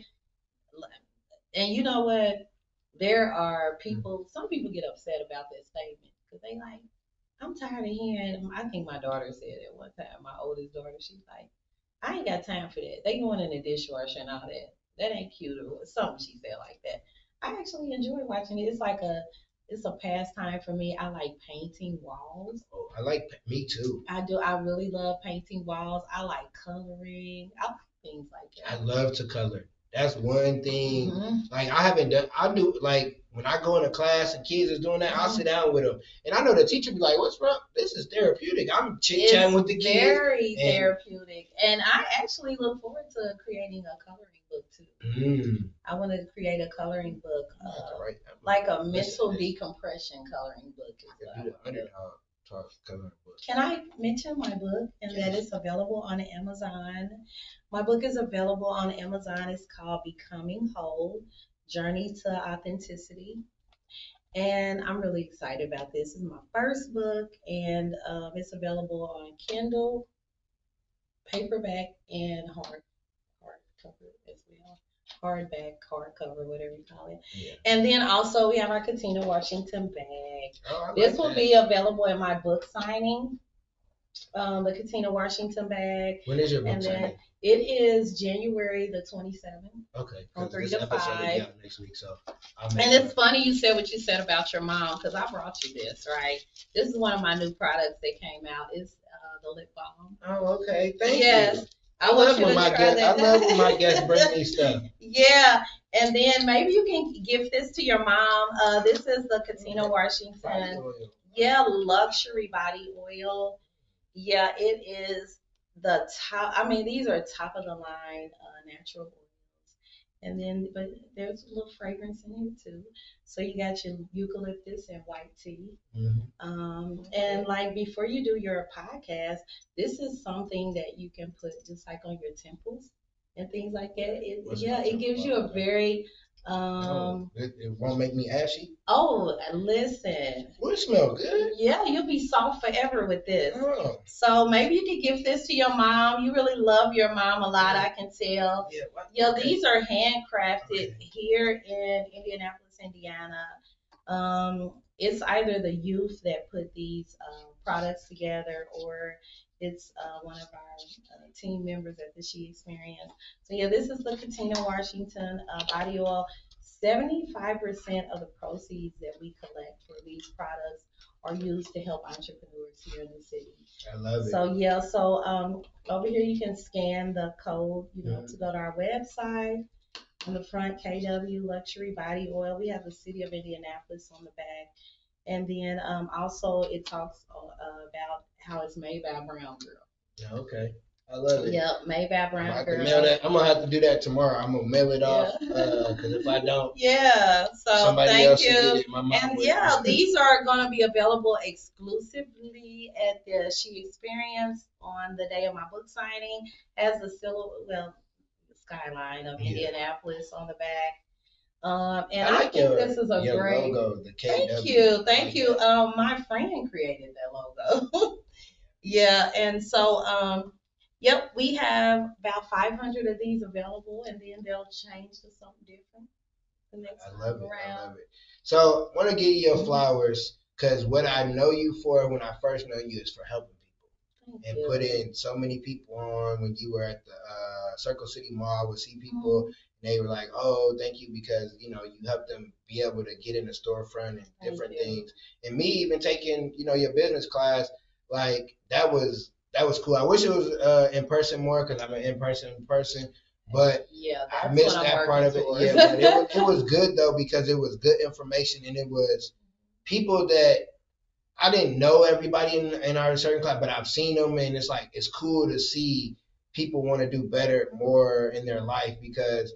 And you know what? There are people, some people get upset about that statement because they like, I'm tired of hearing, I think my daughter said it one time, my oldest daughter, she's like, I ain't got time for that. They going in the dishwasher and all that. That ain't cute, or something she said like that. I actually enjoy watching it. It's a pastime for me. I like painting walls. Oh, me too. I do. I really love painting walls. I like coloring. I like things like that. I love to color. That's one thing. Like I do, like when I go into class and kids is doing that, I'll sit down with them. And I know the teacher be like, what's wrong? This is therapeutic. I'm chit-chatting with the kids. It's very therapeutic. And I actually look forward to creating a coloring book, too. I want to create a coloring book, like a mental decompression coloring book. Can I mention my book and that it's available on Amazon? My book is available on Amazon. It's called Becoming Whole, Journey to Authenticity. And I'm really excited about this. This is my first book, and it's available on Kindle, paperback, and hardcover as well. Hardback, hardcover, whatever you call it. Yeah. And then also we have our Katina Washington bag. This will be available in my book signing. The Katina Washington bag. When is your book signing? It is January the 27th. Okay. From 3 to 5. Next week, so. And it's funny you said what you said about your mom, because I brought you this, right? This is one of my new products that came out. It's the lip balm. Oh, okay. Thank you. I love when my guests bring me stuff. Yeah, and then maybe you can give this to your mom. This is the Katina Washington. Yeah, luxury body oil. Yeah, it is the top. I mean, these are top of the line natural oils. And then, but there's a little fragrance in here too. So you got your eucalyptus and white tea. And like before you do your podcast, this is something that you can put just like on your temples and things like that. It gives you a very it won't make me ashy. Oh, listen. Well, it smells good. Yeah, you'll be soft forever with this. Oh. So maybe you could give this to your mom. You really love your mom a lot, I can tell. Yeah, these are handcrafted here in Indianapolis, Indiana. It's either the youth that put these products together, or it's one of our team members at the She Experience. So yeah, this is the Katina Washington body oil. 75% of the proceeds that we collect for these products are used to help entrepreneurs here in the city. I love it. So yeah, so over here you can scan the code, to go to our website. On the front, KW Luxury Body Oil. We have the city of Indianapolis on the back. And then also it talks about how it's made by a brown girl. Yeah, okay. I love it. Yep, made by a brown girl. I'm going to have to do that tomorrow. I'm going to mail it off because if I don't, so somebody else will get it. My mom and these are going to be available exclusively at the She Experience on the day of my book signing. As the skyline of Indianapolis on the back. And I think this is a great logo, the KW. Thank you. My friend created that logo. Yeah, and so yep, we have about 500 of these available, and then they'll change to something different the next time around. I love it. So I want to give you your flowers, because what I know you for when I first know you is for helping people. And putting so many people on. When you were at the Circle City Mall, I would see people, and they were like, oh, thank you, because, you helped them be able to get in the storefront and different things. And me even taking, your business class, like, that was cool. I wish it was in person more, because I'm an in-person person. But I missed that part of it. Yeah, but it was good, though, because it was good information, and it was people that I didn't know everybody in our certain class, but I've seen them, and it's cool to see people want to do better, more in their life, because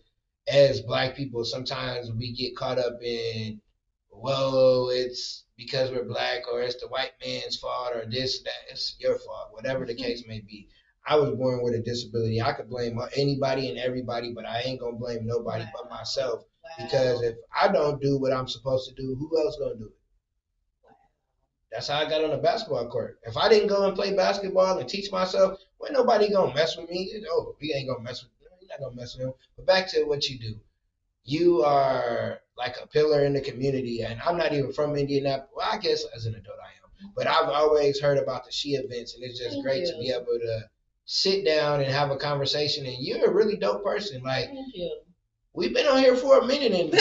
as Black people, sometimes we get caught up in, well, it's because we're Black, or it's the white man's fault, or this, that, it's your fault, whatever the case may be. I was born with a disability. I could blame anybody and everybody, but I ain't going to blame nobody but myself, because if I don't do what I'm supposed to do, who else going to do it? That's how I got on the basketball court. If I didn't go and play basketball and teach myself, well, nobody gonna mess with me. We ain't gonna mess with you. You're not gonna mess with him. But back to what you do. You are like a pillar in the community, and I'm not even from Indianapolis. Well, I guess as an adult I am. But I've always heard about the She events, and it's just great to be able to sit down and have a conversation. And you're a really dope person. Like, we've been on here for a minute, and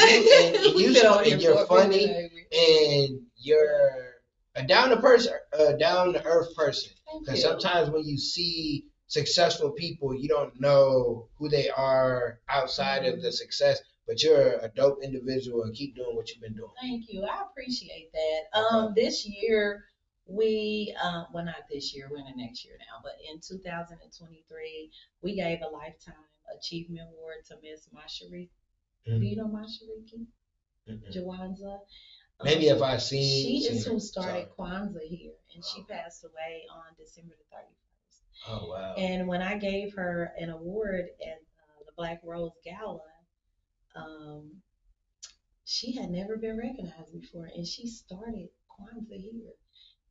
you're funny, and you're a down-to-earth person. Because sometimes when you see successful people, you don't know who they are outside of the success. but you're a dope individual and keep doing what you've been doing. Thank you. I appreciate that. This year we well, not this year, we're in the next year now, but in 2023 we gave a lifetime achievement award to Miss Mashariki. Do you know Mashariki? Jawanza. Maybe if I seen. She is who started Kwanzaa here, and she passed away on December the 31st. Oh wow! And when I gave her an award at the Black Rose Gala, she had never been recognized before, and she started Kwanzaa here.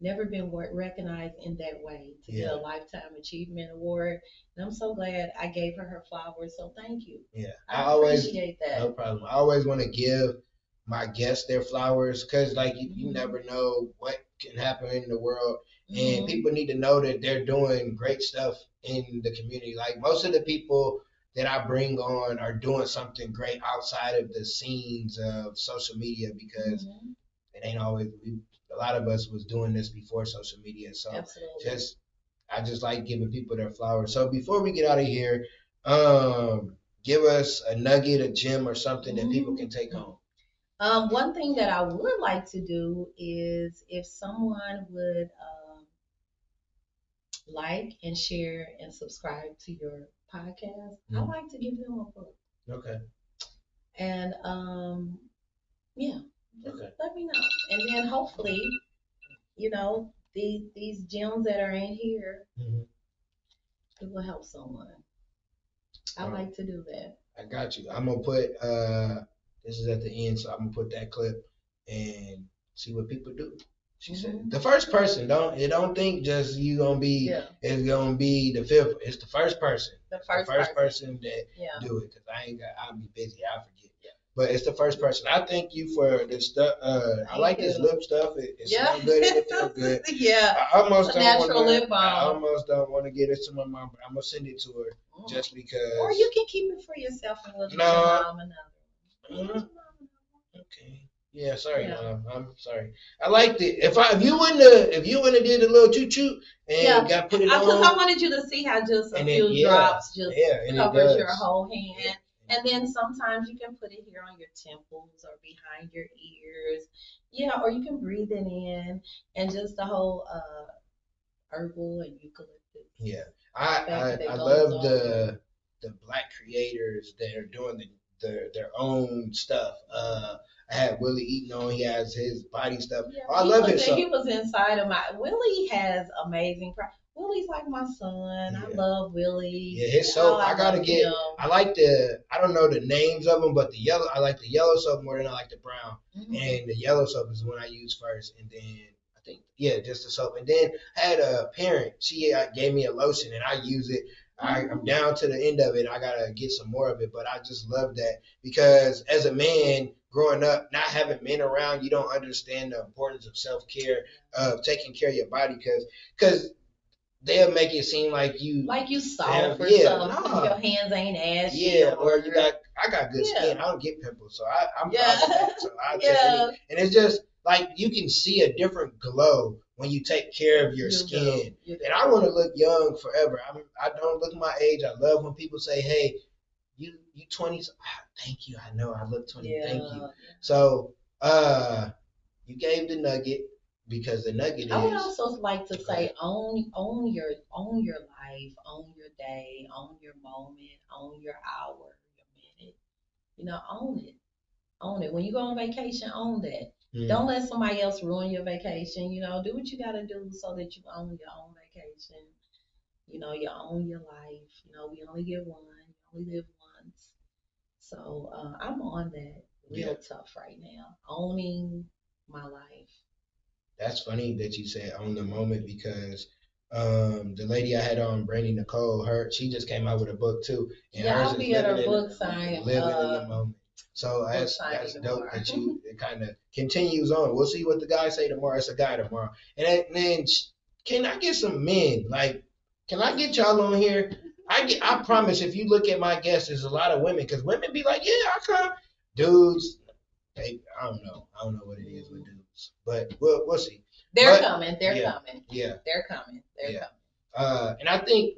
Never been recognized in that way to get a Lifetime Achievement Award. And I'm so glad I gave her flowers. So thank you. Yeah, I appreciate that. No problem. I always want to give my guests their flowers because, like, you never know what can happen in the world, and people need to know that they're doing great stuff in the community. Like, most of the people that I bring on are doing something great outside of the scenes of social media because it ain't always. A lot of us was doing this before social media, so I just like giving people their flowers. So before we get out of here, give us a nugget, a gem, or something that people can take home. One thing that I would like to do is if someone would like and share and subscribe to your podcast, I'd like to give them a book. Okay. And just let me know. And then hopefully, these gems that are in here, it will help someone. I like to do that. I got you. I'm gonna put this is at the end, so I'm gonna put that clip and see what people do. She said the first person. Don't think just you gonna be. It's gonna be the fifth. It's the first person. The first person that do it because I'll be busy. I forget. But it's the first person. I thank you for this stuff. I like this lip stuff. It smells good and it feels good. I almost don't want to get it to my mom, but I'm gonna send it to her just because. Or you can keep it for yourself and we'll give your mom another. Okay. Yeah. Sorry, Mom. I'm sorry. I liked it. If you wouldn't have did a little choo choo and got put it on. Because I wanted you to see how just a few drops just covers your whole hand. Yeah. And then sometimes you can put it here on your temples or behind your ears. Yeah, or you can breathe it in and just the whole herbal and eucalyptus. Yeah. I love the Black creators that are doing their own stuff. I had Willie Eaton on. He has his body stuff. Yeah, I love his stuff. He was inside of Willie has amazing Willie's like my son. I love Willie. Yeah, his soap. I gotta get. Him. I like I don't know the names of them, but I like the yellow soap more than I like the brown. And the yellow soap is the one I use first, and then I think just the soap. And then I had a parent. She gave me a lotion, and I use it. I'm down to the end of it. I gotta get some more of it, but I just love that because as a man growing up, not having men around, you don't understand the importance of self-care, of taking care of your body, because they'll make it seem like you soft or something. Your hands ain't ashy. Yeah, or I got good skin. I don't get pimples, so I'm proud of that. So I take it. And it's just like you can see a different glow when you take care of your skin. And I want to look young forever. I don't look my age. I love when people say, "Hey, you 20s." Thank you. I know I look 20. Thank you. So you gave the nugget. Because the nugget is. I would also like to say, own your life, own your day, own your moment, own your hour, your minute. Own it. When you go on vacation, own that. Don't let somebody else ruin your vacation. Do what you got to do so that you own your own vacation. You own your life. We only get one. You only live once. So I'm on that real tough right now, owning my life. That's funny that you said own the moment because the lady I had on, Brandy Nicole, she just came out with a book too. And I'll be at her book sign. Living in the moment. So that's dope that it kind of continues on. We'll see what the guys say tomorrow. It's a guy tomorrow. And then can I get some men? Like, can I get y'all on here? I promise if you look at my guests, there's a lot of women because women be like, yeah, I come. Dudes, I don't know what it is with dudes, but we'll see. They're coming. They're coming. Yeah, they're coming. And I think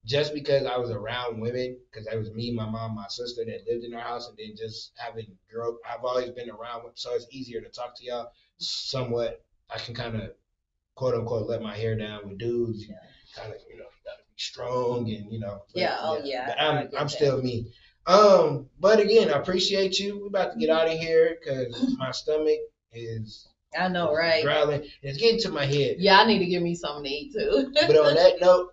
just because I was around women, because I was me, my mom, my sister that lived in our house, and then just having girl, I've always been around, so it's easier to talk to y'all. Somewhat, I can kind of quote unquote let my hair down with dudes. Yeah. Kind of, you gotta be strong and Yeah. Oh yeah. But I'm still me. But again, I appreciate you. We're about to get out of here because my stomach is. I know, right? Growling. It's getting to my head. Yeah, I need to give me something to eat too. But on that note.